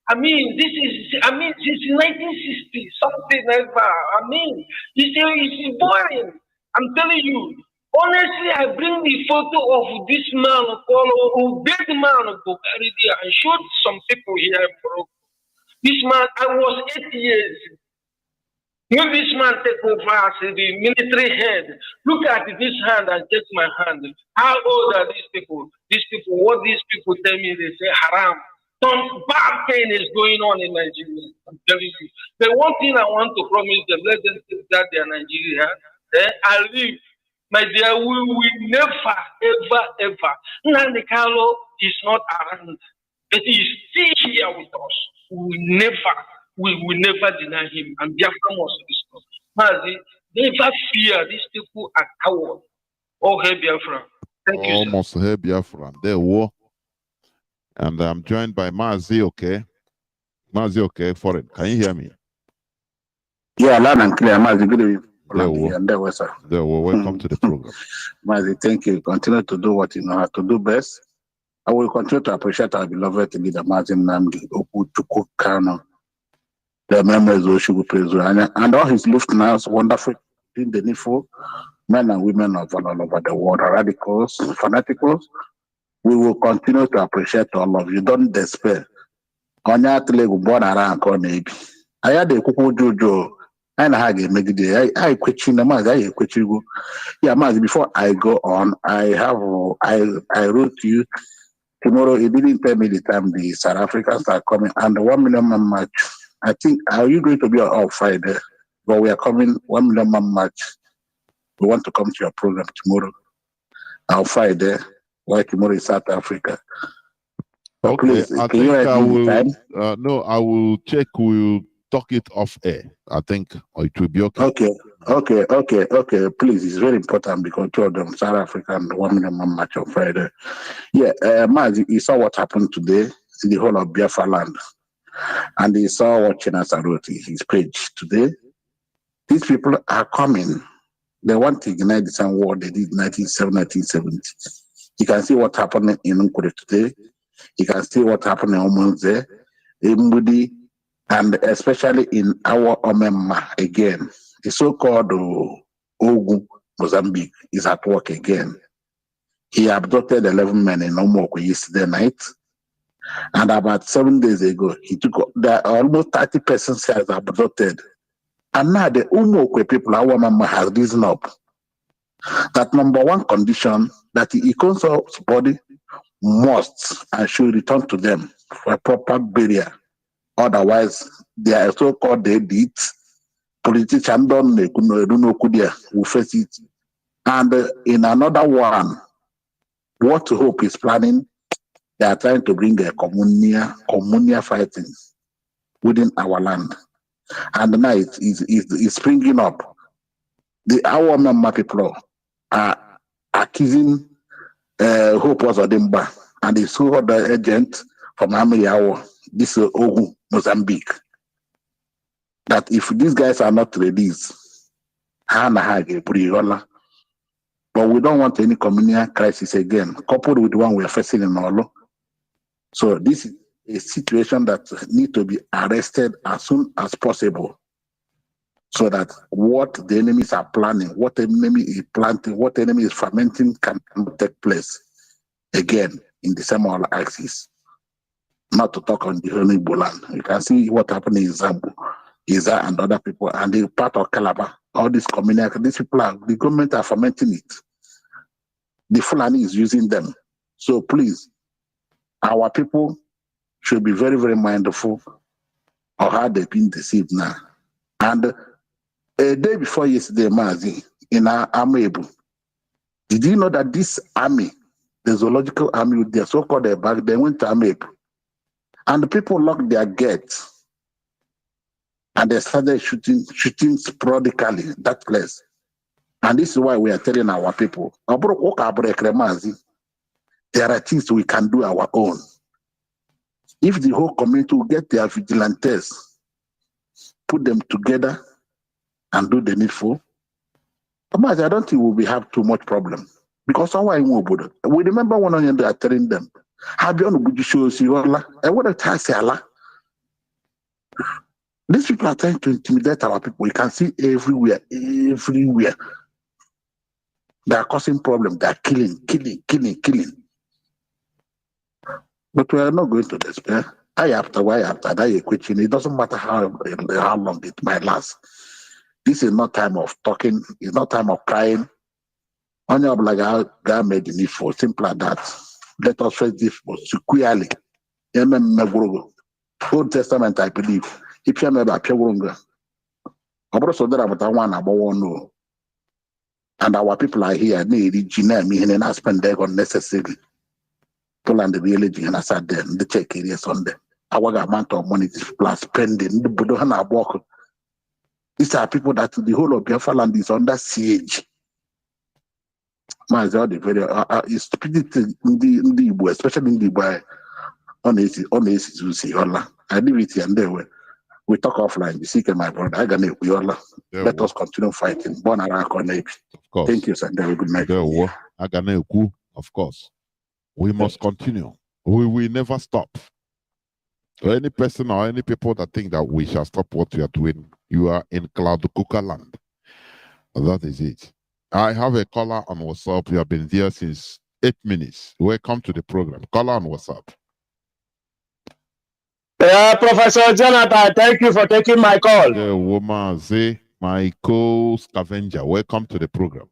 I mean, since 1960, something ever. I mean, it's boring. I'm telling you. Honestly, I bring the photo of this man, who dead man of Bukhari there, and showed some people here in Morocco. This man, I was 8 years. When this man take over as the military head, look at this hand and take my hand. How old are these people? What these people tell me, they say haram. Some bad thing is going on in Nigeria. I'm telling you. The one thing I want to promise them, let them think that they are Nigeria. I live. My dear, we will never, ever. Nnamdi Kanu is not around. But he is still here with us. We will never deny him. And Biafra must be stopped. Mazi, Never fear. These people are cowards. Oh, hey, Biafra. Thank you, sir. Almost hey, Biafra. There, war. And I'm joined by Mazi, okay? Mazi, okay, foreign. Can you hear me? Yeah, loud and clear. Mazi, good evening. There, war. There was, sir. There, war. Welcome to the program. Mazi, thank you. Continue to do what you know how to do best. I will continue to appreciate our beloved leader, Mazi Nnamdi, Kanu, the members of Oshugu and all his lieutenants, wonderful, doing the needful, men and women of all over the world, radicals, fanaticals. We will continue to appreciate all of you. Don't despair. Onya Atlegu born around Konebi. I had a kuku jojo. And I had a megide. I quit the Mazi. I quit you. Yeah, Mazi, before I go on, I wrote to you tomorrow. He didn't tell me the time the South Africans are coming and the 1 million man match. I think, are you going to be on Friday? But we are coming 1 million man match. We want to come to your program tomorrow. On Friday, why tomorrow is South Africa. So okay, please, I can think you I will. time? No, I will check. We'll talk it off air. I think it will be okay. Okay. Please, it's very important because two of them, South Africa and 1 million man match on Friday. Yeah, Mazi, you saw what happened today in the whole of Biafra land. And he saw what China wrote his page today. These people are coming. They want to ignite the same war they did 1970. You can see what happened in Nkure today. You can see what happened in Omonze, in Mbudi, and especially in our Omemma again. The so-called Ogu, Mozambique, is at work again. He abducted 11 men in Omoko yesterday night. And about 7 days ago, he took almost 30 persons has abducted. And now the Umokwe people, our mama has risen up. That number one condition that the Ikonso's body must and should return to them for a proper burial. Otherwise, they are so-called dead politicians will face it. And in another one, what Hope is planning, they are trying to bring a communal fighting within our land. And now it's springing up. Our member people are accusing Hope was Odimba and the so-called agent from Amiriawo, this Ogu, Mozambique, that if these guys are not released, but we don't want any communal crisis again, coupled with the one we are facing in Olo. So this is a situation that needs to be arrested as soon as possible, so that what the enemies are planning, what the enemy is planting, what the enemy is fermenting can take place again in the same axis. Not to talk on the Holy Bolan. You can see what happened in Zambu, Iza and other people, and the part of Calabar, all these community, these people the government are fermenting it. The Fulani is using them. So please, our people should be very, very mindful of how they've been deceived now. And a day before yesterday, Mazi, in our Amebu, did you know that this army, the zoological army with their so-called bag, they went to Amebu, and the people locked their gates, and they started shooting sporadically that place. And this is why we are telling our people, there are things we can do our own. If the whole community will get their vigilantes, put them together and do the needful, I don't think we have too much problem. Because we remember one of them, they are telling them, these people are trying to intimidate our people. We can see everywhere. They are causing problems. They are killing. But we are not going to despair. After that, it doesn't matter how long it might last. This is not time of talking. It's not time of crying. Only God made the need for simple as that. Let us face this securely. Old Testament, I believe. If you remember, and our people are here, they spend their unnecessarily. And the village and I there, the check areas on them. Our amount of money this people are spending, the Buddha work. These are people that the whole of Biafra land is under siege. Mazi, all the very stupidity in the Igbo, especially in the Igbo, on ACs to see Allah. I leave it here and there. We talk offline. You see, my brother, I gonna let us continue fighting. Of course. Thank you, sir. Good night. Of course. We must continue. We will never stop. So any person or any people that think that we shall stop what we are doing, you are in cloud cooker land. That is it. I have a caller on WhatsApp. You have been there since 8 minutes. Welcome to the program. Caller on WhatsApp. Professor Jonathan, thank you for taking my call. Mazi, my co-scavenger. Welcome to the program.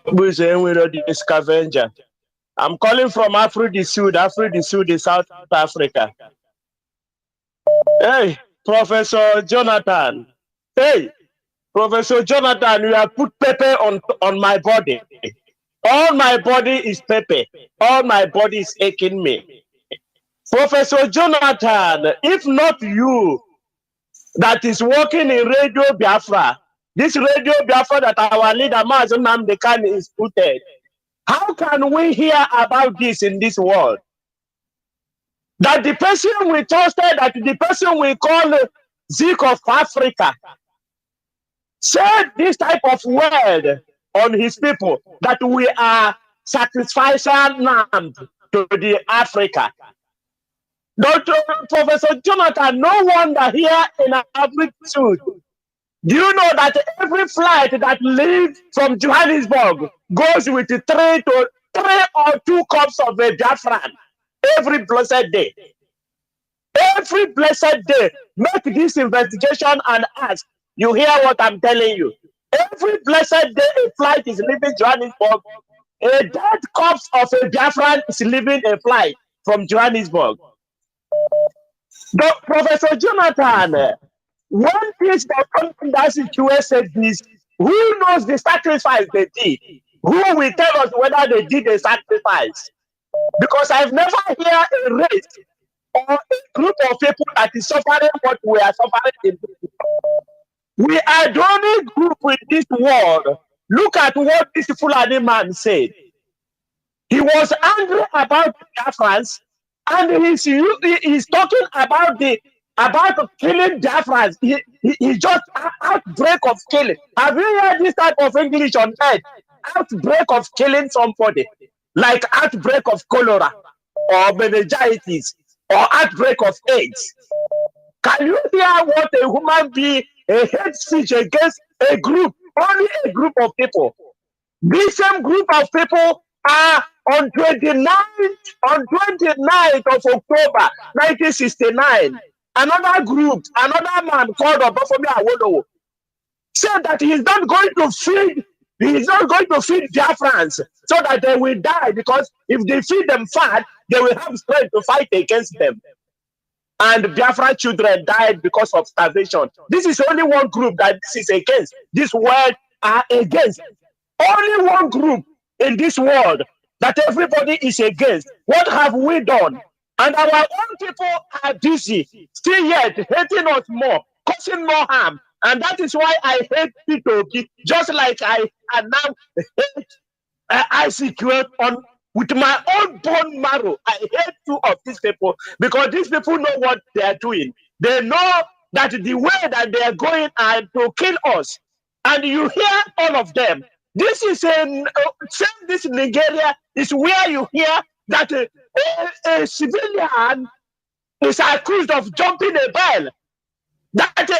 The scavenger. I'm calling from Africa Sud, South Africa. Hey, Professor Jonathan. Hey, Professor Jonathan, you have put pepper on my body. All my body is pepper. All my body is aching me. Professor Jonathan, if not you that is working in Radio Biafra, this Radio Biafra that our leader Mazi Nnamdi is putted, how can we hear about this in this world? That the person we trusted, that the person we call Zik of Africa, said this type of word on his people, that we are sacrificing land to the Africa. Dr. Professor Jonathan, no wonder here in Africa, do you know that every flight that leaves from Johannesburg goes with 3 or 2 cups of a Biafran every blessed day? Every blessed day, make this investigation and ask. You hear what I'm telling you? Every blessed day, a flight is leaving Johannesburg. A dead corpse of a Biafran is leaving a flight from Johannesburg. Professor Jonathan, one piece that comes in that situation said this, who knows the sacrifice they did? Who will tell us whether they did a sacrifice? Because I've never heard a race or a group of people that is suffering what we are suffering in this world. We are the only group in this world. Look at what this Fulani man said. He was angry about Biafrans, and he's talking about killing Biafrans. He just outbreak of killing. Have you heard this type of English on earth? Outbreak of killing somebody, like outbreak of cholera or meningitis or outbreak of AIDS. Can you hear what a human being, a hate speech against a group, only a group of people? This same group of people are on 29th of October 1969. Another group, another man called Obafomi Awolowo said that he's not going to feed Biafrans so that they will die, because if they feed them fat, they will have strength to fight against them. And Biafra children died because of starvation. This is only one group that this is against. This world are against. Only one group in this world that everybody is against. What have we done? And our own people are busy, still yet hating us more, causing more harm. And that is why I hate P2P, just like I now hate ICQ on with my own bone marrow. I hate 2 of these people because these people know what they are doing. They know that the way that they are going are to kill us. And you hear all of them. This is this Nigeria is where you hear that a civilian is accused of jumping a bell. That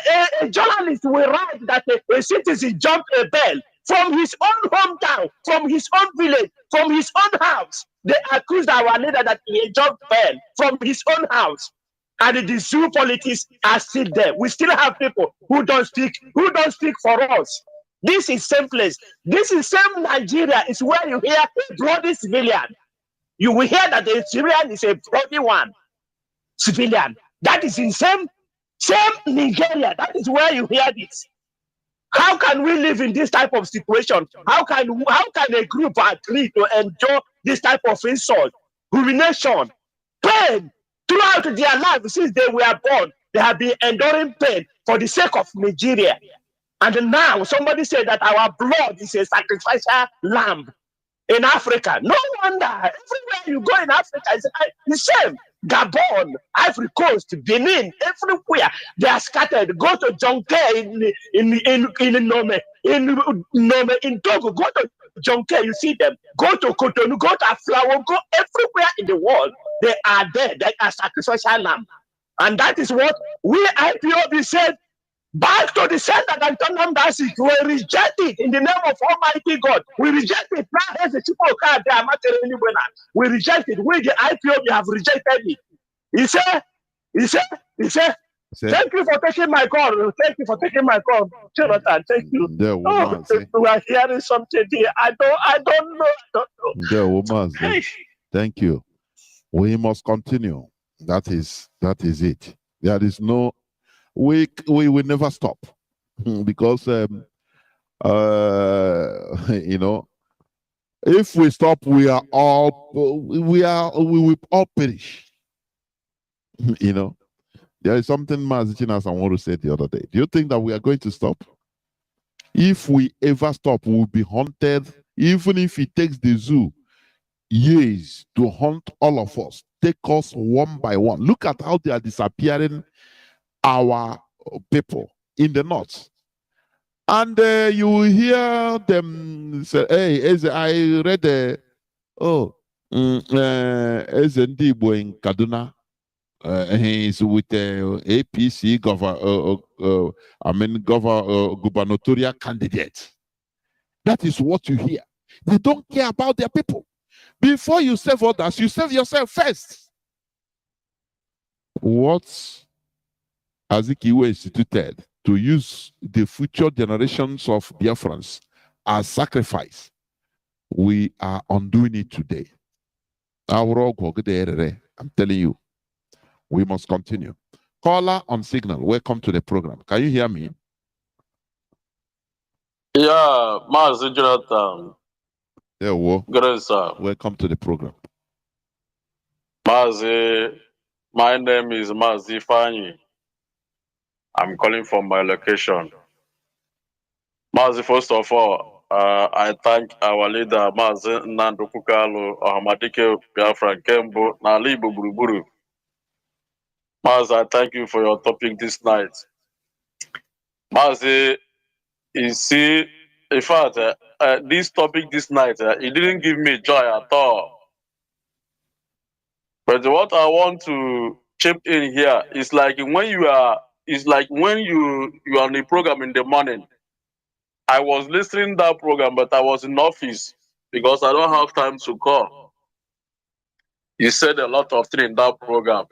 a journalist will write that a citizen jumped a bell from his own hometown, from his own village, from his own house. They accused our leader that he jumped bell from his own house. And the zoo politics are still there. We still have people who don't speak for us. This is same place. This is same Nigeria. Is where you hear a bloody civilian. You will hear that the civilian is a bloody one. Civilian. That is in same Nigeria. That is where you hear this. How can we live in this type of situation? How can a group agree to endure this type of insult, humiliation, pain throughout their life since they were born? They have been enduring pain for the sake of Nigeria. And now somebody said that our blood is a sacrificial lamb in Africa. No wonder. Everywhere you go in Africa, it's the same. Gabon, Ivory Coast, Benin, everywhere they are scattered. Go to Jonke in Nome, in Togo. Go to Jonke, you see them. Go to Cotonou, go to Aflawo, go everywhere in the world. They are there. They are sacrificial lamb, and that is what we IPOB said. Back to the center that Nnamdi we reject it in the name of Almighty God. We reject it. We reject it. We, the IPOB, have rejected it. He said, thank you for taking my call. Thank you for taking my call. Jonathan, thank you. We are hearing something here. I don't know. Thank you. We must continue. That is it. There is no, we will never stop because you know, if we stop, we will all perish. You know, there is something Mazi I want to say the other day. Do you think that we are going to stop? If we ever stop, we will be hunted. Even if it takes the zoo years to hunt all of us, take us one by one. Look at how they are disappearing our people in the north. And you will hear them say, hey, as I read as Ndibo in Kaduna, he's with the APC gubernatorial candidate. That is what you hear. They don't care about their people. Before you save others, you save yourself first. What Azikiwe instituted to use the future generations of Biafrans as sacrifice, we are undoing it today. I'm telling you, we must continue. Caller on signal, welcome to the program. Can you hear me? Yeah, Mazi Jonathan. Yeah, well, good, sir. Welcome to the program. Mazi, my name is Mazi Fanyi. I'm calling from my location. Mazi, first of all, I thank our leader, Mazi Nnamdi Ahamadike Biafra Kembo, Nalibu Buruburu. Mazi, I thank you for your topic this night. Mazi, you see, in fact, this topic this night, it didn't give me joy at all. But what I want to chip in here is like when you are, it's like when you are on the program in the morning. I was listening to that program, but I was in office because I don't have time to call. You said a lot of things in that program.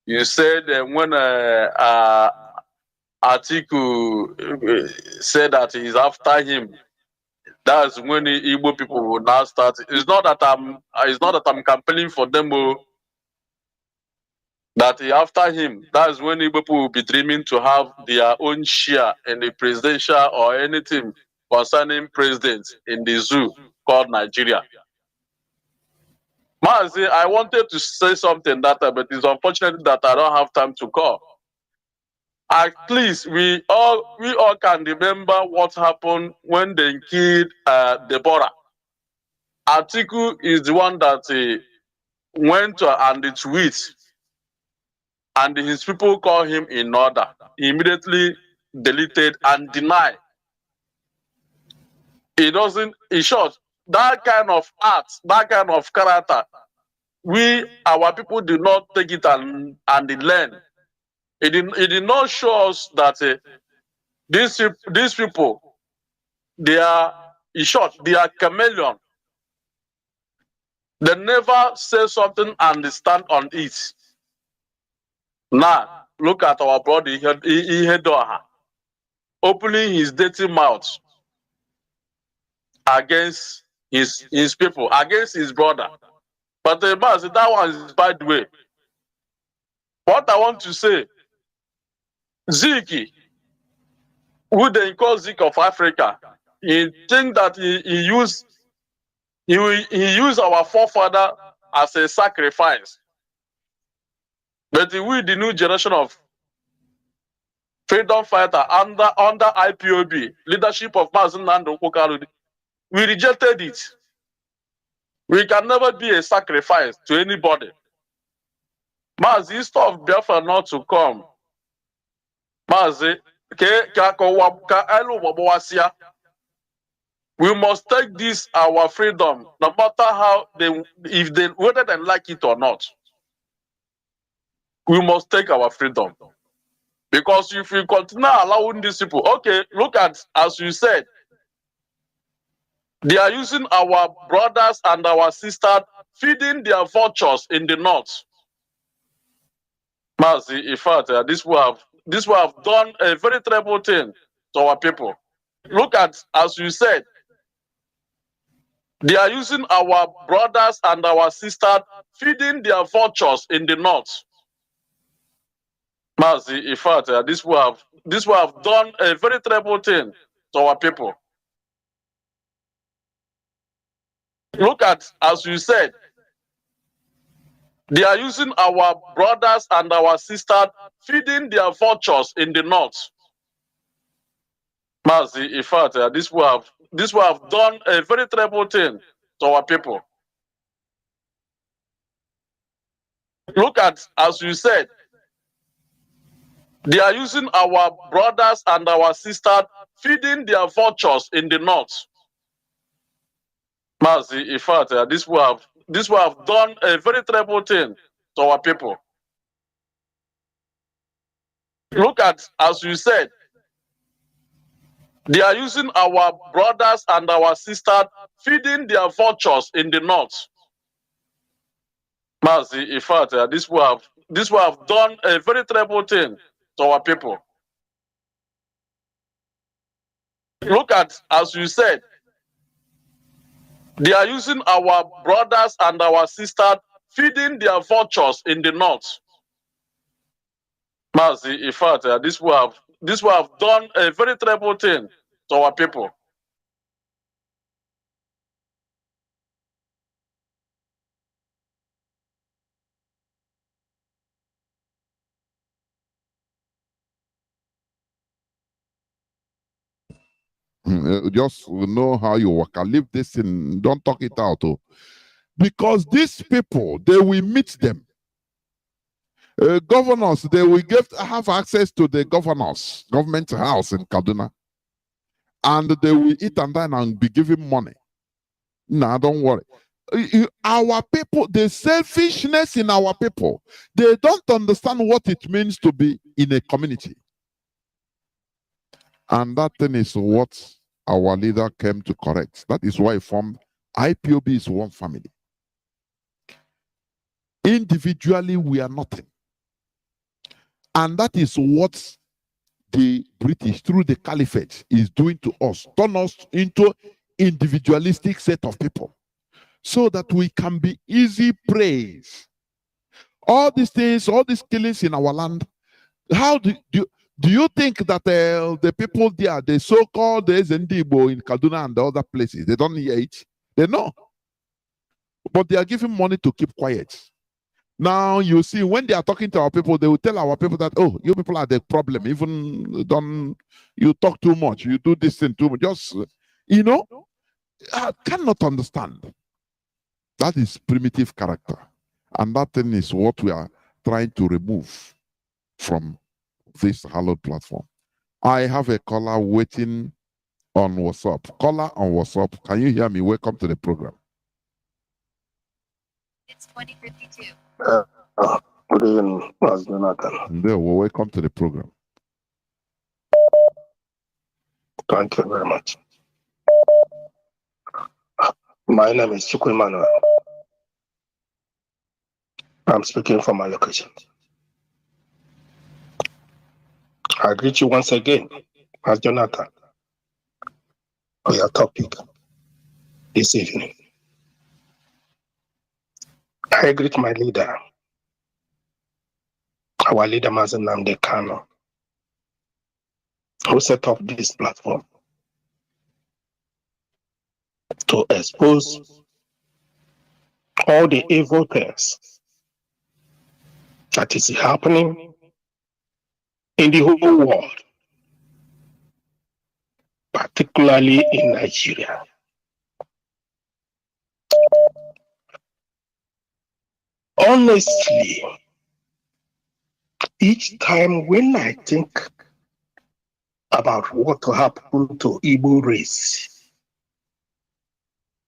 You said when Atiku said that he's after him, that's when the Igbo people will now start. It's not that I'm campaigning for them, that after him, that's when Igbo people will be dreaming to have their own share in the presidential or anything concerning presidents in the zoo called Nigeria. Mazi, I wanted to say something that, but it's unfortunate that I don't have time to call. At least we all can remember what happened when they killed Deborah. Atiku is the one that went and tweet, and his people call him in order. He immediately deleted and denied. He doesn't, in short, that kind of art, that kind of character, our people did not take it and learn. It did not show us that these people, they are, in short, they are chameleon. They never say something and stand on it. Now, look at our brother Ihedoha opening his dirty mouth against his people, against his brother. But that one is by the way. What I want to say, Ziki, who they call Zik of Africa, he think that he used our forefather as a sacrifice. But we, the new generation of freedom fighter under IPOB, leadership of Mazi Nnamdi Kanu. We rejected it. We can never be a sacrifice to anybody. Mazi, instead of Biafra not to come, Mazi, we must take this our freedom, no matter how whether they like it or not. We must take our freedom. Because if we continue allowing these people, okay, look at, as you said, they are using our brothers and our sisters, feeding their vultures in the north. Mazi, in fact, this will have done a very terrible thing to our people. Look at, as you said, they are using our brothers and our sisters, feeding their vultures in the north. Mazi, in fact, this will have done a very terrible thing to our people. Look at, as you said, they are using our brothers and our sisters, feeding their vultures in the north. Mazi, in fact, this will have done a very terrible thing to our people. Look at, as you said, they are using our brothers and our sisters, feeding their vultures in the north. Mazi, in fact, this will have done a very terrible thing to our people. Look at, as you said, they are using our brothers and our sisters, feeding their vultures in the north. Mazi, in fact, this will have done a very terrible thing to our people. Look at, as you said, they are using our brothers and our sisters, feeding their vultures in the north. Mazi, in fact, this will have done a very terrible thing to our people. Just know how you work. I leave this in, don't talk it out. Oh. Because these people, they will meet them. Governors, they will have access to the government house in Kaduna. And they will eat and dine and be given money. Nah, don't worry. Our people, the selfishness in our people, they don't understand what it means to be in a community. And that thing is what our leader came to correct. That is why he formed IPOB is one family. Individually, we are nothing. And that is what the British, through the caliphate, is doing to us. Turn us into individualistic set of people so that we can be easy prey. All these things, all these killings in our land, how do you think that the people there, the so-called Zendibo in Kaduna and the other places, they don't hear it? They know. But they are giving money to keep quiet. Now you see, when they are talking to our people, they will tell our people that, oh, you people are the problem. Even you talk too much, you do this thing too much. Just, I cannot understand. That is primitive character. And that thing is what we are trying to remove from this hallowed platform. I have a caller waiting on WhatsApp. Caller on WhatsApp. Can you hear me? Welcome to the program. It's 2052. Good evening, Jonathan. There, well, welcome to the program. Thank you very much. My name is Chukwemano. I'm speaking from my location. I greet you once again as Jonathan for your topic this evening. I greet my leader, our leader Mazi Nnamdi Kanu, who set up this platform to expose all the evil things that is happening in the whole world, particularly in Nigeria. Honestly, each time when I think about what happened to Igbo race,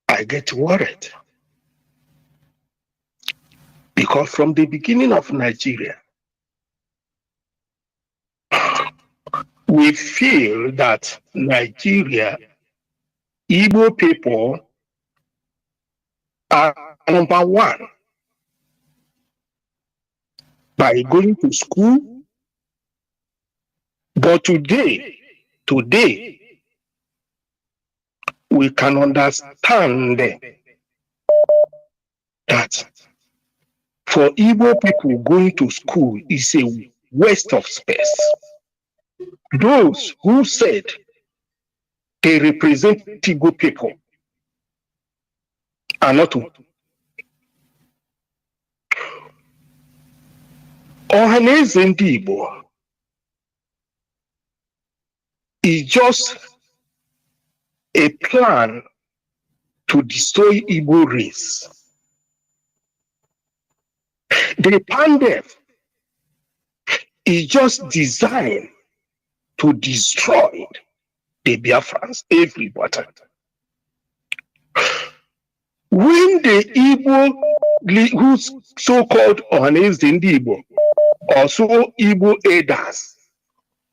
I get worried. Because from the beginning of Nigeria, we feel that Nigeria, Igbo people are number one by going to school. But today, we can understand that for Igbo people, going to school is a waste of space. Those who said they represent Igbo people are not. Ohaneze ndị Igbo is just a plan to destroy Igbo race. The pandemic is just designed to destroy the Biafrans, everybody. When the Igbo, who's so-called Ohaneze ndị Igbo, also Igbo elders,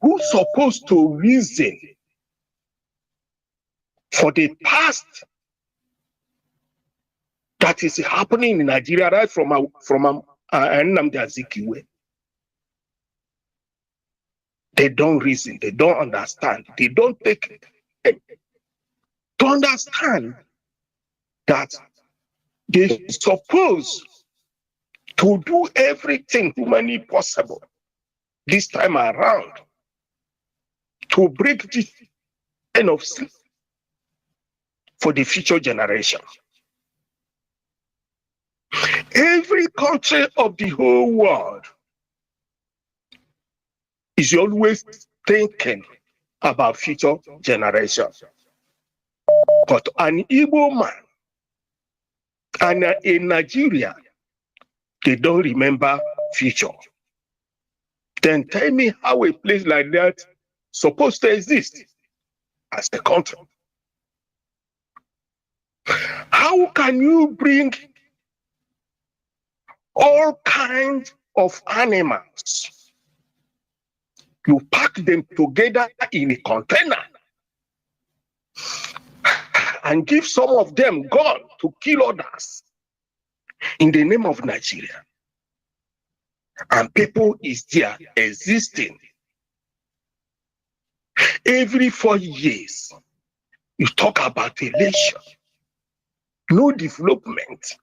who's supposed to reason for the past that is happening in Nigeria, right from Nnamdi Azikiwe. They don't reason, they don't understand, they don't take it to understand that they're supposed to do everything humanly possible this time around to break this kind of sleep for the future generation. Every country of the whole world is always thinking about future generations. But an Igbo man and in Nigeria, they don't remember future. Then tell me how a place like that supposed to exist as a country. How can you bring all kinds of animals? You pack them together in a container and give some of them gun to kill others in the name of Nigeria. And people is there existing. Every 4 years, you talk about election, no development.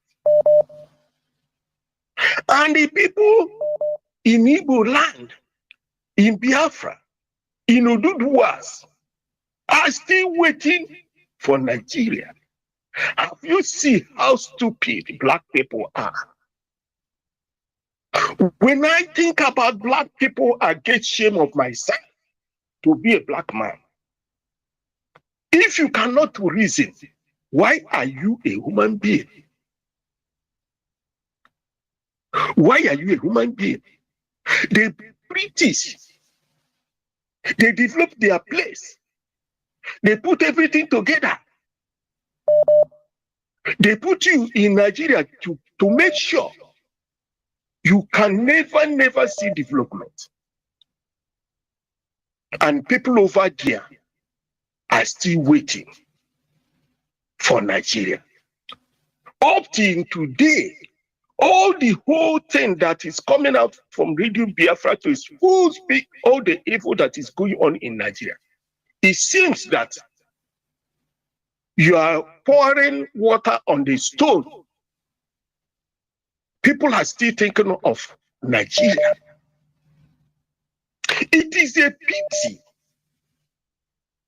And the people in Igbo land, in Biafra, in Oduduwas, are still waiting for Nigeria. Have you seen how stupid black people are? When I think about black people, I get shame of myself to be a black man. If you cannot reason, why are you a human being? Why are you a human being? The British, they developed their place. They put everything together. They put you in Nigeria to make sure you can never see development. And people over there are still waiting for Nigeria. Up till today, all the whole thing that is coming out from Radio Biafra to full speak all the evil that is going on in Nigeria. It seems that you are pouring water on the stone. People are still thinking of Nigeria. It is a pity.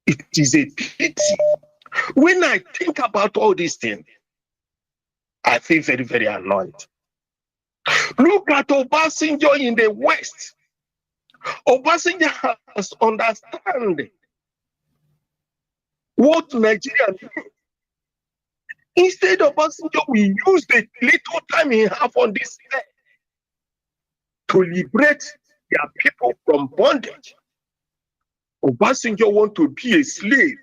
It is a pity. When I think about all these things, I feel very annoyed. Look at Obasanjo in the West. Obasanjo has understand what Nigeria means. Instead of Obasanjo, we use the little time he have on this earth to liberate their people from bondage. Obasanjo want to be a slave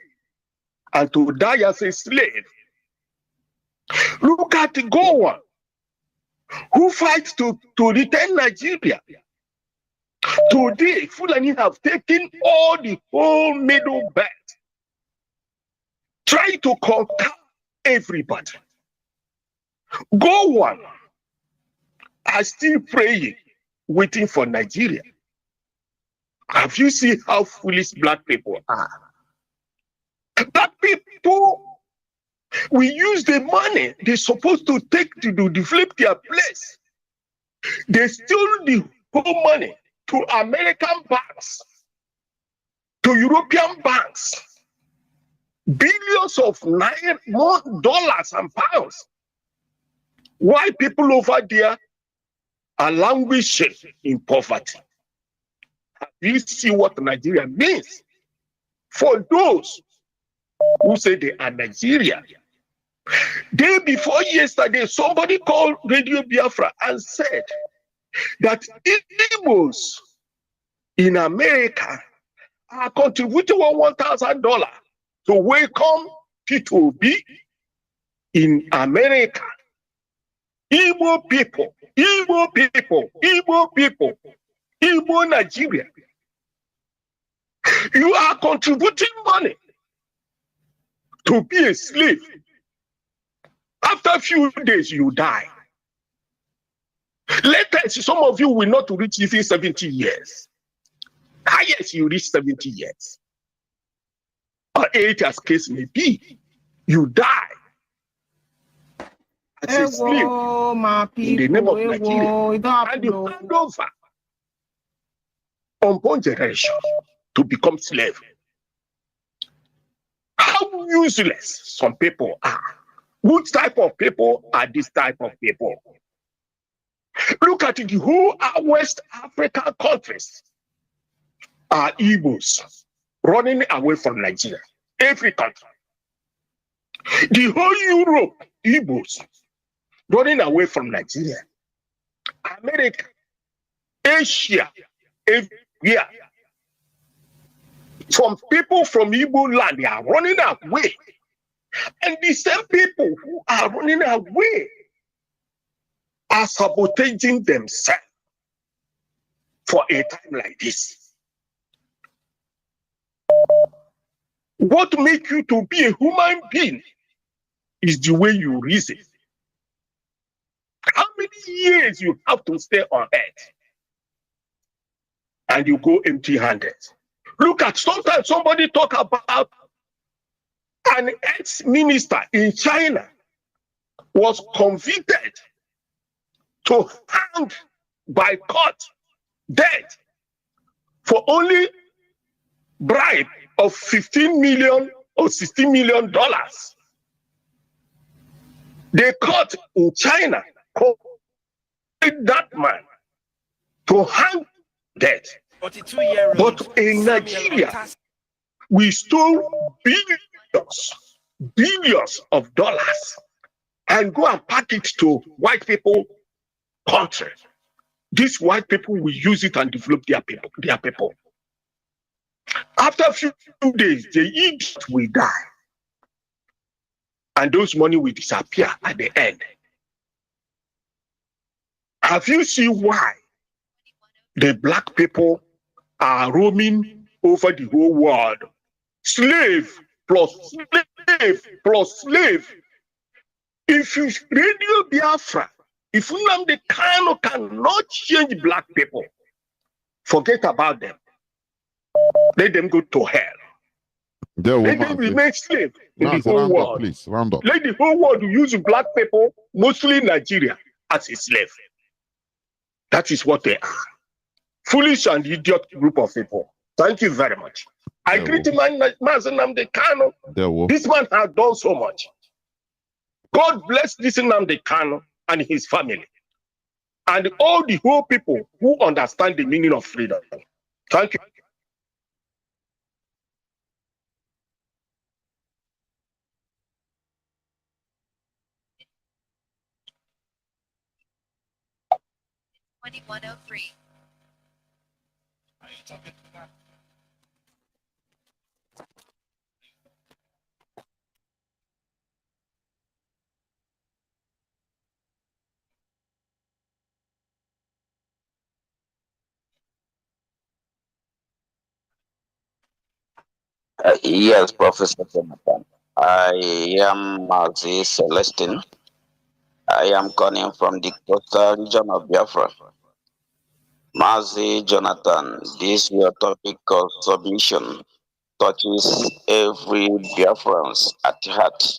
and to die as a slave. Look at Goa, who fights to return Nigeria. Today, Fulani have taken all the whole middle belt, trying to conquer everybody. Goa are still praying, waiting for Nigeria. Have you seen how foolish black people are? Black people, we use the money they're supposed to take to develop their place. They steal the whole money to American banks, to European banks, billions of dollars and pounds. Why people over there are languishing in poverty? Have you seen what Nigeria means? For those who say they are Nigerian. Day before yesterday, somebody called Radio Biafra and said that Igbos in America are contributing $1,000 to welcome P2B in America. Igbo people, Igbo people, Igbo people, Igbo Nigeria. You are contributing money to be a slave. After a few days, you die. Later, some of you will not reach even 70 years. Highest, you reach 70 years. Or 80 as case may be. You die. As a slave in the name of Nigeria. And you hand over unborn generation to become slave. How useless some people are. Which type of people are this type of people? Look at the whole West African countries are Igbos running away from Nigeria. Every country. The whole Europe, Igbos running away from Nigeria. America, Asia, everywhere. Some people from Igbo land, they are running away. And the same people who are running away are sabotaging themselves for a time like this. What makes you to be a human being is the way you reason. How many years you have to stay on earth and you go empty-handed? Look at, sometimes somebody talk about an ex-minister in China was convicted to hang by court, dead, for only bribe of $15 million or $16 million. The court in China called that man to hang dead. But in Nigeria, we stole billions of dollars and go and pack it to white people country. These white people will use it and develop their people. After a few days, the idiot will die. And those money will disappear at the end. Have you seen why the black people are roaming over the whole world? Slave plus slave plus slave. If you Radio Biafra, if Nnamdi Kanu cannot change black people, forget about them. Let them go to hell. Let them remain slaves in the whole world. Please, round up. Let the whole world use black people, mostly Nigeria, as a slave. That is what they are. Foolish and idiot group of people. Thank you very much. I greet Mazi Nnamdi Kanu. This man has done so much. God bless this Nnamdi Kanu and his family. And all the whole people who understand the meaning of freedom. Thank you. Yes, Professor Jonathan. I am Mazi Celestine. I am calling from the coastal region of Biafra. Mazi Jonathan, this your topic of submission touches every Biafrans at heart.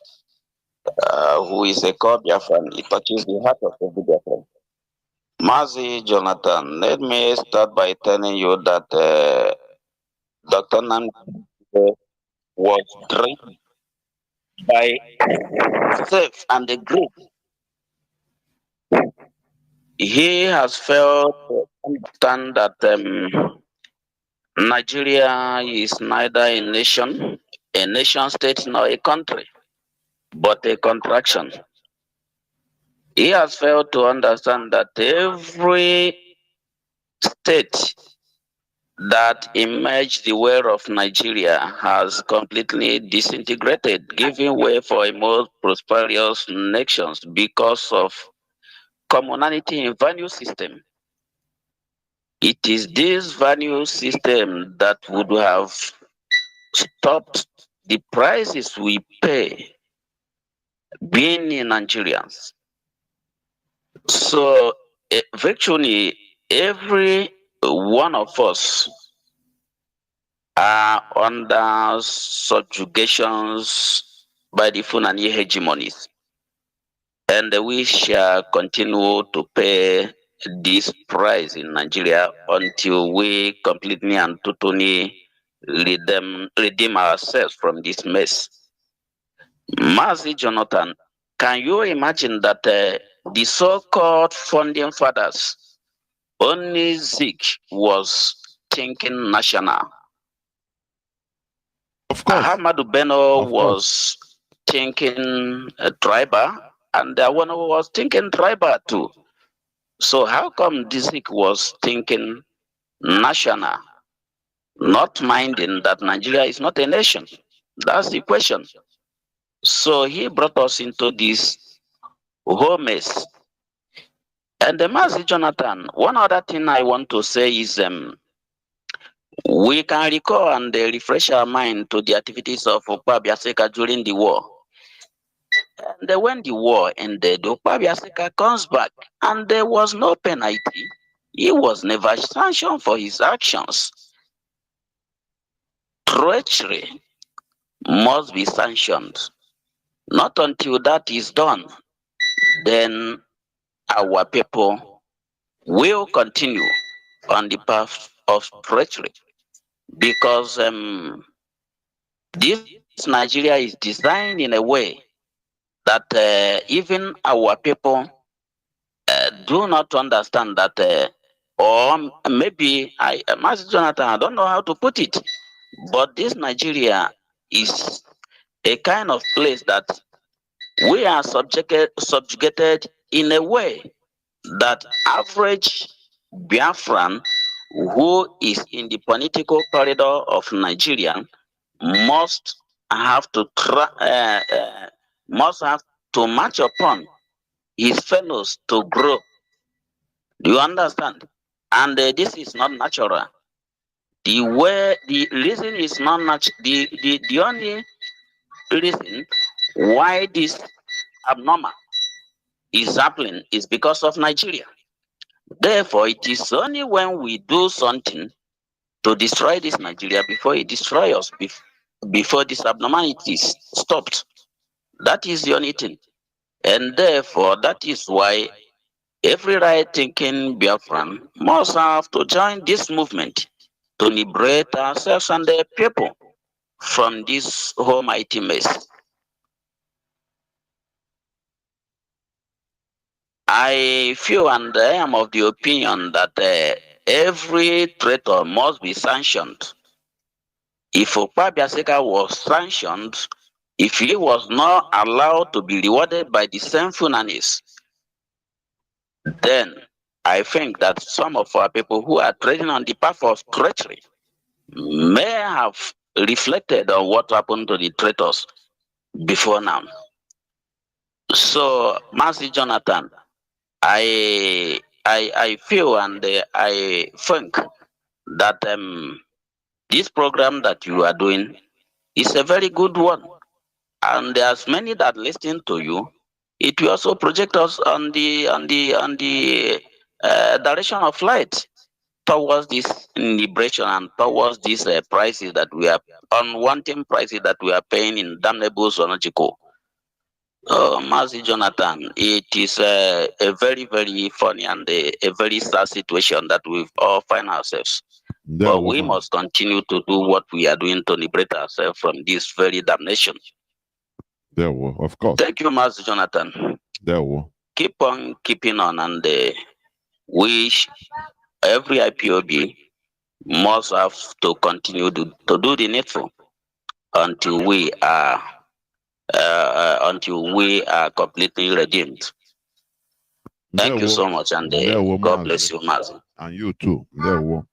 Who is a core Biafran? It touches the heart of every Biafran. Mazi Jonathan, let me start by telling you that Dr. Nnamdi was driven by self and the group. He has failed to understand that Nigeria is neither a nation state, nor a country, but a contraction. He has failed to understand that every state that emerged the way of Nigeria has completely disintegrated, giving way for a more prosperous nations because of commonality in value system. It is this value system that would have stopped the prices we pay being in Nigerians. So virtually every one of us are under subjugations by the Fulani hegemonies. And we shall continue to pay this price in Nigeria until we completely and totally redeem ourselves from this mess. Mazi Jonathan, can you imagine that the so-called founding fathers, only Zik was thinking national. Of course. Ahmadu Bello was thinking tribal, and the one was thinking tribal too. So how come Zik was thinking national, not minding that Nigeria is not a nation? That's the question. So he brought us into this whole mess. And the Mazi Jonathan, one other thing I want to say is we can recall and refresh our mind to the activities of Okpabiaseka during the war. And when the war ended, Okpabiaseka comes back and there was no penalty. He was never sanctioned for his actions. Treachery must be sanctioned. Not until that is done, then our people will continue on the path of treachery. Because this Nigeria is designed in a way that even our people do not understand that, or maybe Master Jonathan, I don't know how to put it, but this Nigeria is a kind of place that we are subjugated in a way that average Biafran who is in the political corridor of Nigeria must have to match upon his fellows to grow. Do you understand? And this is not natural. The reason is not natural. The only reason why this abnormal is happening is because of Nigeria. Therefore, it is only when we do something to destroy this Nigeria before it destroys us, before this abnormality is stopped. That is the only thing. And therefore, that is why every right-thinking Biafran must have to join this movement to liberate ourselves and the people from this almighty mess. I feel and I am of the opinion that every traitor must be sanctioned. If Okpabiaseka was sanctioned, if he was not allowed to be rewarded by the same Funanis, then I think that some of our people who are trading on the path of treachery may have reflected on what happened to the traitors before now. So, Mazi Jonathan, I feel and I think that this program that you are doing is a very good one, and there's many that listen to you. It will also project us on the direction of light towards this liberation and towards these prices that we are unwanted prices that we are paying in damnable zoological. Mazi Jonathan, it is a very, very funny and a very sad situation that we all find ourselves. But we must continue to do what we are doing to liberate ourselves from this very damnation. There will, of course. Thank you, Mazi Jonathan. There will. Keep on keeping on, and wish every IPOB must have to continue to do the needful until we are completely redeemed. Thank you so much, and God bless you, Mazi. And you too. There will.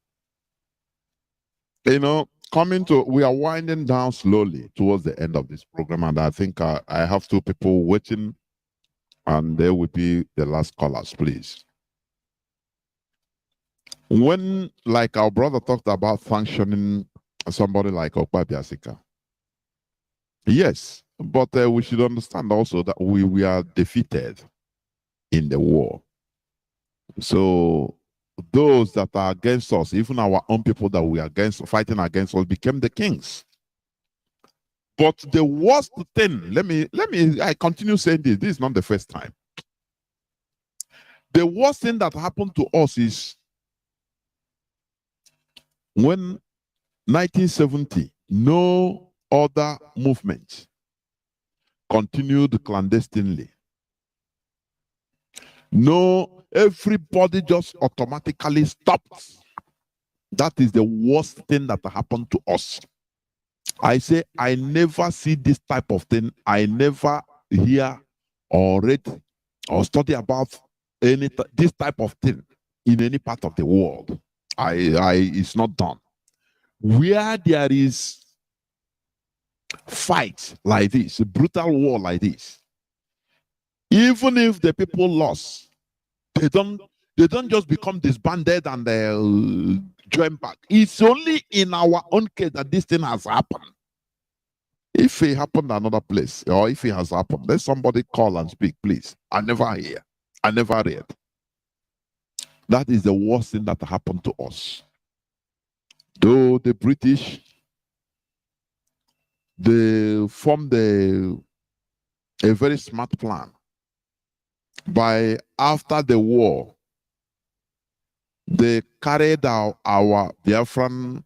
You know, we are winding down slowly towards the end of this program, and I think I have two people waiting, and they will be the last callers, please. When, like our brother talked about functioning somebody like Okpabiaseka, yes, but we should understand also that we are defeated in the war. So those that are against us, even our own people that we are fighting against us, became the kings. But the worst thing, I continue saying this. This is not the first time. The worst thing that happened to us is when 1970, no other movement continued clandestinely. No, everybody just automatically stopped. That is the worst thing that happened to us. I say, I never see this type of thing. I never hear or read or study about this type of thing in any part of the world. It's not done. Where there is fight like this, a brutal war like this, even if the people lost, they don't just become disbanded and join back. It's only in our own case that this thing has happened. If it happened another place, or if it has happened, let somebody call and speak, please. I never hear. I never read. That is the worst thing that happened to us. Though the British, they formed a very smart plan. By after the war, they carried out our Biafran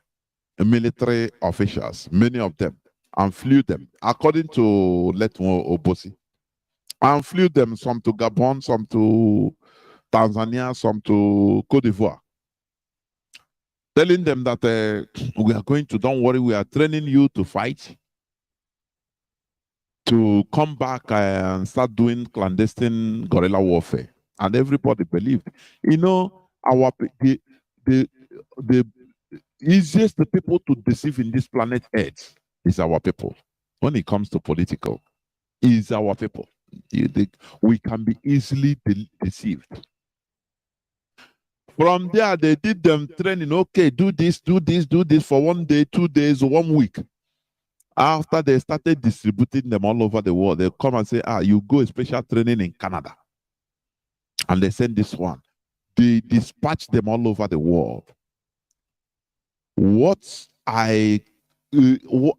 military officials, many of them, and flew them, according to Letmo Obosi, and flew them some to Gabon, some to Tanzania, some to Cote d'Ivoire, telling them that we are going to, don't worry, we are training you to fight, to come back and start doing clandestine guerrilla warfare. And everybody believed. You know, the easiest people to deceive in this planet Earth is our people. When it comes to political, is our people. We can be easily deceived. From there, they did them training. Okay, do this for 1 day, 2 days, 1 week. After they started distributing them all over the world, they come and say, you go a special training in Canada. And they send this one. They dispatch them all over the world.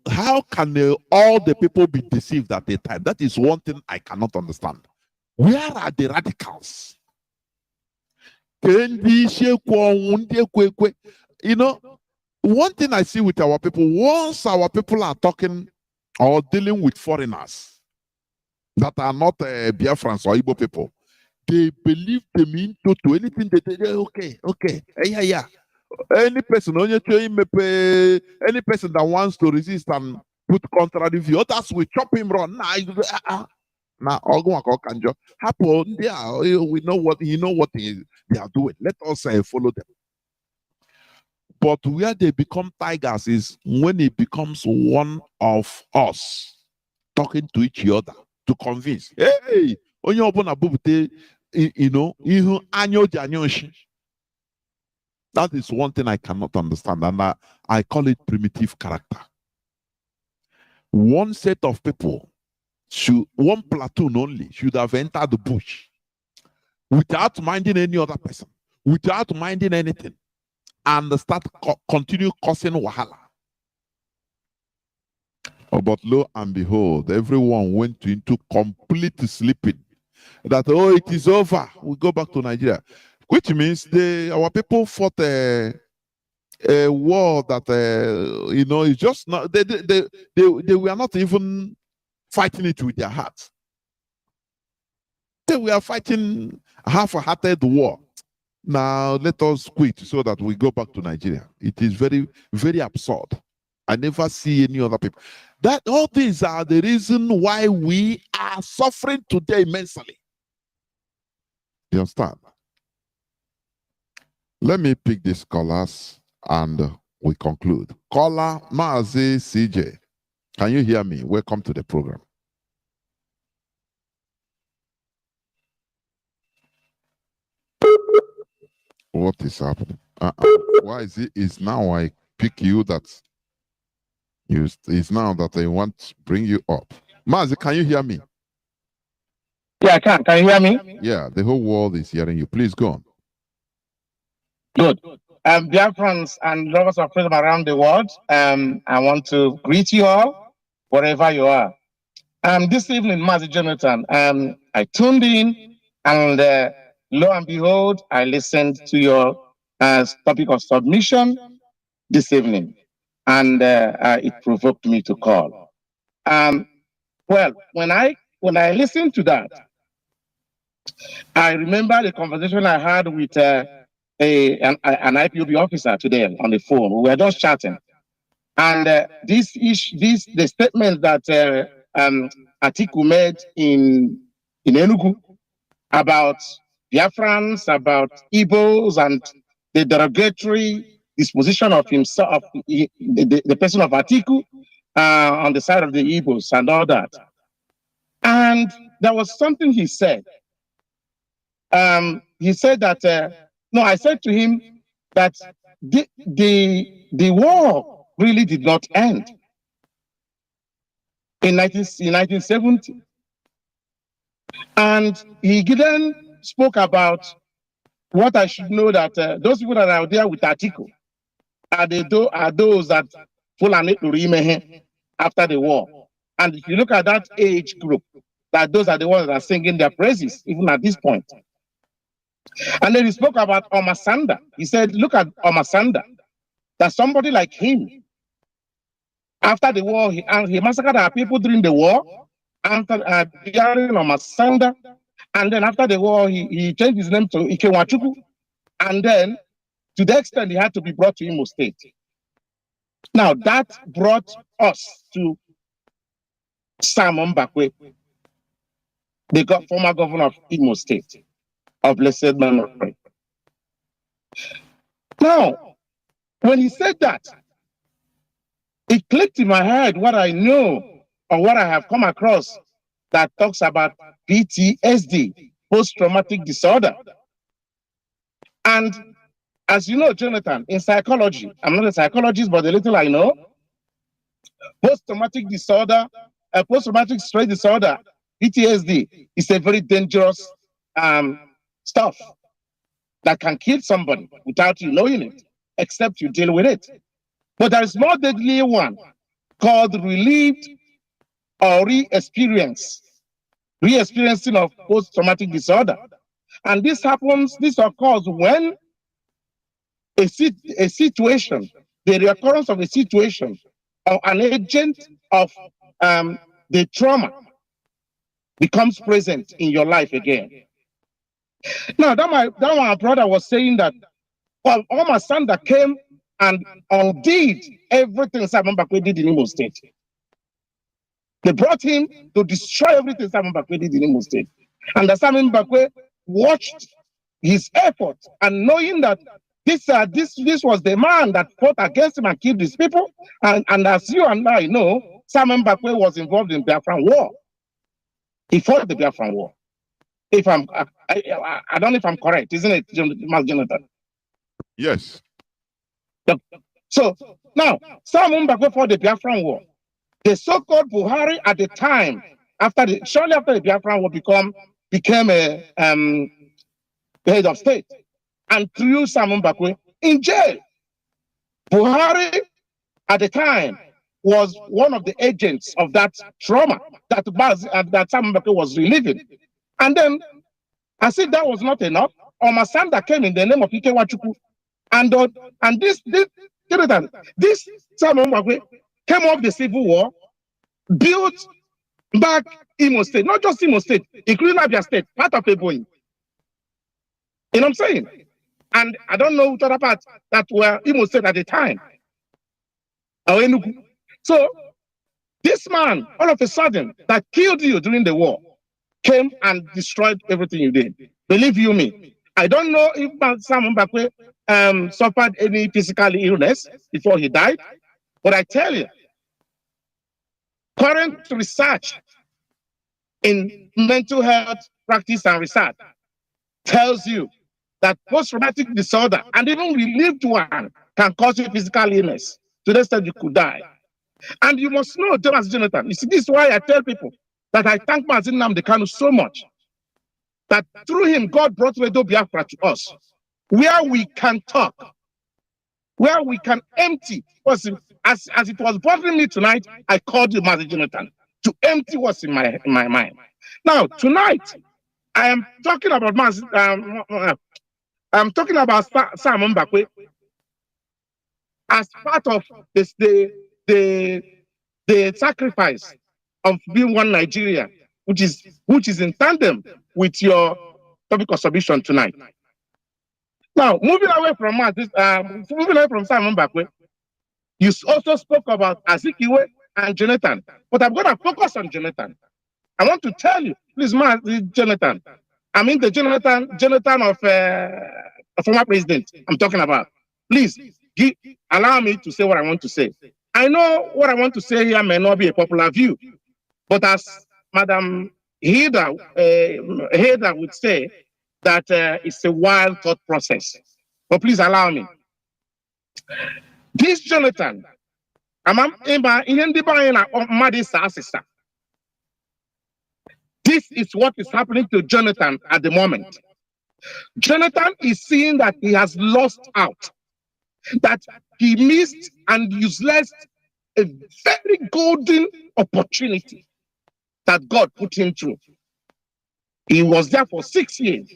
How can all the people be deceived at the time? That is one thing I cannot understand. Where are the radicals? You know, one thing I see with our people, once our people are talking or dealing with foreigners that are not Biafrans or Igbo people, They believe them into anything that they okay, yeah. Any person, any person that wants to resist and put contrary view, others will chop him wrong. Now, happen. We know what they are doing. Let us follow them. But where they become tigers is when it becomes one of us talking to each other to convince. Hey, onye ọbụla bupute, ihu anya o ji anya nshi. That is one thing I cannot understand, and I call it primitive character. One set of people, one platoon only, should have entered the bush without minding any other person, without minding anything, and continue causing wahala. Oh, but lo and behold, everyone went into complete sleeping. That, it is over. We go back to Nigeria. Which means our people fought a war that, is just not, they were not even fighting it with their hearts. They were fighting half-hearted war. Now, let us quit so that we go back to Nigeria. It is very, very absurd. I never see any other people. That all these are the reason why we are suffering today immensely. You understand? Let me pick these callers and we conclude. Caller Mazi CJ. Can you hear me? Welcome to the program. What is happening? Why is it? Is now I pick you that it's now that I want to bring you up. Mazi, can you hear me? Yeah, I can. Can you hear me? Yeah, the whole world is hearing you. Please go on. Good. Biafrans and lovers of freedom around the world, I want to greet you all, wherever you are. This evening, Mazi Jonathan, I tuned in, and lo and behold, I listened to your topic of submission this evening, and it provoked me to call. Well, when I listened to that, I remember the conversation I had with an IPOB officer today on the phone. We were just chatting, and the statement that Atiku made in Enugu about Biafrans, about Igbos, and the derogatory disposition of himself, the person of Atiku on the side of the Igbos and all that. And there was something he said. He said that, no, I said to him that the war really did not end in 1970. And he then spoke about what I should know, that those people that are there with Atiku are those that Fulani Urimehe after the war. And if you look at that age group, that those are the ones that are singing their praises, even at this point. And then he spoke about Omasanda. He said, look at Omasanda, that somebody like him, after the war, he massacred our people during the war, after bearing Omasanda, and then after the war, he changed his name to Ikewachuku, and then to the extent he had to be brought to Imo State. Now that brought us to Simon Mbakwe, the former governor of Imo State, of blessed memory. Now, when he said that, it clicked in my head what I know or what I have come across that talks about PTSD, post-traumatic disorder. And as you know, Jonathan, in psychology, I'm not a psychologist, but the little I know, post-traumatic disorder, post-traumatic stress disorder, PTSD, is a very dangerous stuff that can kill somebody without you knowing it, except you deal with it. But there is more deadly one called relived or re-experiencing of post-traumatic disorder. And this occurs when a situation, the reoccurrence of a situation or an agent of the trauma becomes present in your life again. Now, that my brother was saying that, well, Omar Sanda came and undid everything Simon Bakwe did in Imo State. They brought him to destroy everything Simon Bakwe did in Imo State. And the Simon Bakwe watched his effort, and knowing that this was the man that fought against him and killed his people, and as you and I know, Simon Bakwe was involved in Biafran war. He fought the Biafran war. If I don't know if I'm correct, isn't it, Jonathan? Yes. So now, Simon Bakwe fought the Biafran war. The so-called Buhari at the time, shortly after the Biafran war became a head of state, and threw Simon Bakwe in jail. Buhari at the time was one of the agents of that trauma that Simon Bakwe was reliving. And then, I said that was not enough. Omasanda came in the name of Ike Wachuku, and this Simon Bakwe came off the civil war, built back Imo State, not just Imo State, including Abia State, part of Eboyi. You know what I'm saying? And I don't know which other parts that were Imo State at the time. So this man, all of a sudden, that killed you during the war, came and destroyed everything you did. Believe you me, I don't know if Simon Bakwe suffered any physical illness before he died, but I tell you, current research in mental health practice and research tells you that post-traumatic disorder, and even relived one, can cause you physical illness to the extent you could die. And you must know, Thomas Jonathan, you see, this is why I tell people that I thank Mazi Nnamdi Kanu so much, that through him, God brought Radio Biafra to us, where we can talk, where we can empty. As it was bothering me tonight, I called you, Mazi Jonathan, to empty what's in my mind. Now, tonight, I am talking about I'm talking about Simon Bakwe as part of the sacrifice of being one Nigeria, which is in tandem with your topic of submission tonight. Now, moving away from Simon Bakwe, you also spoke about Azikiwe and Jonathan, but I'm going to focus on Jonathan. I want to tell you, please, Jonathan. I mean the Jonathan of a former president I'm talking about. Please, allow me to say what I want to say. I know what I want to say here may not be a popular view, but as Madam Hilda would say, that it's a wild thought process. But please allow me. This Jonathan, this is what is happening to Jonathan at the moment. Jonathan is seeing that he has lost out, that he missed and useless a very golden opportunity that God put him through. He was there for 6 years.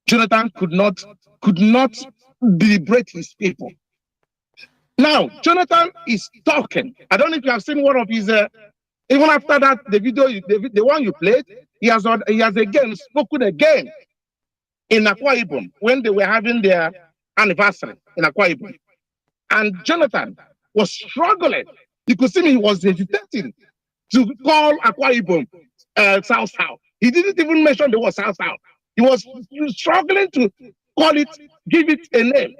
Jonathan could not liberate his people. Now, Jonathan is talking. I don't know if you have seen one of his, even after that, the video, the one you played, he has again spoken again in Akwa Ibom when they were having their anniversary in Akwa Ibom. And Jonathan was struggling. You could see he was hesitating to call Akwa Ibom South South. He didn't even mention the word South South. He was struggling to call it, give it a name.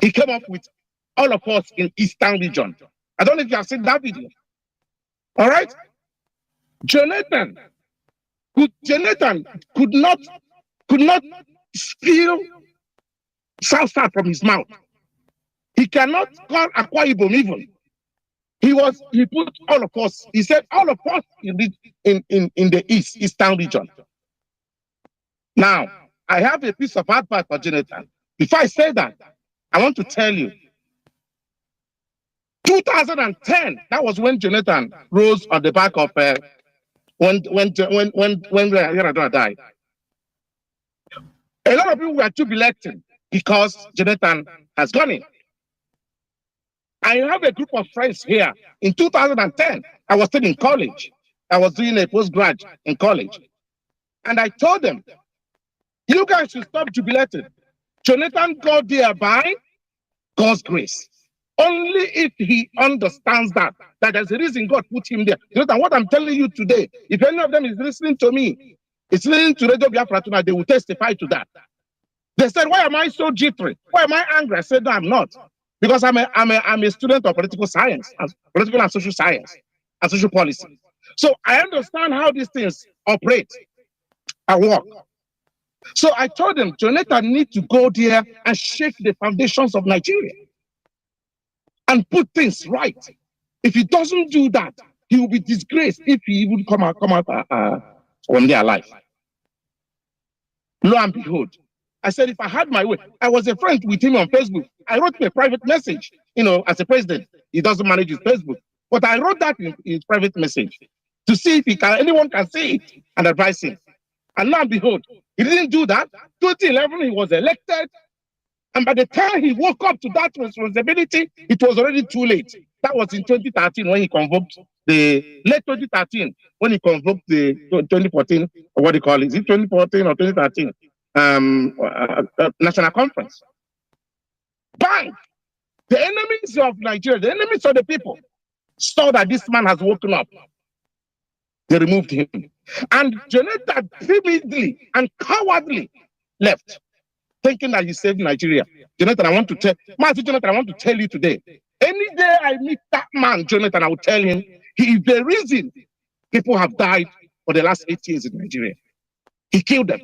He came up with all of us in Eastern region. I don't know if you have seen that video. All right? Jonathan could not steal South South from his mouth. He cannot call Akwa Ibom even. He put all of us, he said all of us in the Eastern region. Now, I have a piece of advice for Jonathan. Before I say that, I want to tell you, 2010, that was when Jonathan rose on the back of when Yaradua died. A lot of people were jubilating because Jonathan has gone in. I have a group of friends here. In 2010, I was still in college. I was doing a postgrad in college. And I told them, you guys should stop jubilating. Jonathan got there by God's grace. Only if he understands that there's a reason God put him there. Jonathan, what I'm telling you today, if any of them is listening to me, it's listening to Radio Biafra tonight, they will testify to that. They said, why am I so jittery? Why am I angry? I said, no, I'm not. Because I'm a student of political science, political and social science, and social policy. So I understand how these things operate and work. So I told them, Jonathan needs to go there and shake the foundations of Nigeria and put things right. If he doesn't do that, he will be disgraced if he even come out from there alive. Lo and behold, I said, if I had my way, I was a friend with him on Facebook. I wrote him a private message, as a president. He doesn't manage his Facebook. But I wrote that in his private message to see if anyone can see it and advise him. And lo and behold, he didn't do that. 2011, he was elected. And by the time he woke up to that responsibility, it was already too late. That was in 2013 when he convoked late 2013, when he convoked the 2014, or what do you call it? Is it 2014 or 2013? National conference. Bang! The enemies of Nigeria, the enemies of the people, saw that this man has woken up. They removed him. And Jonathan timidly and cowardly left, thinking that he saved Nigeria. Jonathan, I want to tell you today, any day I meet that man, Jonathan, I will tell him he is the reason people have died for the last 8 years in Nigeria. He killed them.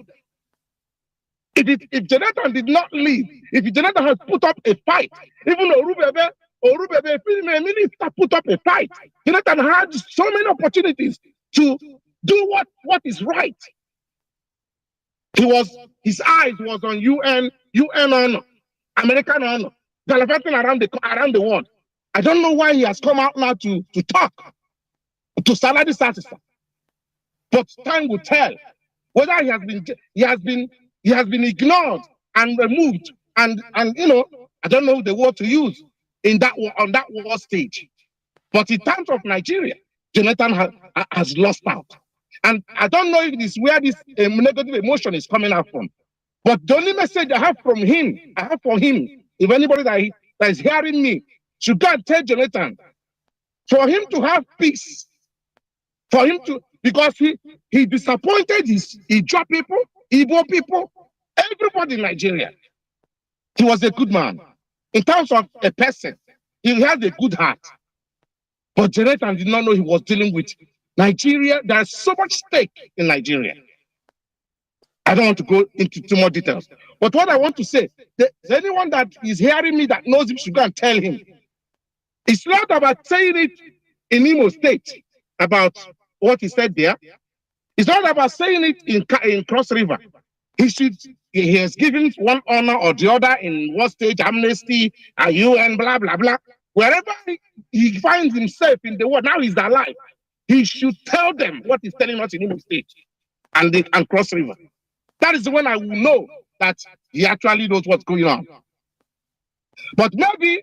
If Jonathan did not leave, if Jonathan had put up a fight, even Orubebe put up a fight, Jonathan had so many opportunities to do what is right. His eyes was on UN honor, American honor, gallivanting around the world. I don't know why he has come out now to talk, to salary satisfy. But time will tell whether he has been ignored and removed, and I don't know the word to use on that war stage. But in terms of Nigeria, Jonathan has lost out. And I don't know if this is where this negative emotion is coming out from. But the only message I have for him, if anybody that is hearing me, should go and tell Jonathan, for him to have peace, because he disappointed his Ijaw people, Igbo people, everybody in Nigeria. He was a good man. In terms of a person, he had a good heart. But Jonathan did not know he was dealing with Nigeria. There's so much stake in Nigeria. I don't want to go into too much details. But what I want to say, there's anyone that is hearing me that knows him should go and tell him. It's not about saying it in Imo State, about what he said there. It's not about saying it in Cross River. He has given one honor or the other in what stage, amnesty, UN, blah, blah, blah. Wherever he finds himself in the world, now he's alive, he should tell them what he's telling us in Imo State and Cross River. That is when I will know that he actually knows what's going on. But maybe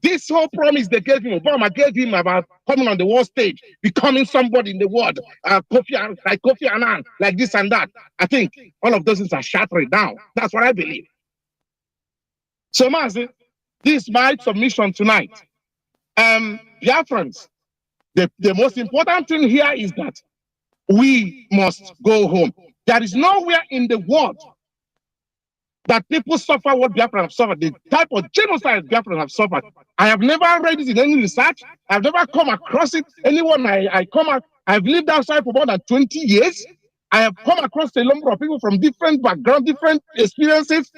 this whole promise they gave him, Obama gave him about coming on the world stage, becoming somebody in the world, Kofi Annan, like this and that. I think all of those things are shattered down. That's what I believe. So, Mazi, this is my submission tonight. Biafrans, the most important thing here is that we must go home. There is nowhere in the world that people suffer what Biafrans have suffered, the type of genocide Biafrans have suffered. I have never read it in any research. I've never come across it. Anyone I've lived outside for more than 20 years. I have come across a number of people from different backgrounds, different experiences.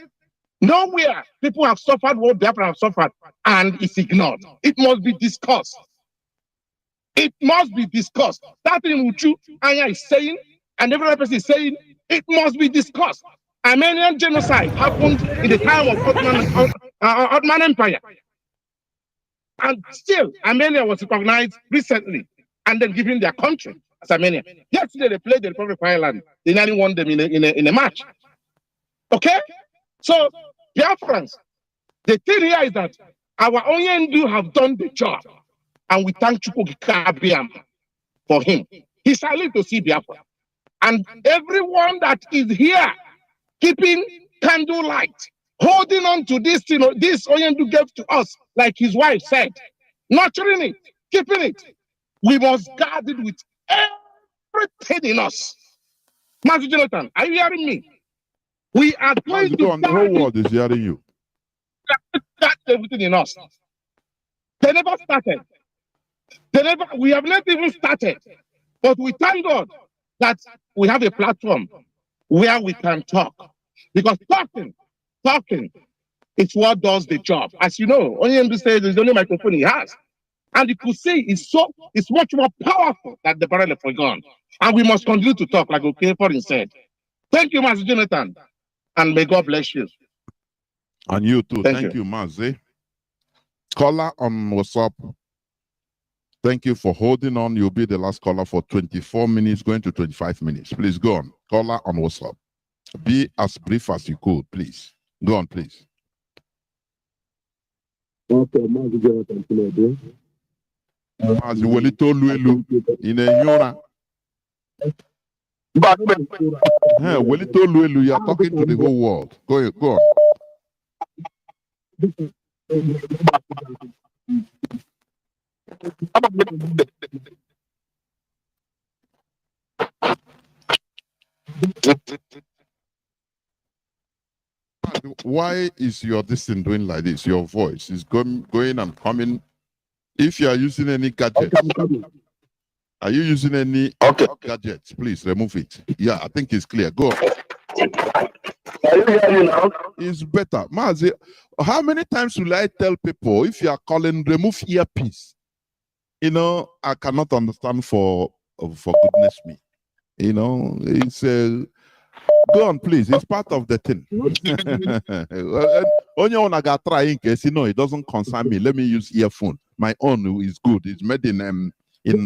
Nowhere people have suffered what Biafrans have suffered, and it's ignored. It must be discussed. It must be discussed. That thing Uchu Anya is saying, and every other person is saying, it must be discussed. Armenian genocide happened in the time of Ottoman Empire. And still, Armenia was recognized recently and then given their country as Armenia. Yesterday, they played the Republic of Ireland. They nearly won them in a match. Okay? So, Biafrans, the thing here is that our Onyendu have done the job. And we thank Chukwuka Abiam for him. He's silent to see Biafra. And everyone that is here keeping candlelight, holding on to this, this Oyendu gave to us, like his wife said, nurturing it, keeping it. We must guard it with everything in us. Master Jonathan, are you hearing me? We are going to the whole world is hearing you. Guard everything in us. They never started. We have not even started. But we thank God that we have a platform where we can talk. Because talking is what does the job. As you know, Onyemdu says there's the only microphone he has. And you could see it's much more powerful than the barrel of a gun. And we must continue to talk, like Okafor said. Thank you, Master Jonathan. And may God bless you. And you too. Thank you, Mazi. Caller on WhatsApp. Thank you for holding on. You'll be the last caller for 24 minutes, going to 25 minutes. Please go on. Caller on WhatsApp. Be as brief as you could, please. Go on, please. Okay, Mazi Jonathan, Mazi Welito Luelu in a Yora. Hey, Welito Luelu, you are talking to the whole world. Go on. Why is your this thing doing like this? Your voice is going and coming. If you are using any gadgets, are you using any gadgets? Please remove it. Yeah, I think it's clear. Go on. Are you hearing now? It's better. Mazi, how many times will I tell people if you are calling, remove earpiece? You know, I cannot understand for goodness me. You know, it's go on, please. It's part of the thing. Only one I got try in case it doesn't concern me. Let me use earphone. My own is good. It's made in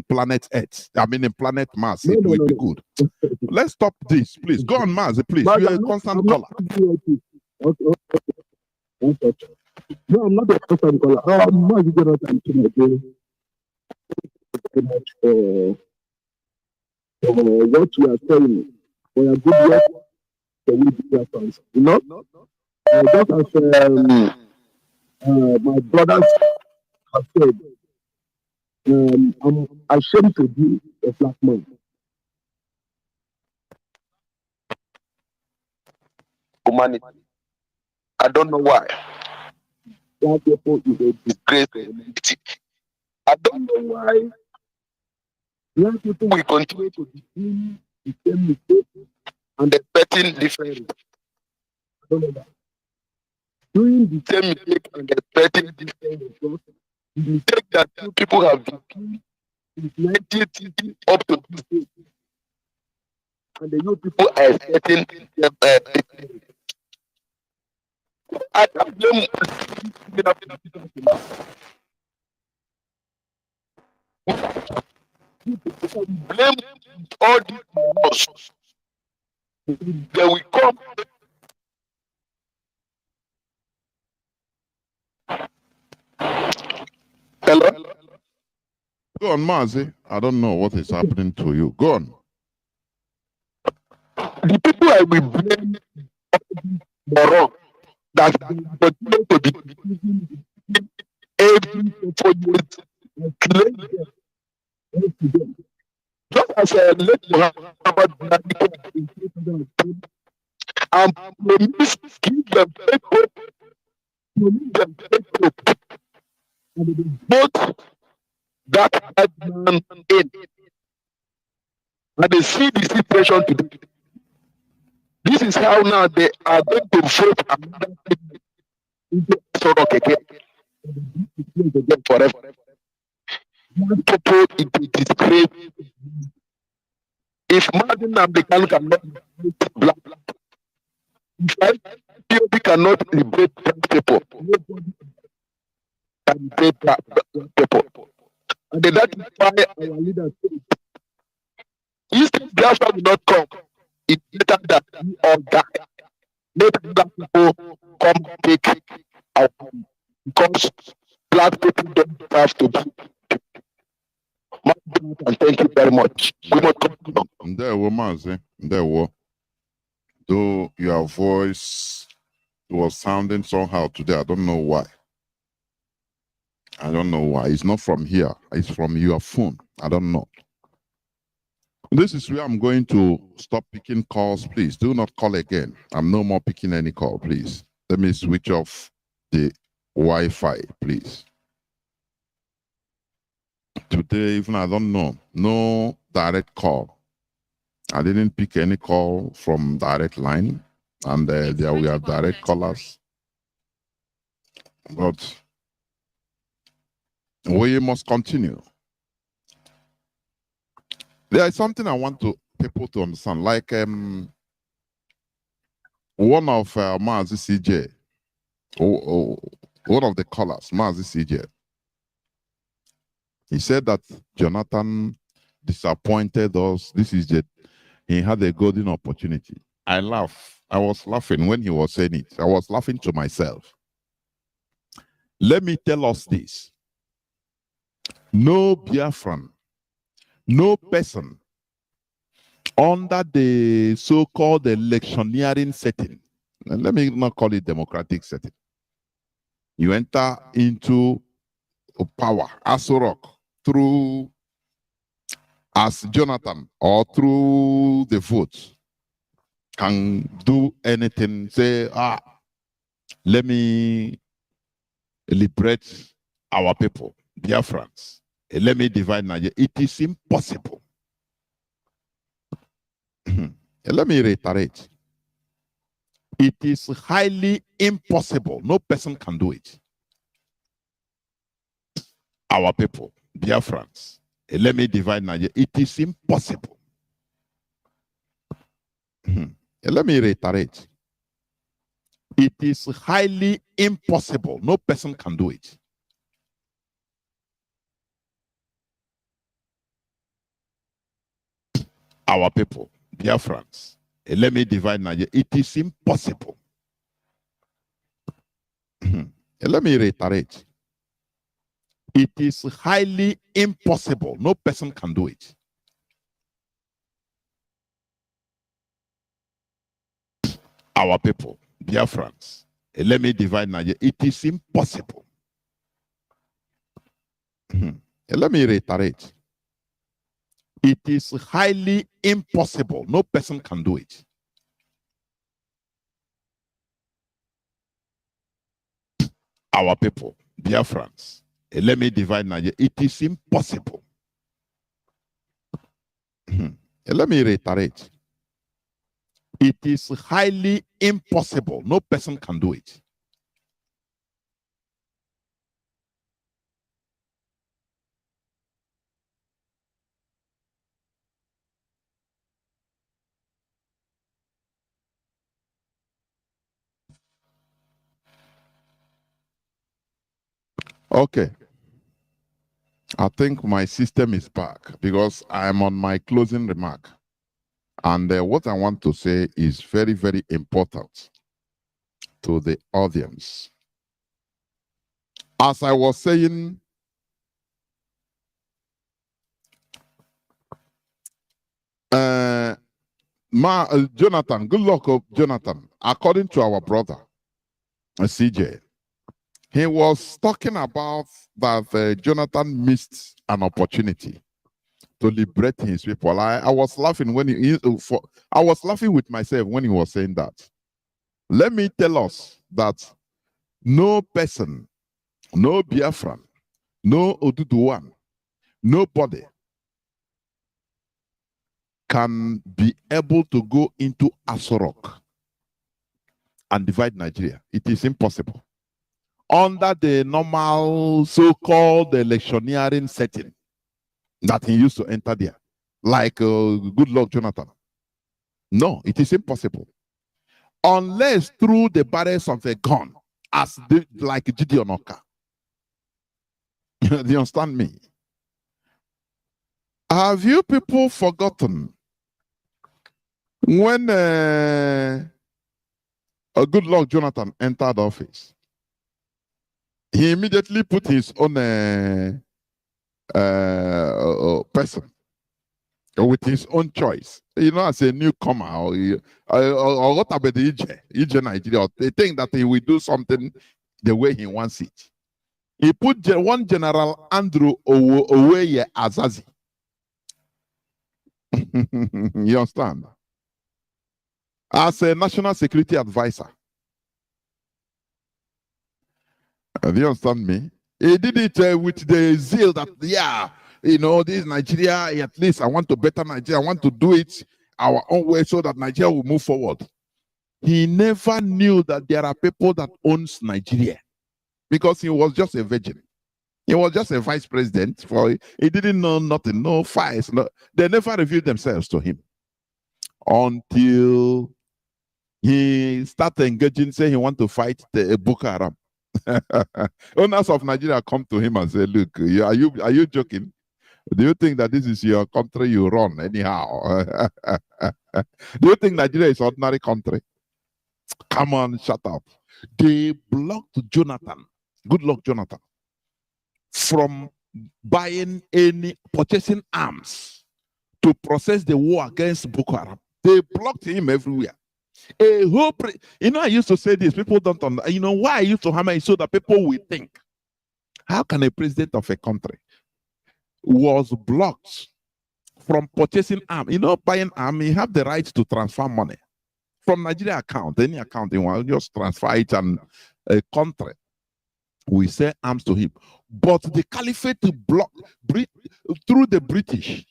planet Earth. I mean in planet Mars. It will be good. Let's stop this, please. Go on, Mars, please. You're a constant caller. Okay. No, I'm not a constant caller. I'm not going to what you are saying. For your good work, for we Biafrans. You know? Just as my brothers have said, I'm ashamed to be a black man. Humanity. I don't know why. Black people is a disgrace to humanity. I don't know why black people we continue to be doing the same mistake and expecting different. I don't know that. Doing the Same mistake and expecting different. The mistake that two people have done is 19 up to this day. And the new people are expecting I can't blame all these they will come. Hello? Go on, Mazi. I don't know what is happening to you. Go on. The people I will blame are wrong. That continue to be every for you claim them. Just as I let Muhammad and promise give them faith, promise them faith, both that man in. And they see the situation today. This is how now they are going to vote another thing into Sorok again forever. People it is disgrace. If Nnamdi Kanu cannot liberate black, if POP cannot liberate black people, nobody can liberate black people. And that is why our leaders say, if Biafra will not come, it's better that we all die. Let black people come take our home. Because black people don't have to be. And thank you very much. There were Mazi. There were. Though your voice was sounding somehow today, I don't know why. I don't know why. It's not from here. It's from your phone. I don't know. This is where I'm going to stop picking calls. Please do not call again. I'm no more picking any call, please. Let me switch off the Wi-Fi, please. Today, even I don't know. No direct call. I didn't pick any call from direct line. And there we have direct callers. But we must continue. There is something I want people to understand. Like one of Mazi CJ, one of the callers, Mazi CJ, he said that Jonathan disappointed us. He had a golden opportunity. I laugh. I was laughing when he was saying it. I was laughing to myself. Let me tell us this. No Biafran, no person under the so-called electioneering setting, and let me not call it democratic setting, you enter into power as Rock through as Jonathan or through the vote, can do anything, say, let me liberate our people, Biafrans. Let me divide Nigeria. It is impossible. Let me reiterate. It is highly impossible. No person can do it. Our people, Biafrans. Let me divide Nigeria. It is impossible. Let me reiterate. It is highly impossible. No person can do it. Our people, Biafrans. Let me divide Nigeria. It is impossible. Let me reiterate. It is highly impossible. No person can do it. Our people, Biafrans. Let me divide Nigeria. It is impossible. Let me reiterate. It is highly impossible. No person can do it. Our people, Biafrans. Let me divide Nigeria. It is impossible. Let me reiterate. It is highly impossible. No person can do it. Okay. I think my system is back because I'm on my closing remark. And what I want to say is very, very important to the audience. As I was saying, Jonathan, good luck, Jonathan. According to our brother, CJ, he was talking about that Jonathan missed an opportunity to liberate his people. I was laughing when I was laughing with myself when he was saying that. Let me tell us that no person, no Biafran, no Oduduwan, nobody can be able to go into Asorok and divide Nigeria. It is impossible. Under the normal so-called electioneering setting that he used to enter there, like good luck, Jonathan. No, it is impossible. Unless through the barrels of a gun, like Gideon Oka. Do you understand me? Have you people forgotten when a good luck Jonathan entered office? He immediately put his own person with his own choice. You know, as a newcomer, or what about the Ije Nigeria? They think that he will do something the way he wants it. He put one General Andrew Oweye Azazi. You understand? As a national security advisor. Do you understand me? He did it with the zeal that, yeah, you know, this Nigeria, at least I want to better Nigeria. I want to do it our own way so that Nigeria will move forward. He never knew that there are people that owns Nigeria because he was just a virgin. He was just a vice president. He didn't know nothing, no files. No, they never revealed themselves to him until he started engaging, saying he want to fight the Boko Haram. Owners of Nigeria come to him and say, look, are you joking? Do you think that this is your country you run anyhow? Do you think Nigeria is ordinary country? Come on, shut up. They blocked Jonathan, good luck Jonathan, from purchasing arms to process the war against Boko Haram. They blocked him everywhere. You know, I used to say this, people don't understand. You know why I used to hammer it? So that people will think, how can a president of a country was blocked from purchasing arms? You know, buying arms, you have the right to transfer money from Nigeria account, any account you want, just transfer it, and a country we sell arms to him. But the caliphate blocked through the British.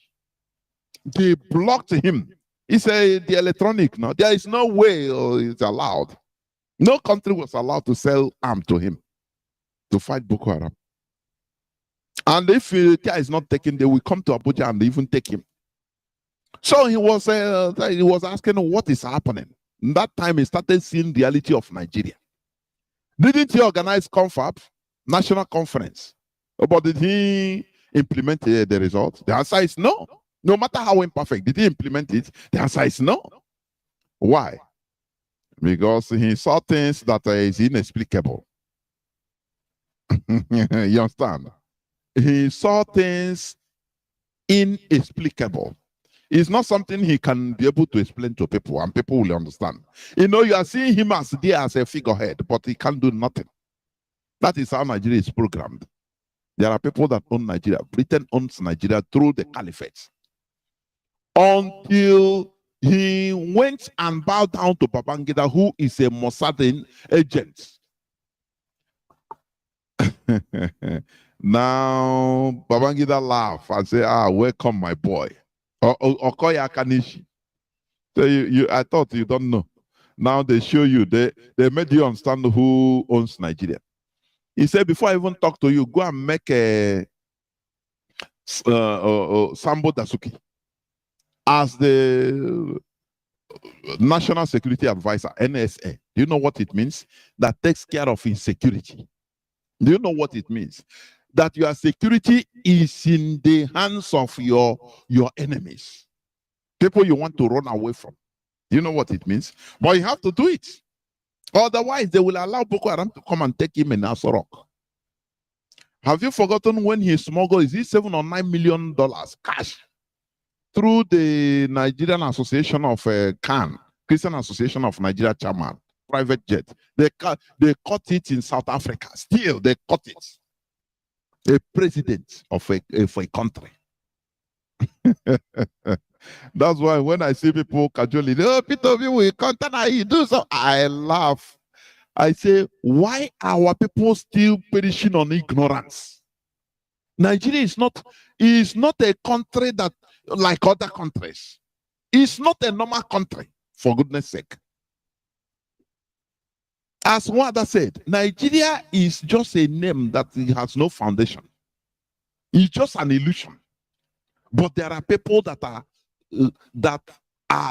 They blocked him. He said the electronic, no, there is no way it's allowed. No country was allowed to sell arms to him to fight Boko Haram. And if care is not taken, they will come to Abuja and even take him. So he was asking what is happening. In that time, he started seeing the reality of Nigeria. Didn't he organize CONFAP, national conference? But did he implement the result? The answer is no. No matter how imperfect, did he implement it? The answer is no. Why? Because he saw things that is inexplicable. You understand? He saw things inexplicable. It's not something he can be able to explain to people and people will understand. You know, you are seeing him as there as a figurehead, but he can't do nothing. That is how Nigeria is programmed. There are people that own Nigeria. Britain owns Nigeria through the caliphate. Until he went and bowed down to Babangida, who is a Mossad agent. Now, Babangida laugh and say, welcome, my boy. Okoya Kanishi. So I thought you don't know. Now they show you, they made you understand who owns Nigeria. He said, before I even talk to you, go and make a Sambo Dasuki as the National Security Advisor, NSA. Do you know what it means? That takes care of insecurity. Do you know what it means? That your security is in the hands of your enemies. People you want to run away from. Do you know what it means? But you have to do it. Otherwise, they will allow Boko Haram to come and take him in Aso Rock. Have you forgotten when he smuggled, is it $7 or $9 million cash through the Nigerian Association of Kanu, Christian Association of Nigeria chairman, private jet. They caught it in South Africa. Still, they caught it. A president of a country. That's why when I see people casually, Peter, we can't you do so. I laugh. I say, why are our people still perishing on ignorance? Nigeria is not a country that like other countries. It's not a normal country, for goodness sake. As one other said, Nigeria is just a name that has no foundation. It's just an illusion. But there are people that are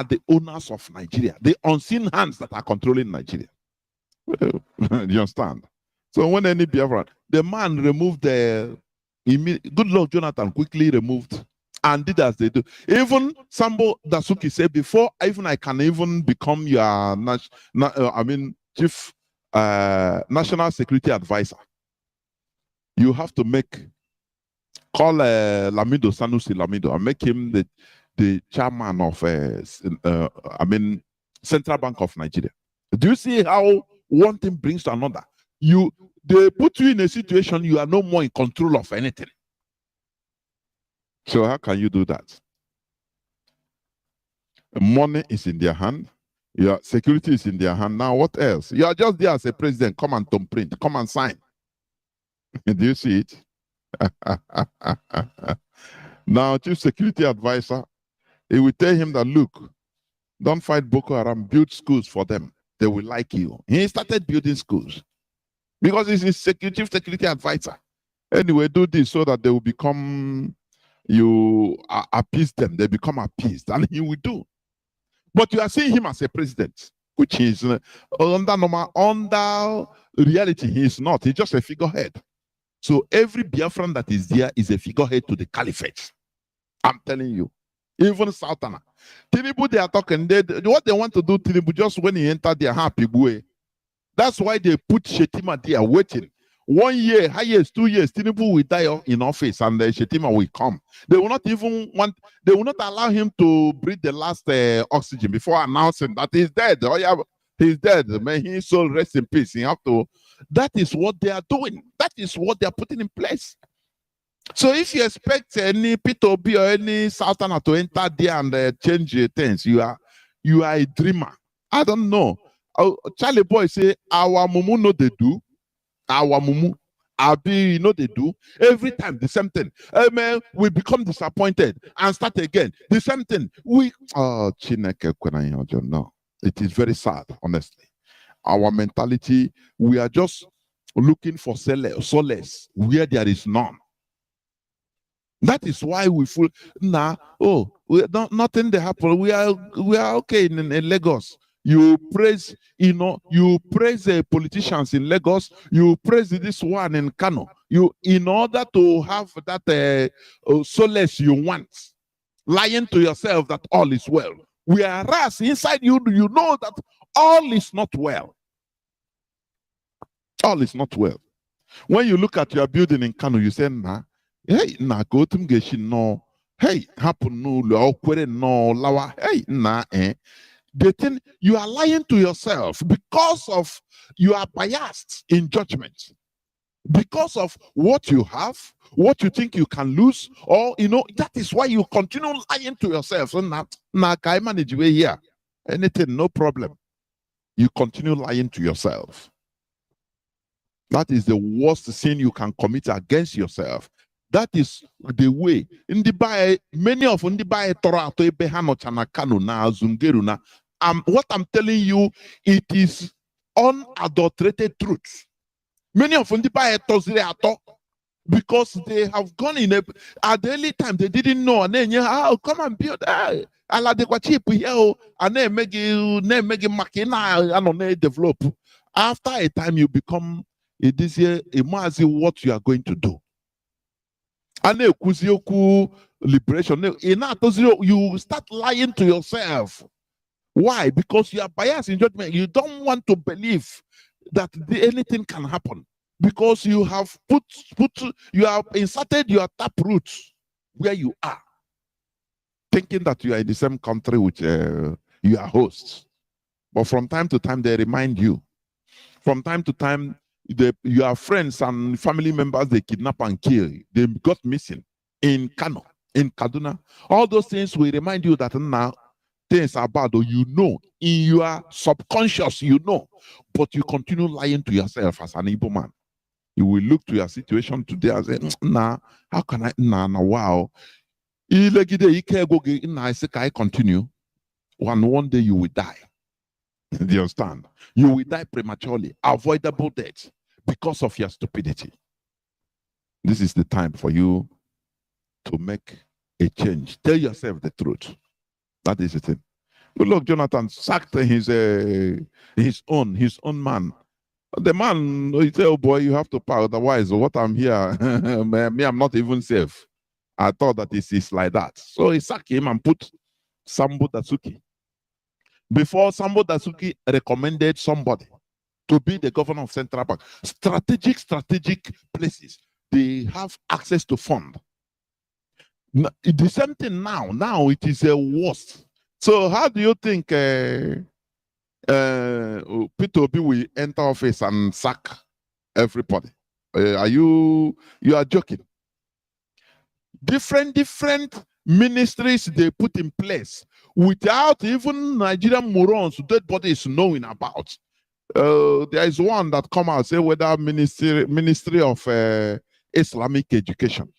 the owners of Nigeria, the unseen hands that are controlling Nigeria. You understand? So when any Biafran, the man removed good luck Jonathan quickly removed and did as they do. Even Sambo Dasuki said, before even I can even become your chief national security advisor, you have to make call Lamido Sanusi Lamido and make him the chairman of Central Bank of Nigeria. Do you see how one thing brings to another? They put you in a situation you are no more in control of anything. So how can you do that? Money is in their hand. Your security is in their hand. Now what else? You are just there as a president. Come and thumbprint. Come and sign. Do you see it? Now, chief security advisor, he will tell him that, look, don't fight Boko Haram, build schools for them. They will like you. He started building schools because he's his chief security advisor. Anyway, do this so that they will become, you appease them, they become appeased, and he will do. But you are seeing him as a president, which is under reality, he is not. He's just a figurehead. So every Biafran that is there is a figurehead to the caliphate. I'm telling you. Even Sultana. Tinubu, they are talking. What they want to do, Tinubu, just when he entered their happy way. That's why they put Shetima there waiting. 1 year, highest 2 years, Tinubu will die in office and Shetima will come. They will not even they will not allow him to breathe the last oxygen before announcing that he's dead. Oh yeah, he's dead. May his soul rest in peace. You have to. That is what they are doing. That is what they are putting in place. So if you expect any P2B or any Sultana to enter there and change things, you are a dreamer. I don't know. Charlie Boy say, our mumu know they do. Our mumu. Abi, they do. Every time, the same thing. Man, we become disappointed and start again. The same thing. Chineke Kwenanyo, no. It is very sad, honestly. Our mentality, we are just looking for solace where there is none. That is why we feel nothing they happen. We are okay in Lagos. You praise, you praise politicians in Lagos. You praise this one in Kanu. In order to have that solace you want, lying to yourself that all is well. Whereas inside you know that all is not well. All is not well. When you look at your building in Kanu, you say, hey, go to no. Hey, happen no no lawa. Hey, The thing you are lying to yourself because of you are biased in judgment. Because of what you have, what you think you can lose, or that is why you continue lying to yourself. So I manage way here. Anything, no problem. You continue lying to yourself. That is the worst sin you can commit against yourself. That is the way. Many of what I'm telling you, it is unadulterated truth. Many of because they have gone in at the early time they didn't know, and then come and build develop. After a time you become this year a Mazi what you are going to do. Liberation. You start lying to yourself. Why? Because you are biased in judgment. You don't want to believe that anything can happen. Because you have you have inserted your taproot where you are. Thinking that you are in the same country with your hosts. But from time to time they remind you. From time to time, your friends and family members, they kidnap and kill. They got missing in Kano, in Kaduna. All those things will remind you that now things are bad, or in your subconscious, but you continue lying to yourself as an Igbo man. You will look to your situation today and say, how can I, wow. I continue. One day you will die. Do you understand? You will die prematurely, avoidable death because of your stupidity. This is the time for you to make a change. Tell yourself the truth. That is the thing. But look, Jonathan sacked his own man. The man, he said, oh boy, you have to pack. Otherwise, what I'm here, me, I'm not even safe. I thought that it is like that. So he sacked him and put Sambo Datsuki. Before Sambo Datsuki recommended somebody to be the governor of Central Bank. Strategic places. They have access to fund. The same thing now. Now it is a worst. So how do you think Peter Obi will enter office and sack everybody? You are joking? Different ministries they put in place without even Nigerian morons, dead bodies knowing about. There is one that come out say whether Ministry of Islamic Education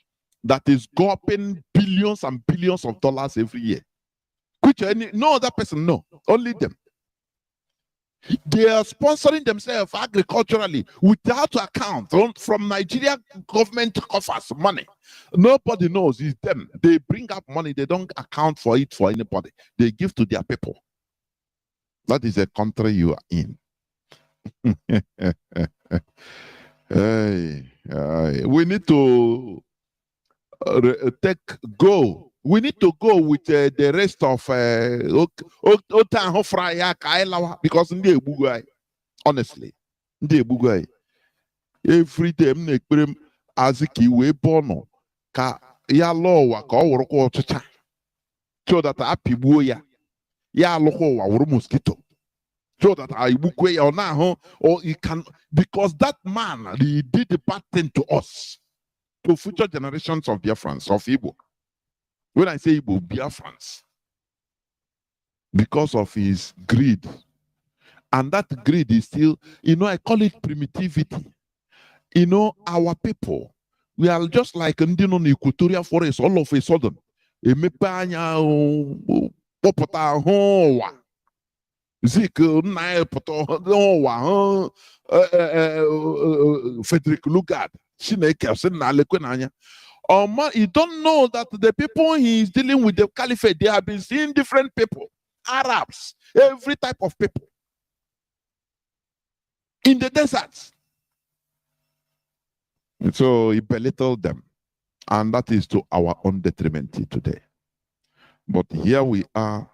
that is gulping billions and billions of dollars every year. Which no other person know, only them. They are sponsoring themselves agriculturally without account from Nigeria government coffers money. Nobody knows it's them. They bring up money, they don't account for it for anybody. They give to their people. That is a country you are in. We need to we need to go with the rest of because honestly, every day we born ka ya law ka so that ya mosquito. So that I or he can, because that man he did the bad thing to us, to future generations of Biafrans, of Igbo. When I say Igbo, Biafrans, because of his greed. And that greed is still, I call it primitivity. Our people, we are just like in the equatorial forest all of a sudden. Zik Frederick Lugard. You don't know that the people he is dealing with, the caliphate, they have been seeing different people, Arabs, every type of people in the deserts. And so he belittled them, and that is to our own detriment today. But here we are,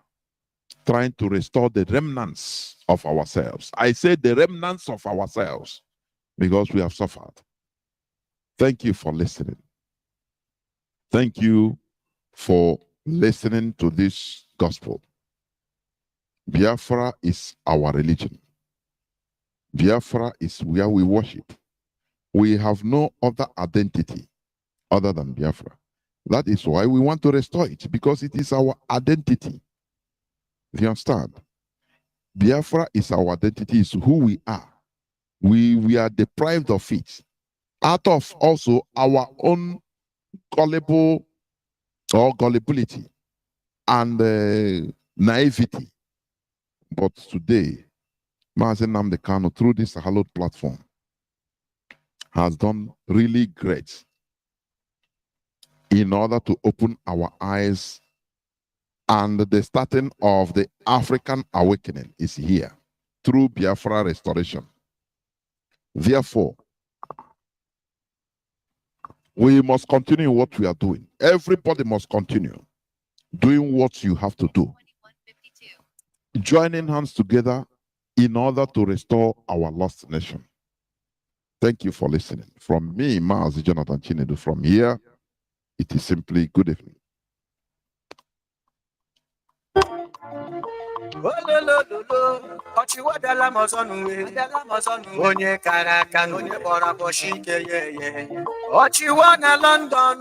trying to restore the remnants of ourselves. I say the remnants of ourselves because we have suffered. Thank you for listening. Thank you for listening to this gospel. Biafra is our religion. Biafra is where we worship. We have no other identity other than Biafra. That is why we want to restore it, because it is our identity. You understand? Biafra is our identity, is who we are. We are deprived of it. Out of also our own gullibility and naivety. But today, Mazi Nnamdi Kanu, through this hallowed platform, has done really great in order to open our eyes. And the starting of the African awakening is here through Biafra restoration. Therefore, we must continue what we are doing. Everybody must continue doing what you have to do. Joining hands together in order to restore our lost nation. Thank you for listening. From me, Mazi Jonathan Chinedu, from here, it is simply good evening. Onye kara aka onye kpọrọ akpọchi ike ye ọchịwa na London